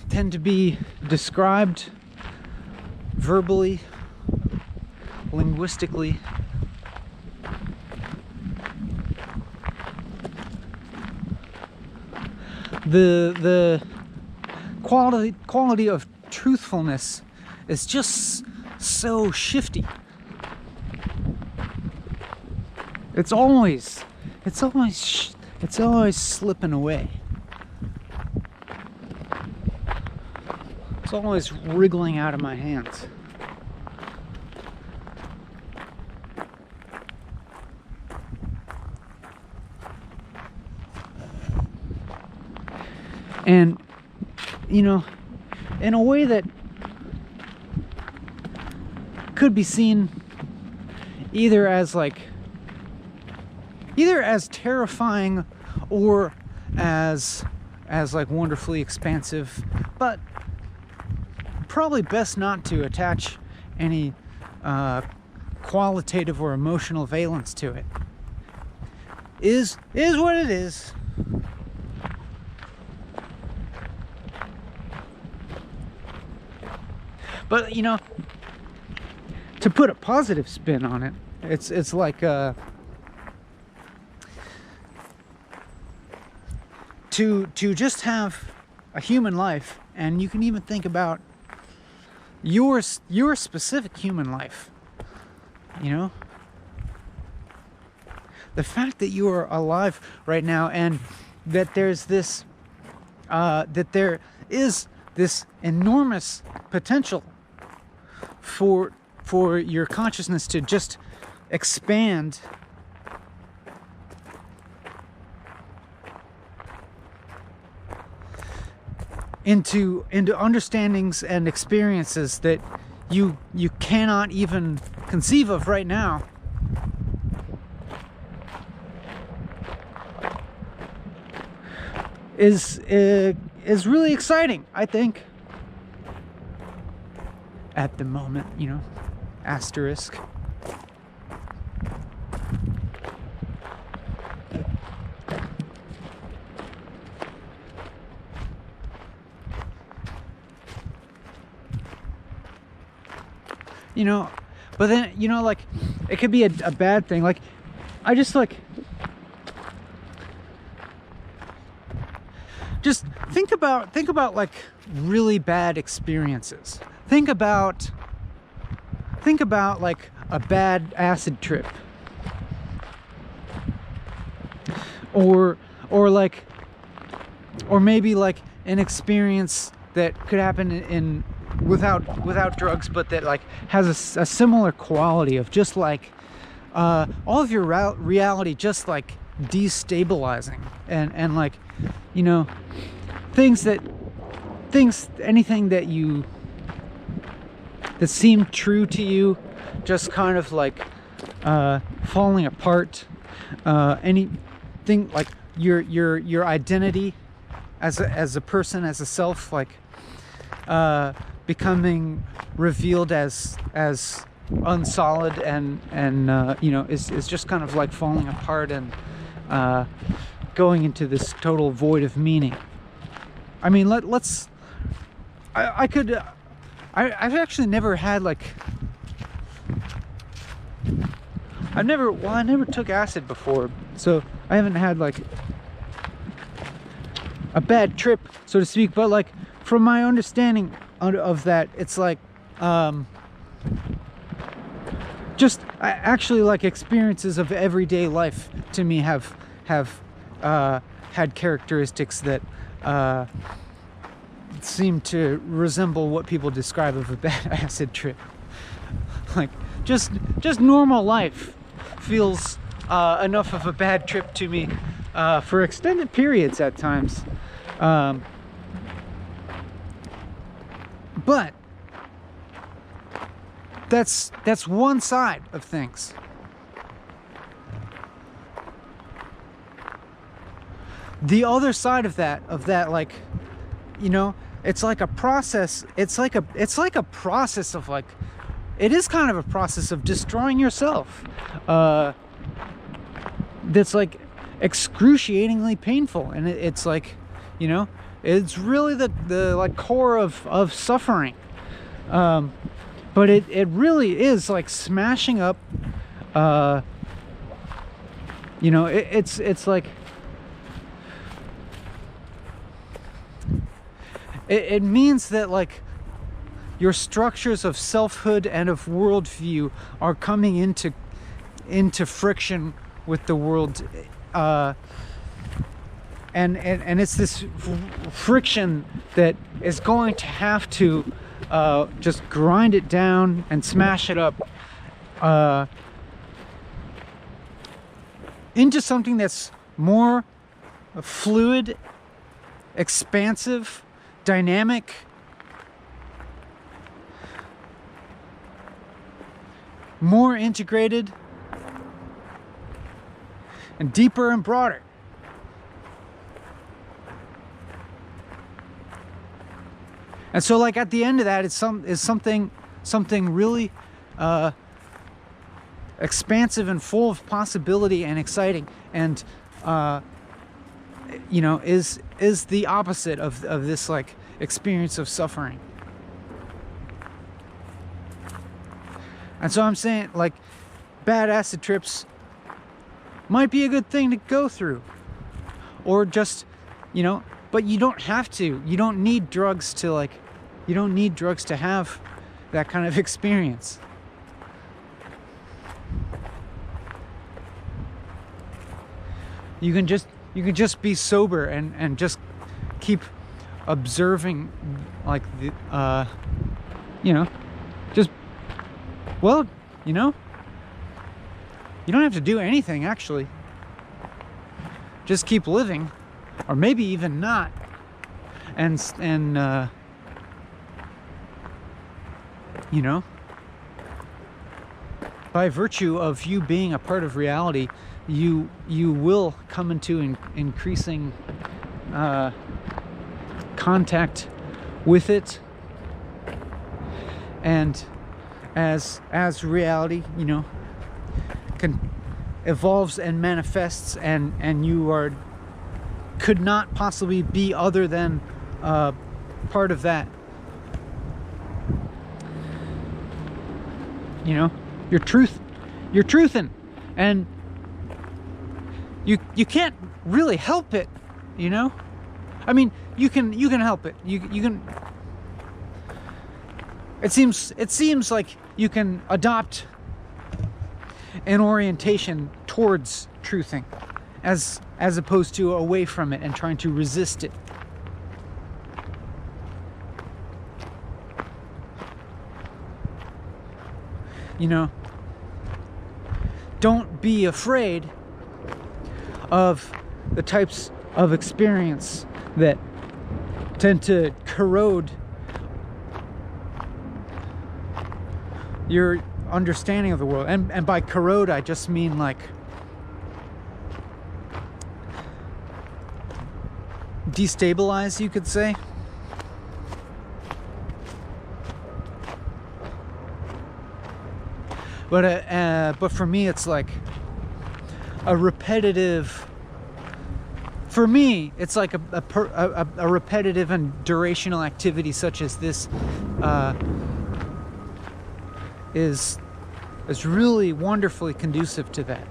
[SPEAKER 1] tend to be described verbally, linguistically, the quality of truthfulness is just so shifty. It's always slipping away. It's always wriggling out of my hands. And, you know, in a way that could be seen either as terrifying or as like wonderfully expansive, but probably best not to attach any qualitative or emotional valence to it. Is what it is. But, you know, to put a positive spin on it, it's like to just have a human life, and you can even think about your specific human life. You know, the fact that you are alive right now, and that there's this that there is this enormous potential for your consciousness to just expand into understandings and experiences that you cannot even conceive of right now. Is really exciting, I think. At the moment, you know, asterisk. you know, but then, you know, like, it could be a bad thing. Like, I just like, just think about like really bad experiences. Think about like a bad acid trip, or like, or maybe like an experience that could happen in without drugs, but that like has a similar quality of just like all of your reality just like destabilizing, and like, you know, anything that seemed true to you just kind of like falling apart. Anything like your identity as a person, as a self, like becoming revealed as unsolid, and you know, is just kind of like falling apart and going into this total void of meaning. I mean, let's I've actually never had like, I never took acid before, so I haven't had like a bad trip, so to speak, but like from my understanding of that, it's like just actually like experiences of everyday life to me have had characteristics that seem to resemble what people describe of a bad acid trip. Like just normal life feels enough of a bad trip to me for extended periods at times. But that's one side of things. The other side of that, like, you know, it's like a process. It's like a process of like, it is kind of a process of destroying yourself. That's like excruciatingly painful, and it's like, you know, it's really the like core of suffering. But it really is like smashing up. You know, it's like, it means that like your structures of selfhood and of worldview are coming into friction with the world, and it's this friction that is going to have to just grind it down and smash it up into something that's more fluid, expansive, dynamic, more integrated, and deeper and broader. And so, like, at the end of that, is something really expansive and full of possibility and exciting, and you know, is the opposite of this like experience of suffering. And so I'm saying, like, bad acid trips might be a good thing to go through, or just, you know, but you don't have to. You don't need drugs to like, you don't need drugs to have that kind of experience. You can just be sober and just keep observing, like, the you know, just, well, you know, you don't have to do anything actually. Just keep living, or maybe even not, and you know, by virtue of you being a part of reality, you will come into increasing contact with it, and as reality, you know, evolves and manifests, and you could not possibly be other than part of that. You know, you're truthing, and you can't really help it, you know. I mean, you can help it. You can. It seems like you can adopt an orientation towards truthing, as opposed to away from it and trying to resist it. You know, don't be afraid of the types of experience that tend to corrode your understanding of the world. And by corrode, I just mean like destabilize, you could say. But for me, it's like a repetitive. For me, it's like a repetitive and durational activity such as this is really wonderfully conducive to that.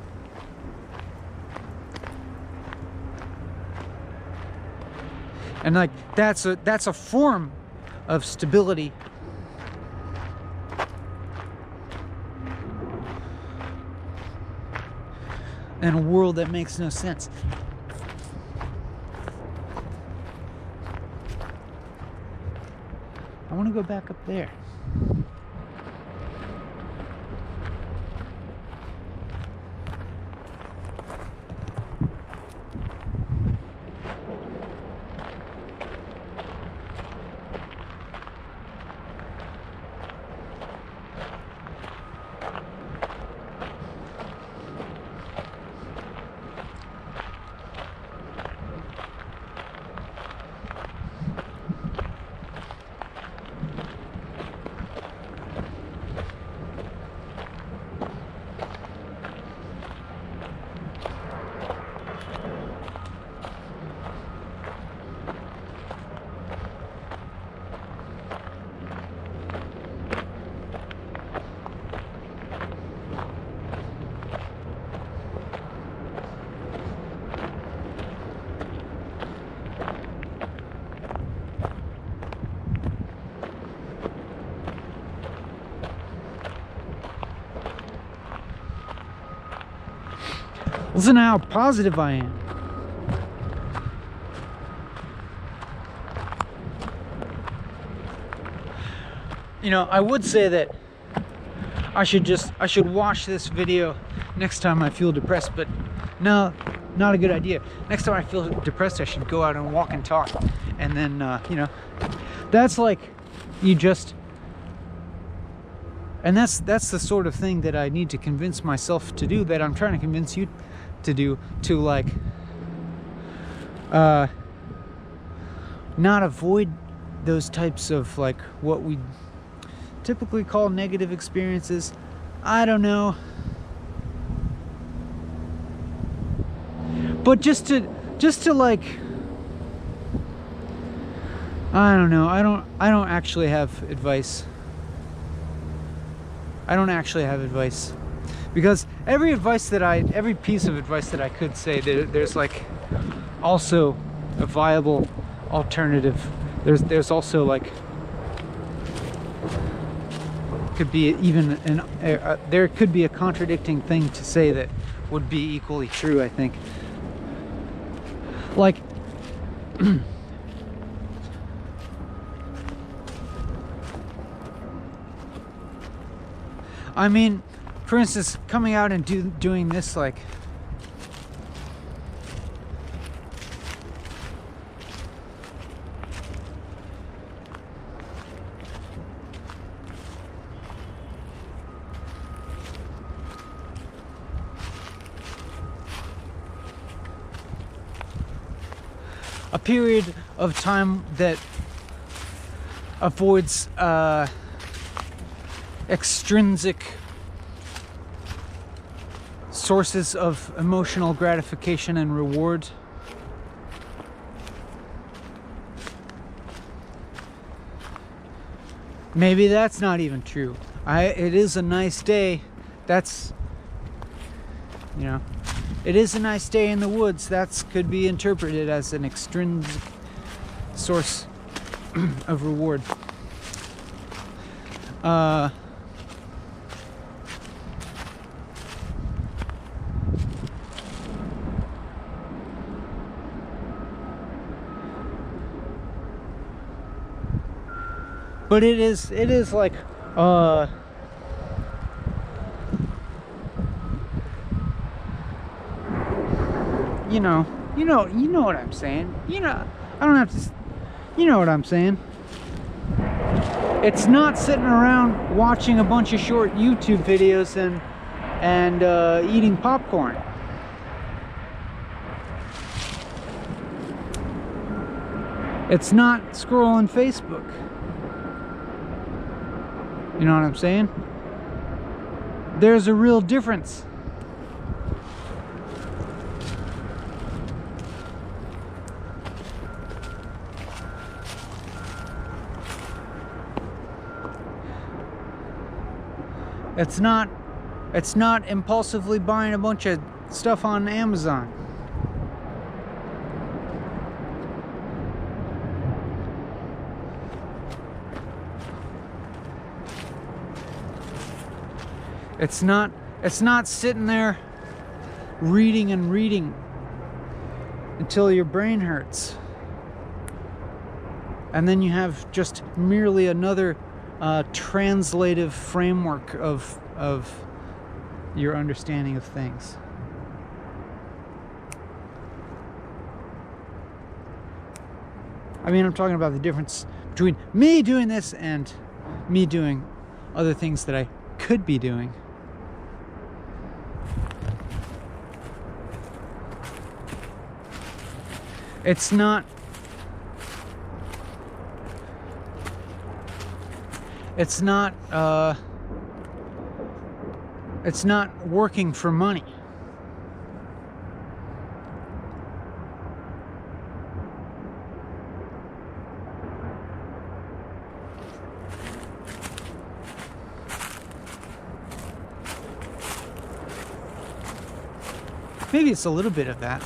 [SPEAKER 1] And like that's a form of stability. In a world that makes no sense. I want to go back up there. Listen to how positive I am. You know, I would say that I should watch this video next time I feel depressed, but no, not a good idea. Next time I feel depressed, I should go out and walk and talk. And then, you know, that's like, and that's the sort of thing that I need to convince myself to do, that I'm trying to convince you to do, to like not avoid those types of like what we typically call negative experiences. I don't know, but just to like, I don't know, I don't actually have advice. I don't actually have advice, because every piece of advice that I could say, there's like also a viable alternative. There's also like, could be even there could be a contradicting thing to say that would be equally true, I think. Like I mean, for instance, coming out and doing this, like, a period of time that avoids extrinsic sources of emotional gratification and reward. Maybe that's not even true. It is a nice day. That's, you know, it is a nice day in the woods. That could be interpreted as an extrinsic source of reward. But it is like, you know what I'm saying. I don't have to, you know what I'm saying. It's not sitting around watching a bunch of short YouTube videos and eating popcorn. It's not scrolling Facebook. You know what I'm saying? There's a real difference. It's not impulsively buying a bunch of stuff on Amazon. It's not sitting there reading and reading until your brain hurts. And then you have just merely another translative framework of your understanding of things. I mean, I'm talking about the difference between me doing this and me doing other things that I could be doing. It's not working for money. Maybe it's a little bit of that.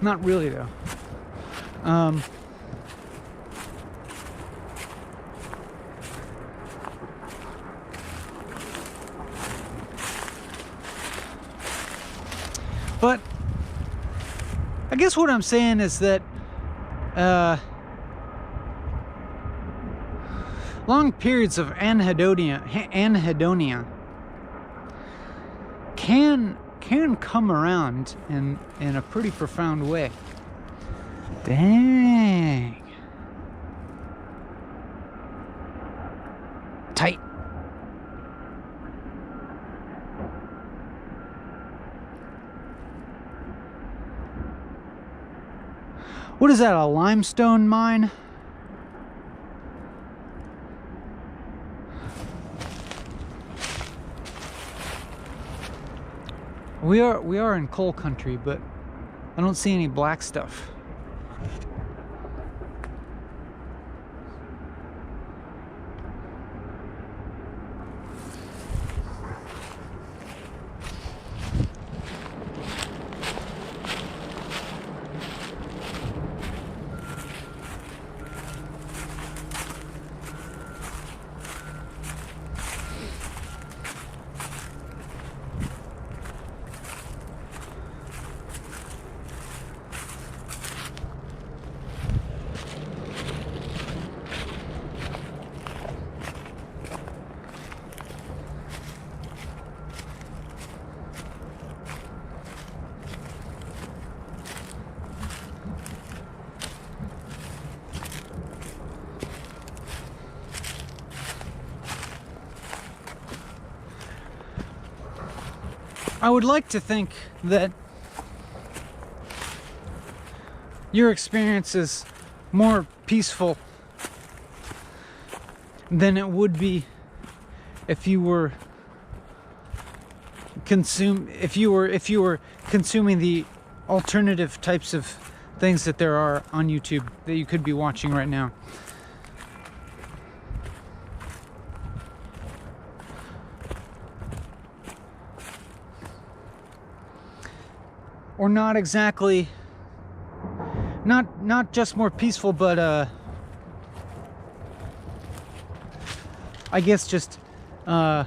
[SPEAKER 1] Not really, though. But I guess what I'm saying is that long periods of anhedonia can come around in a pretty profound way. Dang. Tight. What is that, a limestone mine? We are in coal country, but I don't see any black stuff. I would like to think that your experience is more peaceful than it would be if you were consuming the alternative types of things that there are on YouTube that you could be watching right now. Or not exactly, not just more peaceful, but I guess just to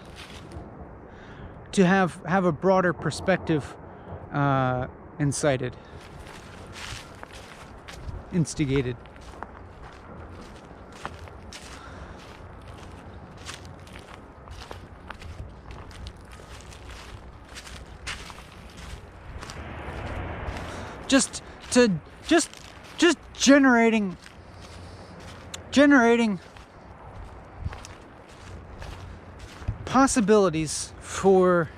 [SPEAKER 1] have a broader perspective instigated. Just generating possibilities for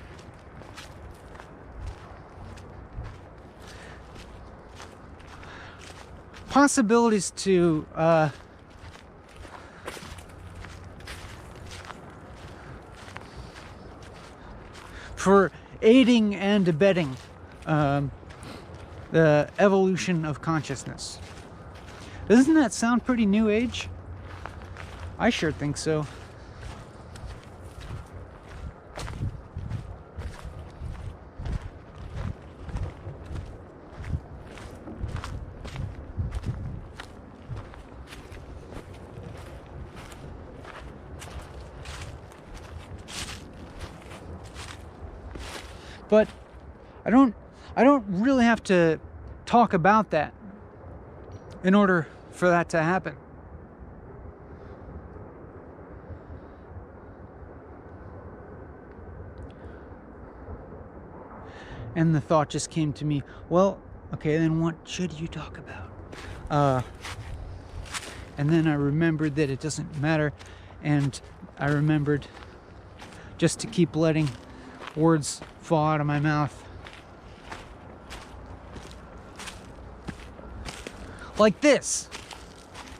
[SPEAKER 1] to for aiding and abetting the evolution of consciousness. Doesn't that sound pretty new age? I sure think so. But I don't really have to talk about that in order for that to happen. And the thought just came to me, well, okay, then what should you talk about? And then I remembered that it doesn't matter, and I remembered just to keep letting words fall out of my mouth. Like this,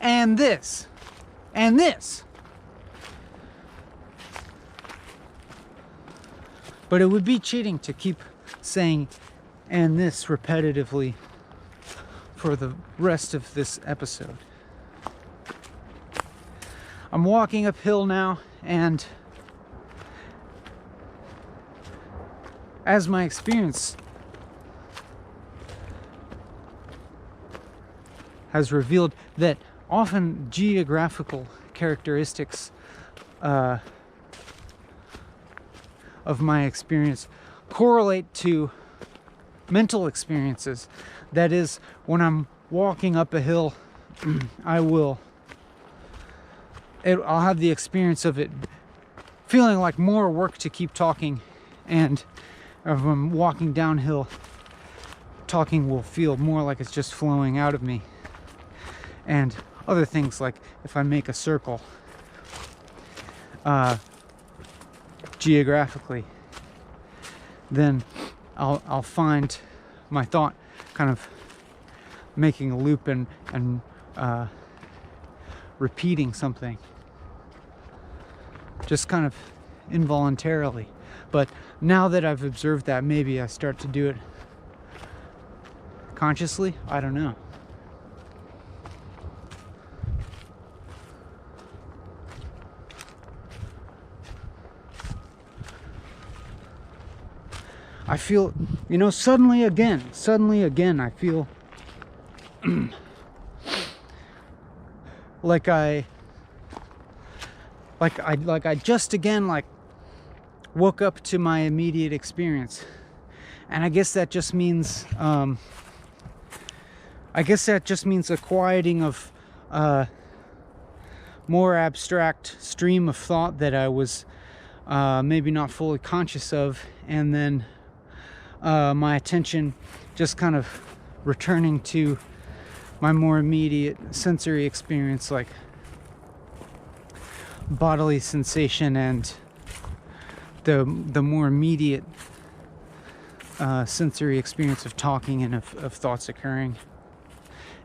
[SPEAKER 1] and this, and this. But it would be cheating to keep saying and this repetitively for the rest of this episode. I'm walking uphill now, and as my experience has revealed, that often geographical characteristics of my experience correlate to mental experiences. That is, when I'm walking up a hill, I'll have the experience of it feeling like more work to keep talking, and if I'm walking downhill, talking will feel more like it's just flowing out of me. And other things, like if I make a circle geographically, then I'll find my thought kind of making a loop and repeating something, just kind of involuntarily. But now that I've observed that, maybe I start to do it consciously. I don't know. I feel, suddenly again, I feel like I just again woke up to my immediate experience. And I guess that just means a quieting of more abstract stream of thought that I was maybe not fully conscious of, and then my attention just kind of returning to my more immediate sensory experience, like bodily sensation and the more immediate sensory experience of talking and of thoughts occurring.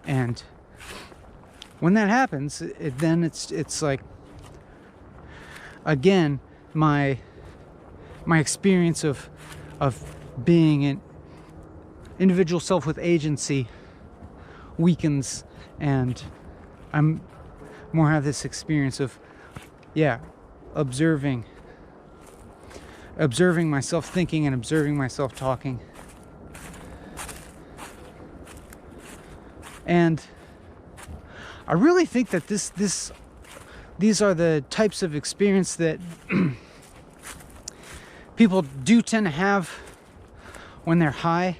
[SPEAKER 1] And when that happens, it's like, again, my experience of being an individual self with agency weakens, and I'm more have this experience of, yeah, observing myself thinking and observing myself talking. And I really think that these are the types of experience that people do tend to have when they're high.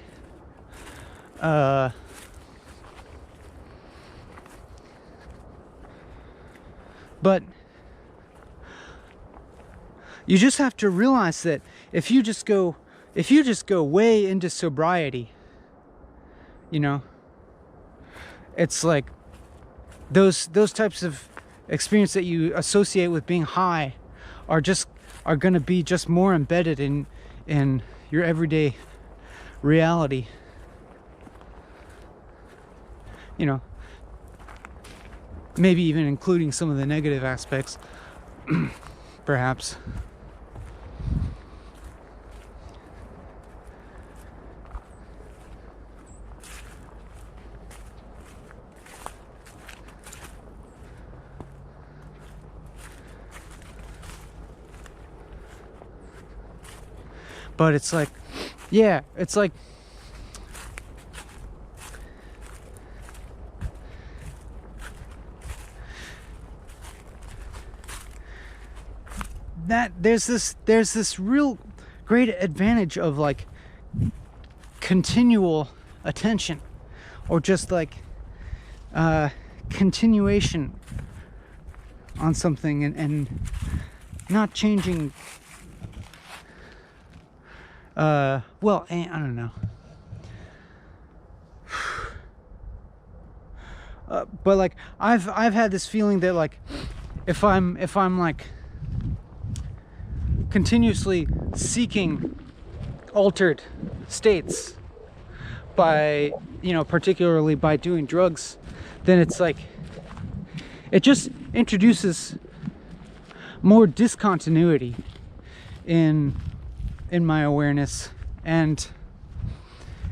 [SPEAKER 1] But you just have to realize that if you just go way into sobriety, you know, it's like those types of experience that you associate with being high are going to be just more embedded in your everyday reality. You know, maybe even including some of the negative aspects, perhaps. But it's like, yeah, it's like that there's this real great advantage of like continual attention, or just like continuation on something, and not changing. Well, I don't know. But like I've had this feeling that like if I'm like continuously seeking altered states by, you know, particularly by doing drugs, then it's like it just introduces more discontinuity in my awareness, and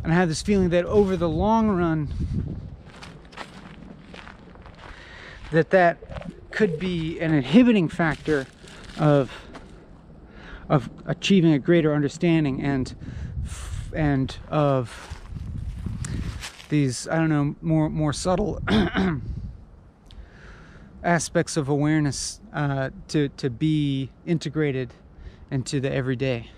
[SPEAKER 1] I have this feeling that over the long run that could be an inhibiting factor of achieving a greater understanding and of these, I don't know, more subtle aspects of awareness to be integrated into the everyday.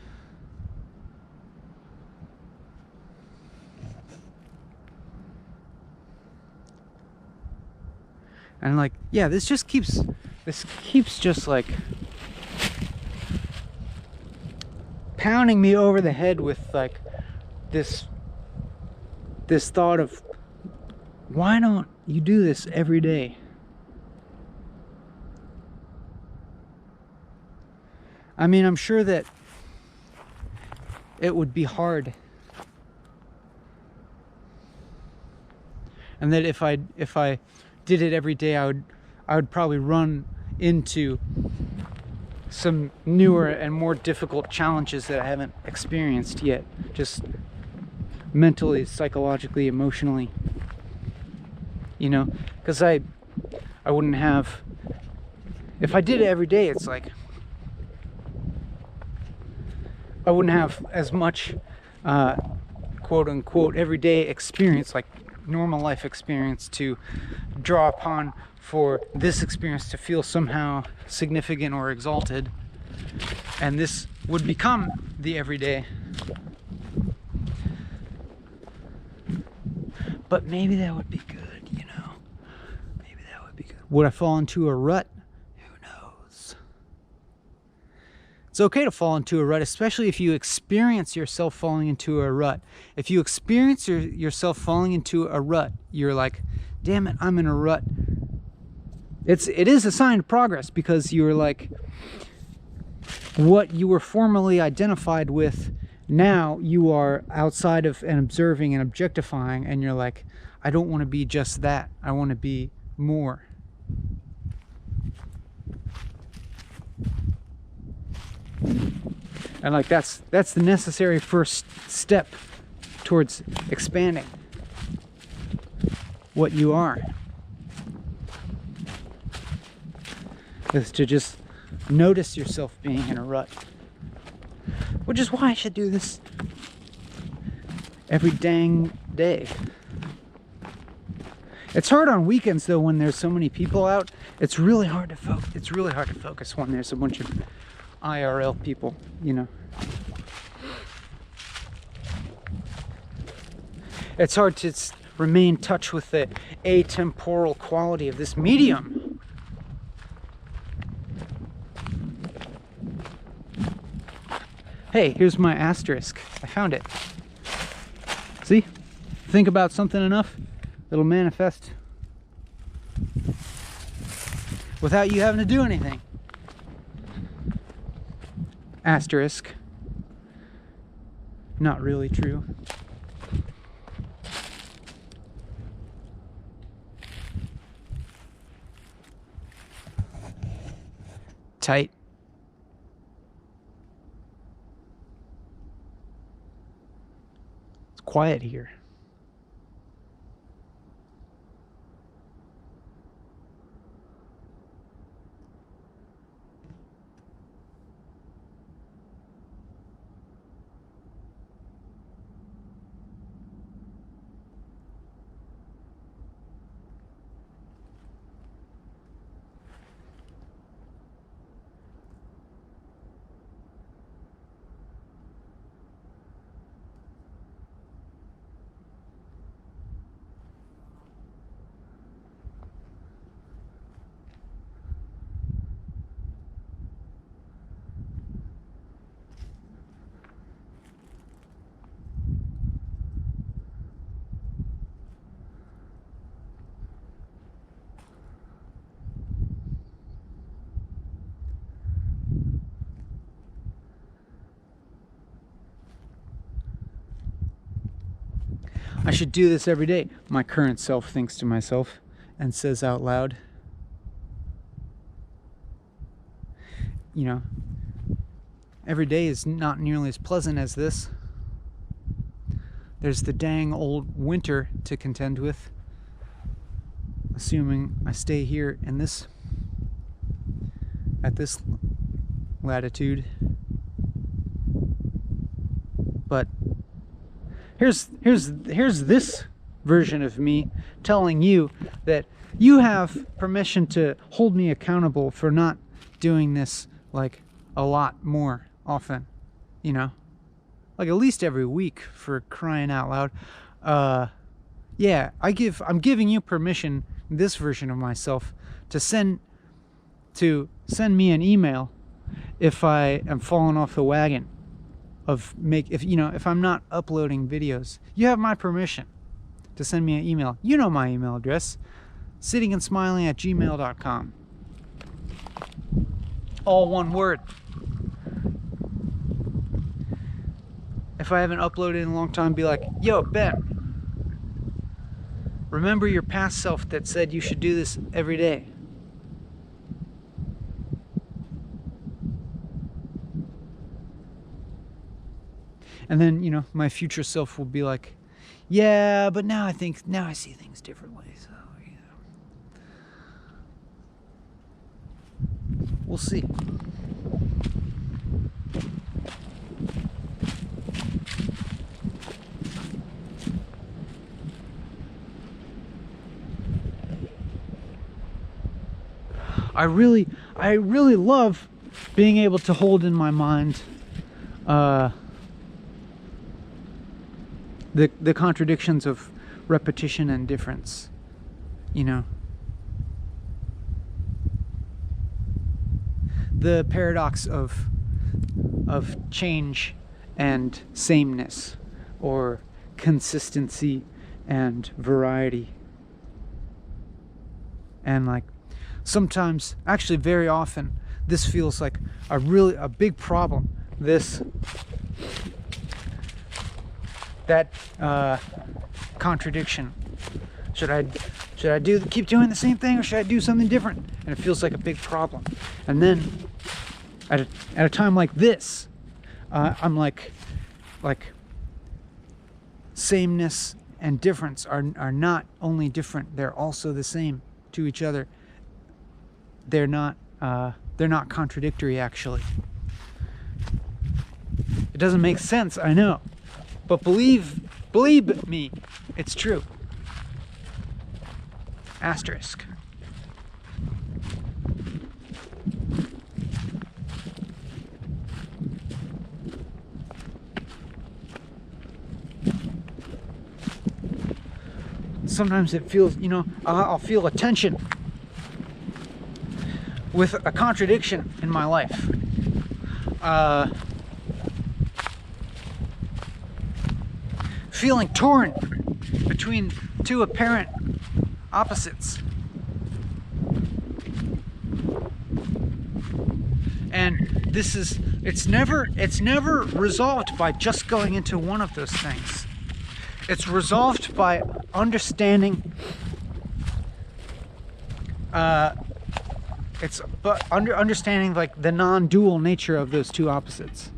[SPEAKER 1] And like, yeah, this keeps just like pounding me over the head with like this thought of, why don't you do this every day? I mean, I'm sure that it would be hard, and that if I did it every day, I would probably run into some newer and more difficult challenges that I haven't experienced yet, just mentally, psychologically, emotionally, you know, because I wouldn't have, if I did it every day, it's like I wouldn't have as much quote unquote everyday experience, like normal life experience, to draw upon for this experience to feel somehow significant or exalted, and this would become the everyday. But maybe that would be good, you know, maybe that would be good. Would I fall into a rut? Who knows? It's okay to fall into a rut, especially if you experience yourself falling into a rut. If you experience yourself falling into a rut, you're like, damn it, I'm in a rut. It is a sign of progress, because you're like, what you were formerly identified with, now you are outside of and observing and objectifying, and you're like, I don't want to be just that. I want to be more. And like that's the necessary first step towards expanding. what you are. Is to just notice yourself being in a rut. Which is why I should do this every dang day. It's hard on weekends though when there's so many people out. It's really hard to focus. It's really hard to focus when there's a bunch of IRL people, you know. It's hard to remain in touch with the atemporal quality of this medium. Hey, here's my asterisk. I found it. See? Think about something enough, it'll manifest without you having to do anything. Asterisk. Not really true. Tight. It's quiet here. I should do this every day, my current self thinks to myself and says out loud. You know, every day is not nearly as pleasant as this. There's the dang old winter to contend with, assuming I stay here in this, at this latitude. But here's this version of me telling you that you have permission to hold me accountable for not doing this like a lot more often, you know, like at least every week, for crying out loud. Yeah, I'm giving you permission, this version of myself, to send me an email if I am falling off the wagon if I'm not uploading videos. You have my permission to send me an email. You know my email address, sittingandsmiling@gmail.com. All one word. If I haven't uploaded in a long time, be like, yo, Ben, remember your past self that said you should do this every day. And then, you know, my future self will be like, yeah, but now I see things differently. So, you know, we'll see. I really love being able to hold in my mind the contradictions of repetition and difference, you know. The paradox of change and sameness, or consistency and variety. And like sometimes, actually very often, this feels like a big problem. That contradiction. Should I keep doing the same thing, or should I do something different? And it feels like a big problem. And then at a time like this, I'm like sameness and difference are not only different, they're also the same to each other. They're not contradictory, actually. It doesn't make sense, I know, but believe me, it's true. Asterisk. Sometimes it feels, I'll feel a tension with a contradiction in my life. Feeling torn between two apparent opposites. And it's never resolved by just going into one of those things. It's resolved by understanding understanding like the non-dual nature of those two opposites.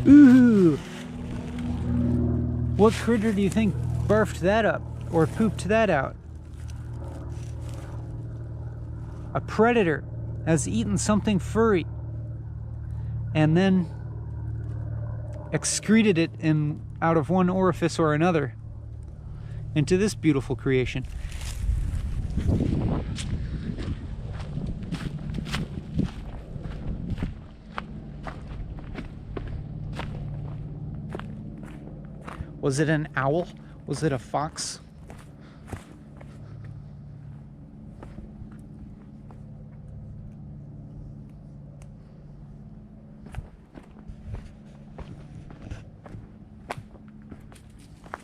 [SPEAKER 1] Ooh! What critter do you think barfed that up or pooped that out? A predator has eaten something furry and then excreted it out of one orifice or another into this beautiful creation. Was it an owl? Was it a fox?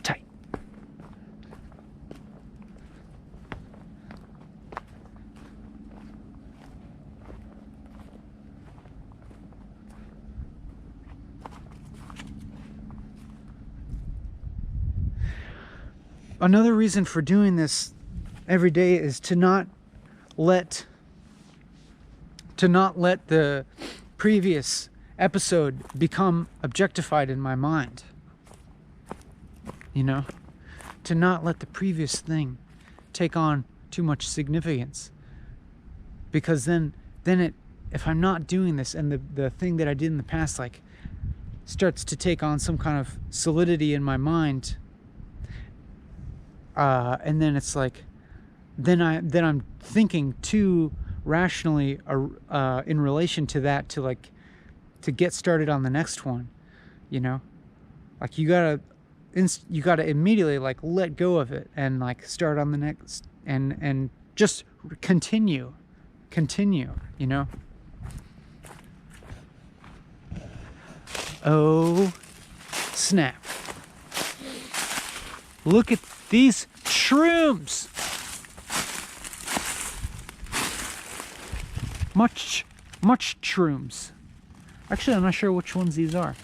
[SPEAKER 1] Tight. Another reason for doing this every day is to not let the previous episode become objectified in my mind. To not let the previous thing take on too much significance. Because then if I'm not doing this and the thing that I did in the past starts to take on some kind of solidity in my mind, and then it's then I'm thinking too rationally in relation to that to get started on the next one. You gotta immediately let go of it and start on the next and just continue. Oh snap, look at these shrooms. Much shrooms. Actually, I'm not sure which ones these are.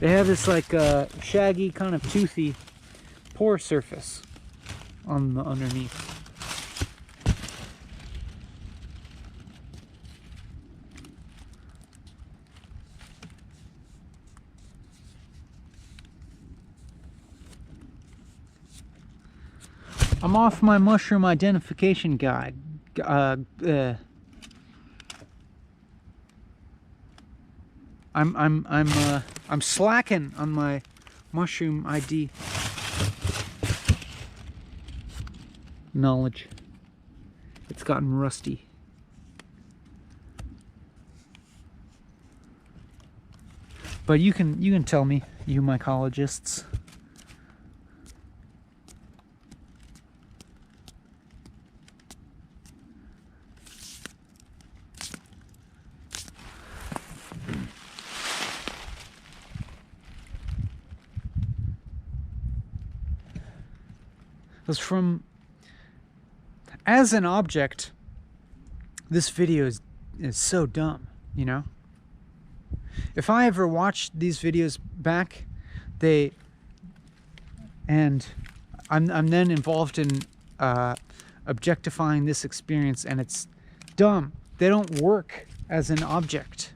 [SPEAKER 1] They have this shaggy kind of toothy pore surface on the underneath. I'm off my mushroom identification guide. I'm slacking on my mushroom ID knowledge. It's gotten rusty. But you can tell me, you mycologists. Because as an object, this video is so dumb, you know? If I ever watched these videos back, I'm then involved in objectifying this experience, and it's dumb. They don't work as an object.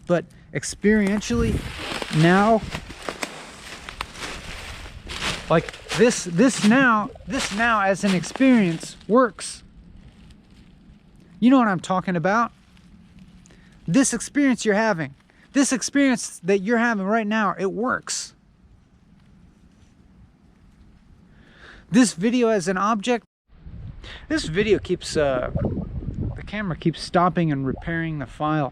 [SPEAKER 1] But experientially, now, like this now as an experience works. You know what I'm talking about? This experience you're having, this experience that you're having right now, it works. This video as an object, this video keeps, the camera keeps stopping and repairing the file.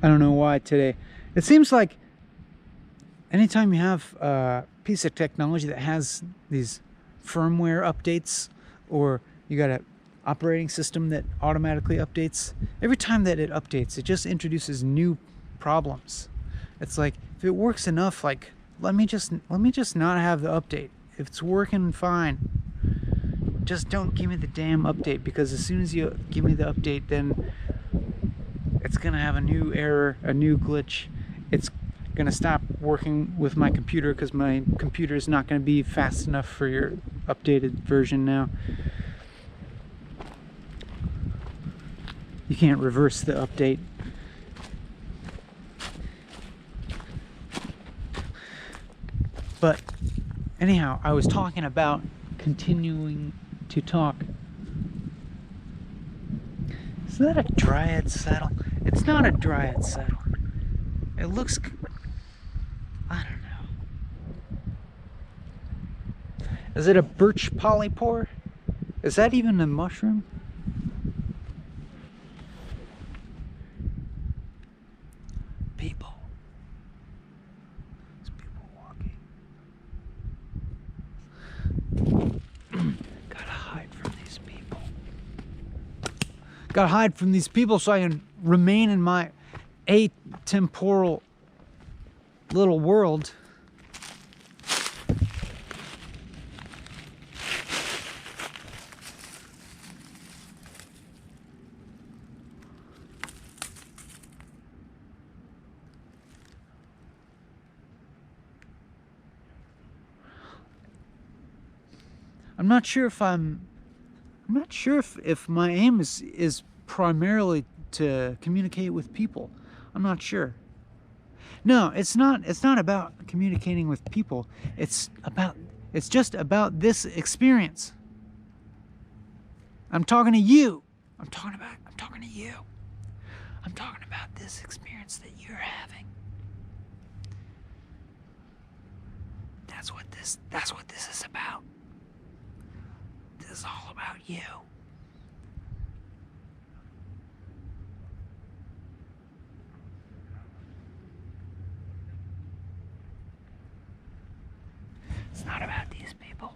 [SPEAKER 1] I don't know why today. It seems like anytime you have a piece of technology that has these firmware updates, or you got an operating system that automatically updates, every time that it updates, it just introduces new problems. It's like, if it works enough, like, let me just not have the update. If it's working fine, just don't give me the damn update, because as soon as you give me the update, then it's gonna have a new error, a new glitch. It's gonna stop working with my computer, because my computer is not gonna be fast enough for your updated version now. You can't reverse the update. But anyhow, I was talking about continuing to talk. Is that a dryad saddle? It's not a dryad saddle. It looks, I don't know. Is it a birch polypore? Is that even a mushroom? People. There's people walking. Gotta hide from these people. Gotta hide from these people so I can remain in my atemporal little world. I'm not sure if my aim is primarily to communicate with people. I'm not sure. No, it's not about communicating with people. It's just about this experience. I'm talking to you. I'm talking to you. I'm talking about this experience that you're having. That's what this is about. This is all about you. It's not about these people.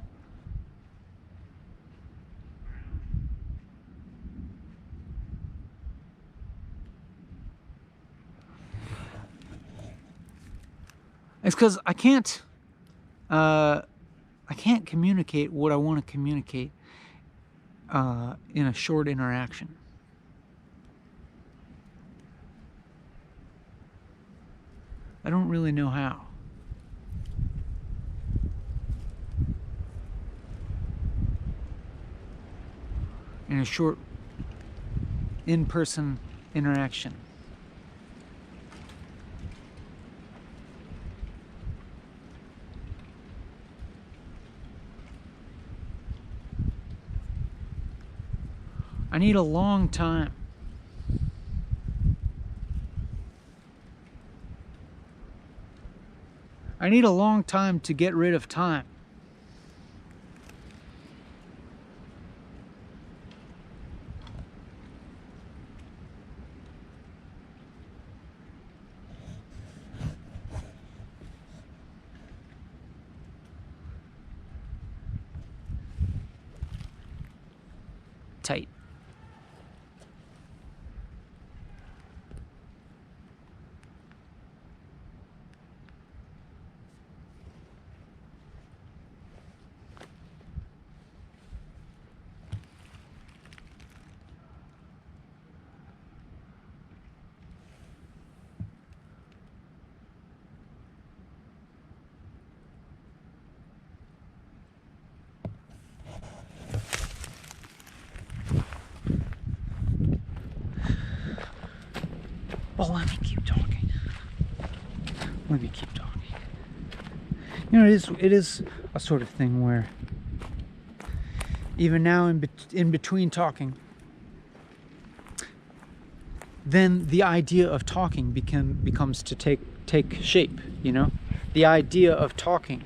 [SPEAKER 1] It's because I can't communicate what I want to communicate in a short interaction. I don't really know how. In a short in-person interaction. I need a long time. I need a long time to get rid of time. Tight. Well, let me keep talking. Let me keep talking. You know, it is a sort of thing where even now in between talking, then the idea of talking becomes to take shape, you know? The idea of talking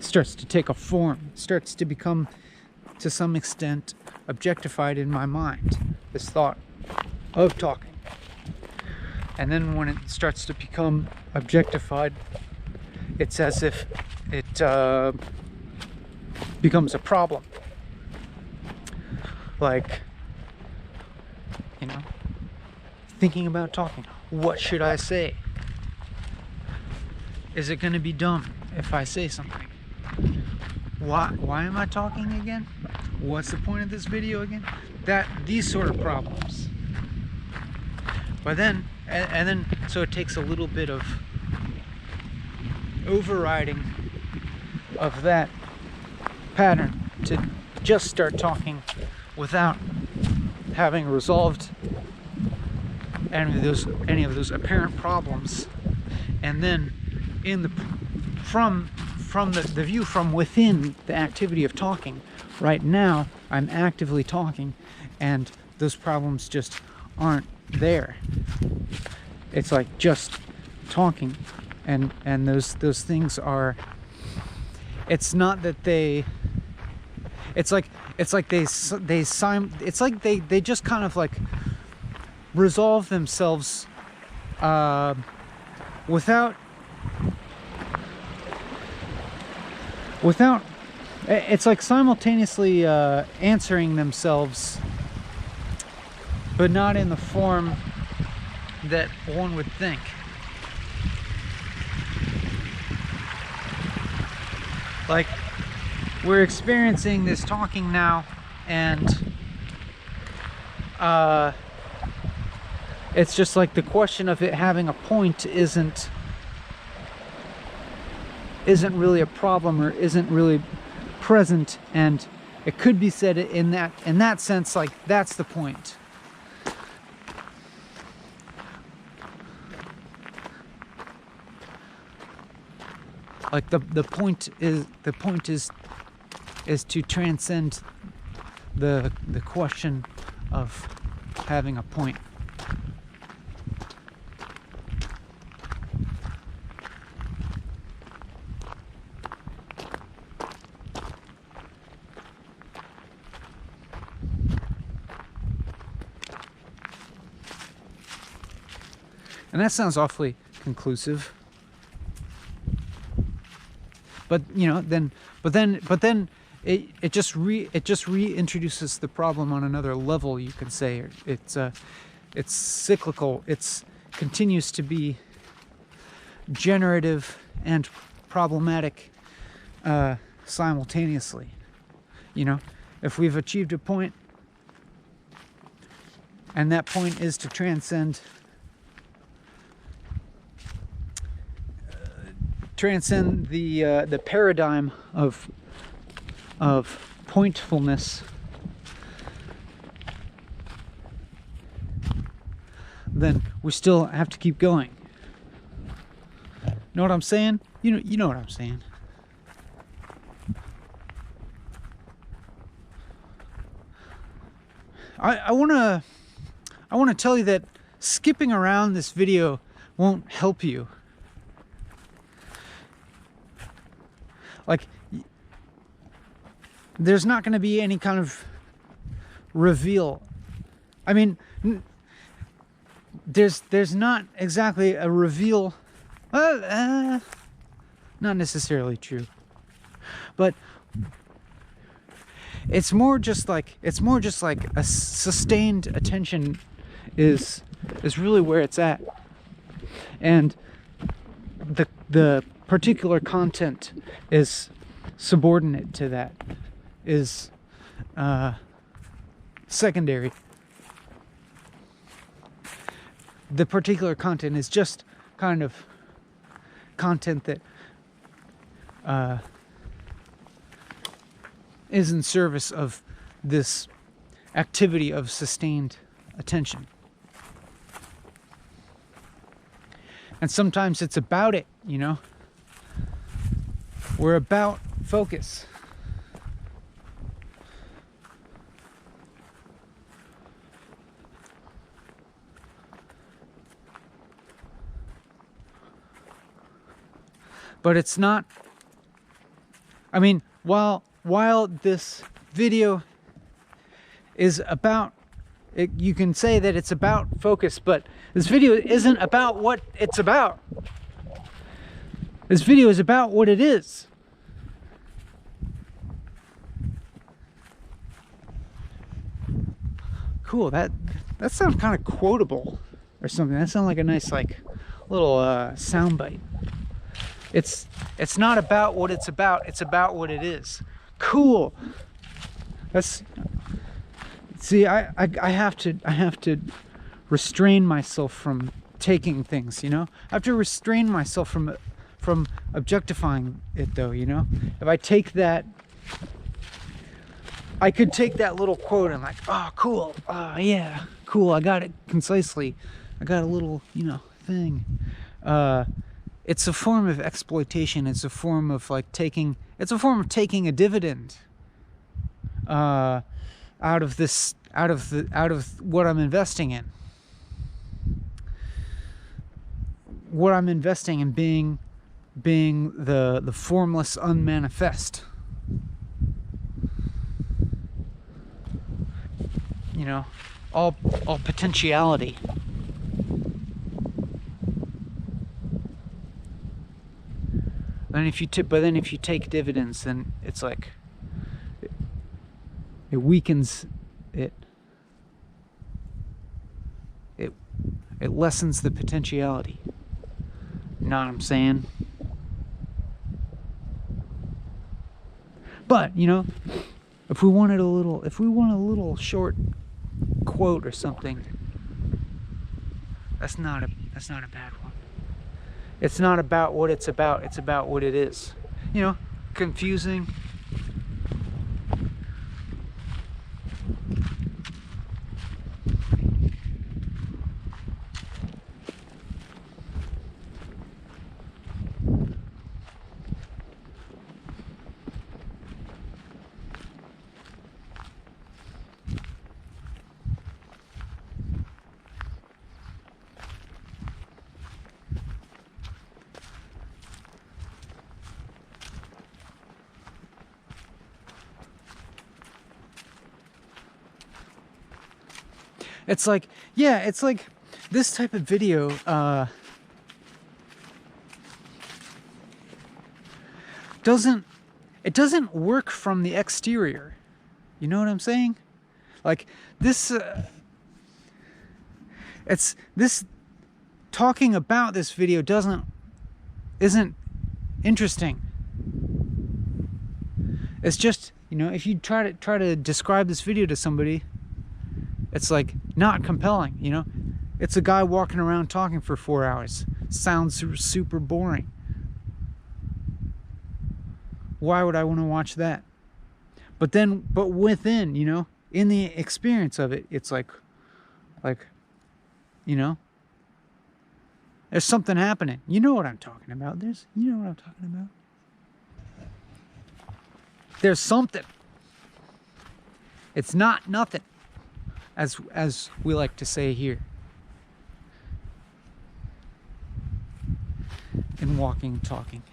[SPEAKER 1] starts to take a form, starts to become, to some extent, objectified in my mind, this thought of talking. And then when it starts to become objectified, it's as if it becomes a problem. Like, you know, thinking about talking. What should I say? Is it going to be dumb if I say something? Why am I talking again? What's the point of this video again? These sort of problems. But then, and then, so it takes a little bit of overriding of that pattern to just start talking without having resolved any of those apparent problems. And then from the view from within the activity of talking, right now I'm actively talking and those problems just aren't there. It's like just talking, and those things are, it's not that they, it's like they just kind of like resolve themselves without it's like simultaneously answering themselves, but not in the form that one would think. Like, we're experiencing this talking now, and it's just like the question of it having a point isn't really a problem, or isn't really present, and it could be said in that sense, like that's the point. Like the point is to transcend the question of having a point. And that sounds awfully conclusive. But you know, but then it just reintroduces the problem on another level, you could say. It's cyclical. It continues to be generative and problematic simultaneously. You know, if we've achieved a point, and that point is to transcend the paradigm of pointfulness, then we still have to keep going. Know what I'm saying? You know what I'm saying. I want to tell you that skipping around this video won't help you. Like, there's not going to be any kind of reveal. I mean, there's not exactly a reveal. Not necessarily true, but it's more just like a sustained attention is really where it's at, and the particular content is subordinate to that, is secondary. The particular content is just kind of content that is in service of this activity of sustained attention. And sometimes it's about it, you know? We're about focus. But it's not, I mean, while this video is about, you can say that it's about focus, but this video isn't about what it's about. This video is about what it is. Cool, that sounds kind of quotable or something. That sounds like a nice, like, little soundbite. It's not about what it's about what it is. Cool. That's, see, I have to restrain myself from taking things, you know? I have to restrain myself from objectifying it, though, you know? If I take that, I could take that little quote and like, oh, cool, yeah, cool, I got it concisely. I got a little, you know, thing. It's a form of exploitation. It's a form of like taking a dividend out of what I'm investing in. What I'm investing in being the formless unmanifest. You know, all potentiality. But then if you take dividends, then it's like it weakens it. It lessens the potentiality. You know what I'm saying? But, you know, if we want a little short quote or something, that's not a bad one. It's not about what it's about what it is. You know, confusing. It's like, yeah, it's like this type of video doesn't work from the exterior. You know what I'm saying? Like this talking about this video isn't interesting. It's just, you know, if you try to describe this video to somebody, it's like not compelling, you know? It's a guy walking around talking for 4 hours. Sounds super boring. Why would I want to watch that? But within, you know, in the experience of it, it's like, you know, there's something happening. You know what I'm talking about. You know what I'm talking about. There's something. It's not nothing. as we like to say here in walking and talking.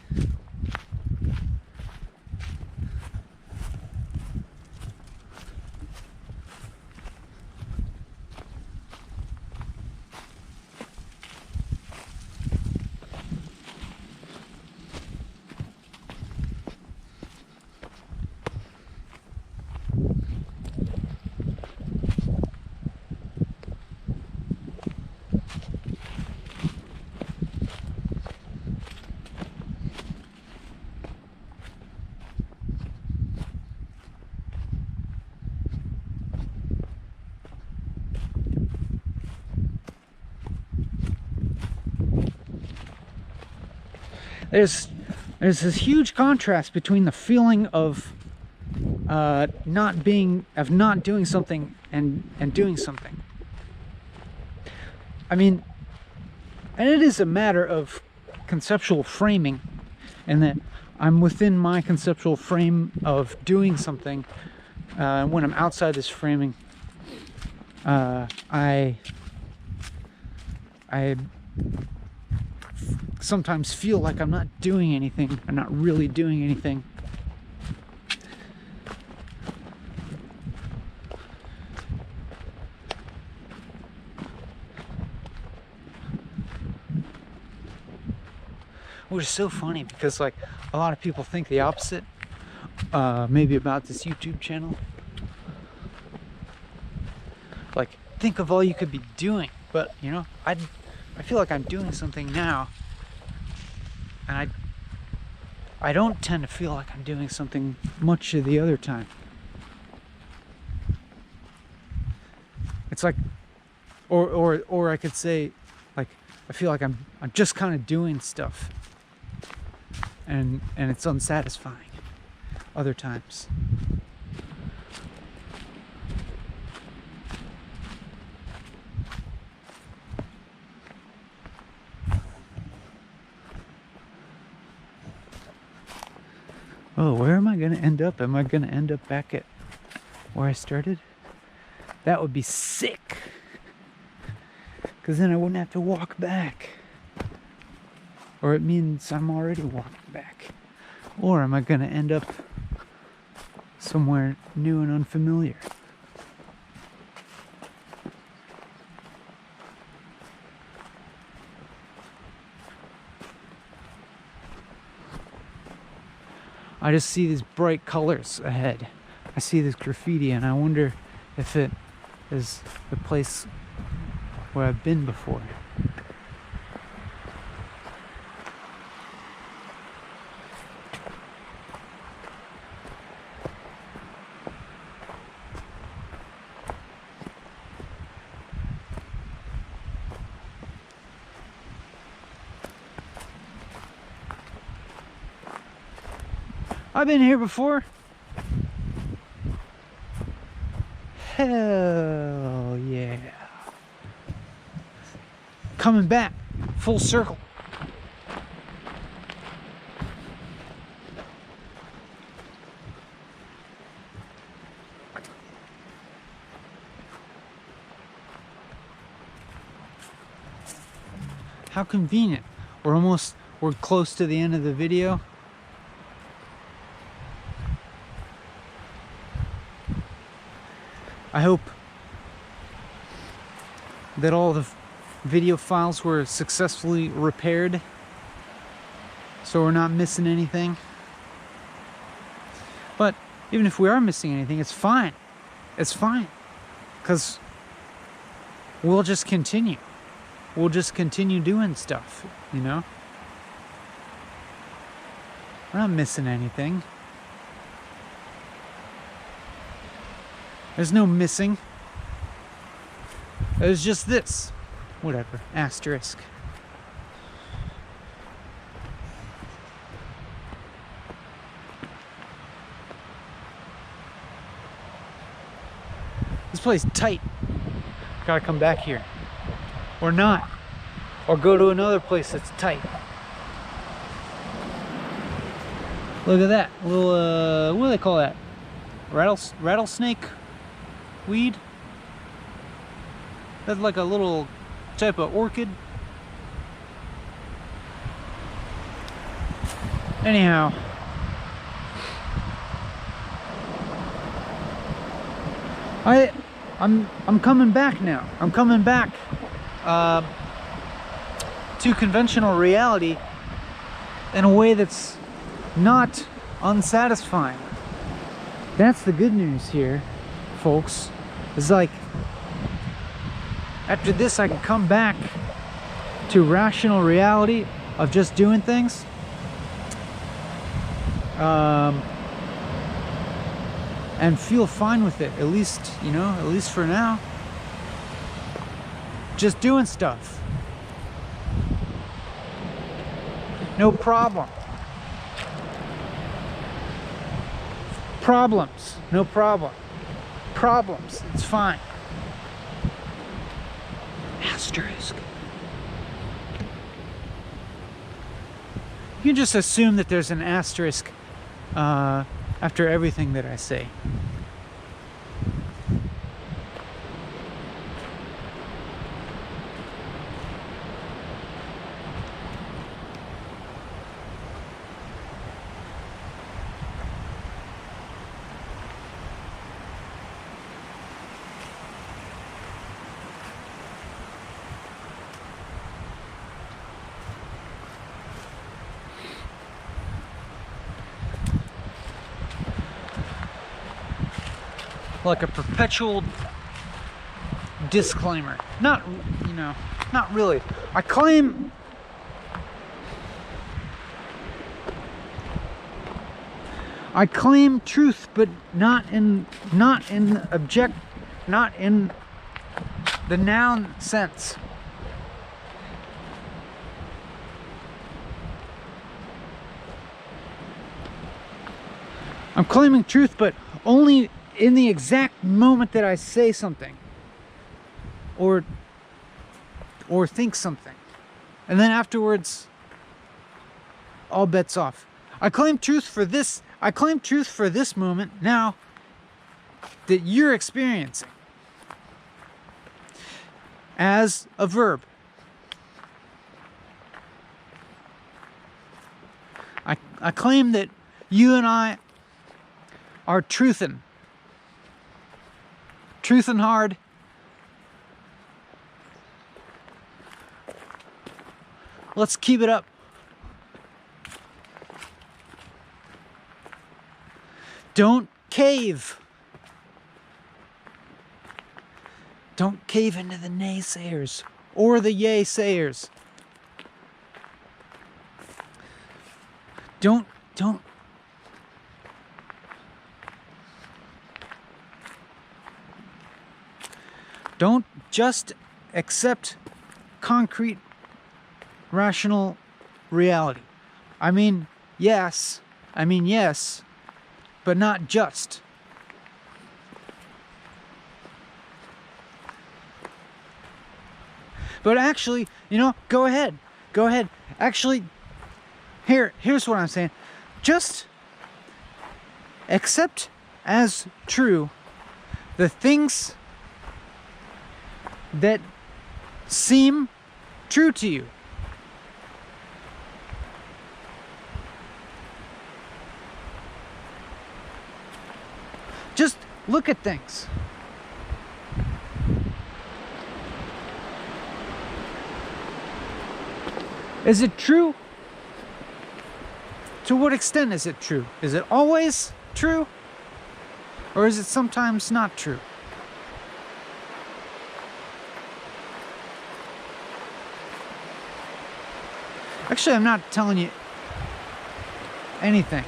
[SPEAKER 1] There's this huge contrast between the feeling of not doing something and doing something. I mean, and it is a matter of conceptual framing, and that I'm within my conceptual frame of doing something. When I'm outside this framing, I sometimes feel like I'm not doing anything. I'm not really doing anything. Which is so funny because like a lot of people think the opposite, maybe about this YouTube channel. Like, think of all you could be doing, but you know, I feel like I'm doing something now, and I don't tend to feel like I'm doing something much of the other time. It's like, or I could say, like, I feel like I'm just kind of doing stuff, and it's unsatisfying other times. Oh, where am I going to end up? Am I going to end up back at where I started? That would be sick. Because then I wouldn't have to walk back. Or it means I'm already walking back. Or am I going to end up somewhere new and unfamiliar? I just see these bright colors ahead. I see this graffiti and I wonder if it is the place where I've been before. I've been here before. Hell yeah. Coming back, full circle. How convenient. We're close to the end of the video. I hope that all the video files were successfully repaired, so we're not missing anything. But even if we are missing anything, it's fine. It's fine, because we'll just continue. We'll just continue doing stuff, you know? We're not missing anything. There's no missing. There's just this. Whatever. Asterisk. This place is tight. Gotta come back here. Or not. Or go to another place that's tight. Look at that. Little, what do they call that? Rattlesnake weed? That's like a little type of orchid. Anyhow, I'm coming back now. I'm coming back to conventional reality in a way that's not unsatisfying. That's the good news here, folks. It's like after this I can come back to rational reality of just doing things. And feel fine with it, at least, you know, at least for now. Just doing stuff. No problem. Problems, no problem. Problems, it's fine. Asterisk. You can just assume that there's an asterisk after everything that I say. Like a perpetual disclaimer. Not, you know, not really. I claim truth, but not in the noun sense. I'm claiming truth, but only in the exact moment that I say something or think something, and then afterwards all bets off. I claim truth for this moment now that you're experiencing as a verb. I claim that you and I are truthin' hard. Let's keep it up. Don't cave. Don't cave into the naysayers or the yay-sayers. Don't just accept concrete, rational reality. I mean, yes, but not just. But actually, you know, go ahead. Actually, here's what I'm saying. Just accept as true the things that seem true to you. Just look at things. Is it true? To what extent is it true? Is it always true? Or is it sometimes not true? Actually, I'm not telling you anything.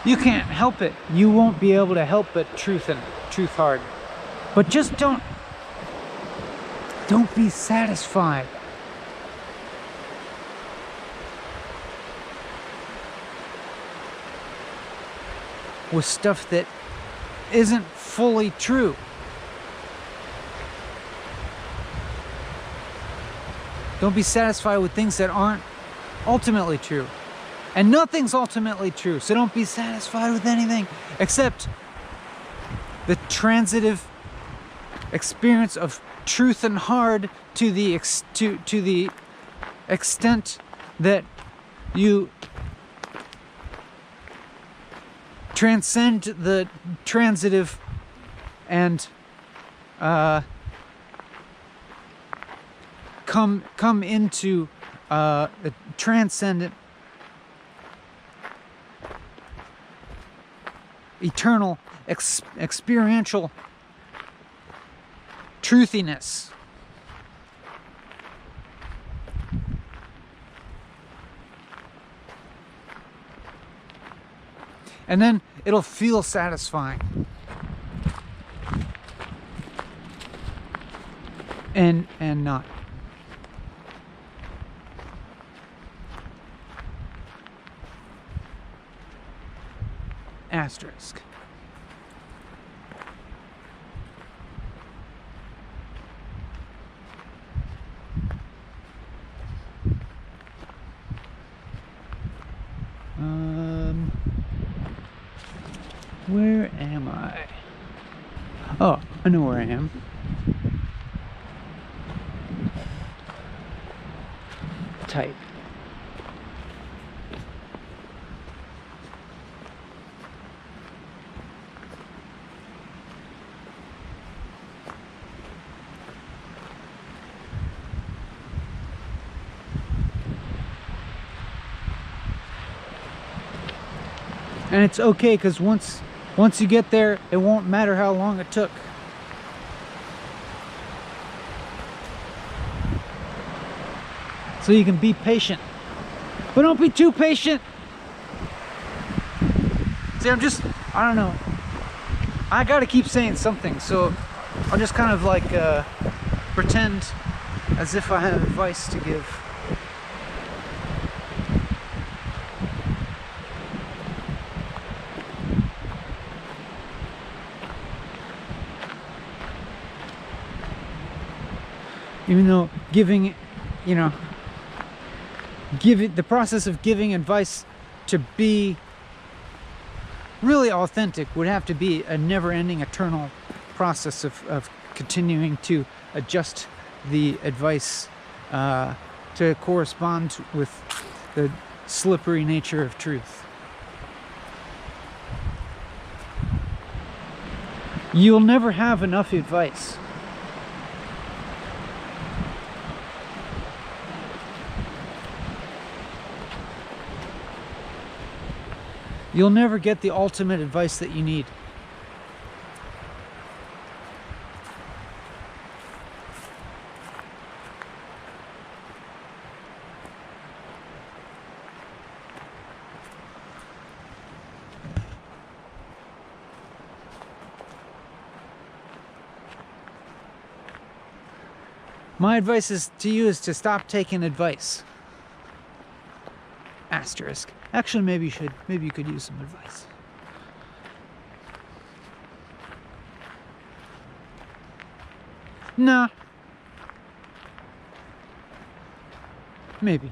[SPEAKER 1] You can't help it. You won't be able to help but truth hard. But just don't be satisfied with stuff that isn't fully true. Don't be satisfied with things that aren't ultimately true. And nothing's ultimately true, so don't be satisfied with anything except the transitive experience of truth and hard to the extent that you transcend the transitive and come into the transcendent, eternal, experiential truthiness. And then it'll feel satisfying. And not. Asterisk. Where am I? Oh, I know where I am. Type. And it's okay, because once you get there, it won't matter how long it took. So you can be patient, but don't be too patient. See, I don't know. I gotta keep saying something, so I'll just kind of like pretend as if I have advice to give. Even though giving, the process of giving advice to be really authentic would have to be a never-ending, eternal process of continuing to adjust the advice to correspond with the slippery nature of truth. You'll never have enough advice. You'll never get the ultimate advice that you need. My advice to you is to stop taking advice. Asterisk. Actually, maybe you could use some advice. Nah. Maybe.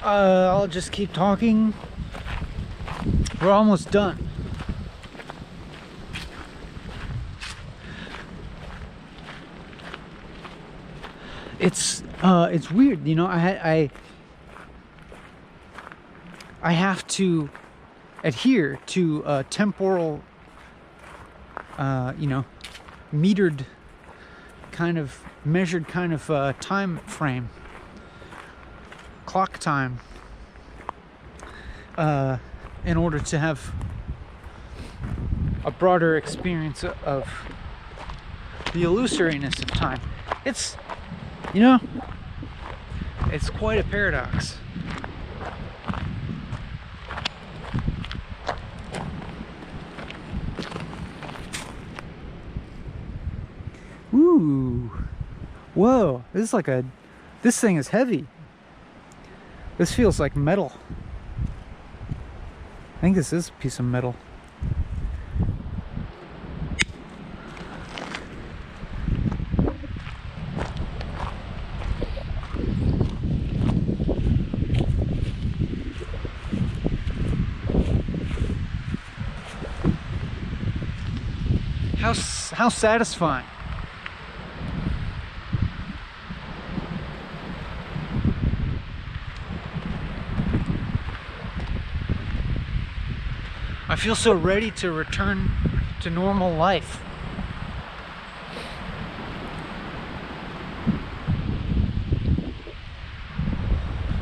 [SPEAKER 1] I'll just keep talking. We're almost done. It's weird, you know. I have to adhere to a temporal, you know, metered kind of measured kind of time frame, clock time, in order to have a broader experience of the illusoriness of time. It's, you know, it's quite a paradox. Ooh, whoa, this is like this thing is heavy. This feels like metal. I think this is a piece of metal. How satisfying. I feel so ready to return to normal life.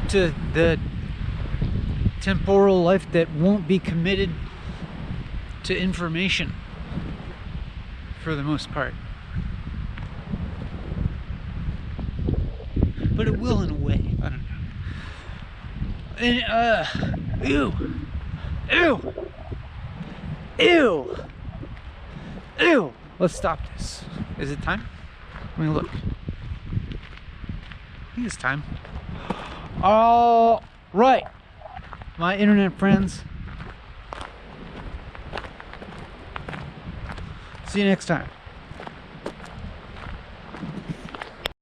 [SPEAKER 1] To the temporal life that won't be committed to information for the most part. But it will in a way. I don't know. And, ew. Ew. Ew! Ew! Let's stop this. Is it time? Let me look. I think it's time. All right, my internet friends. See you next time.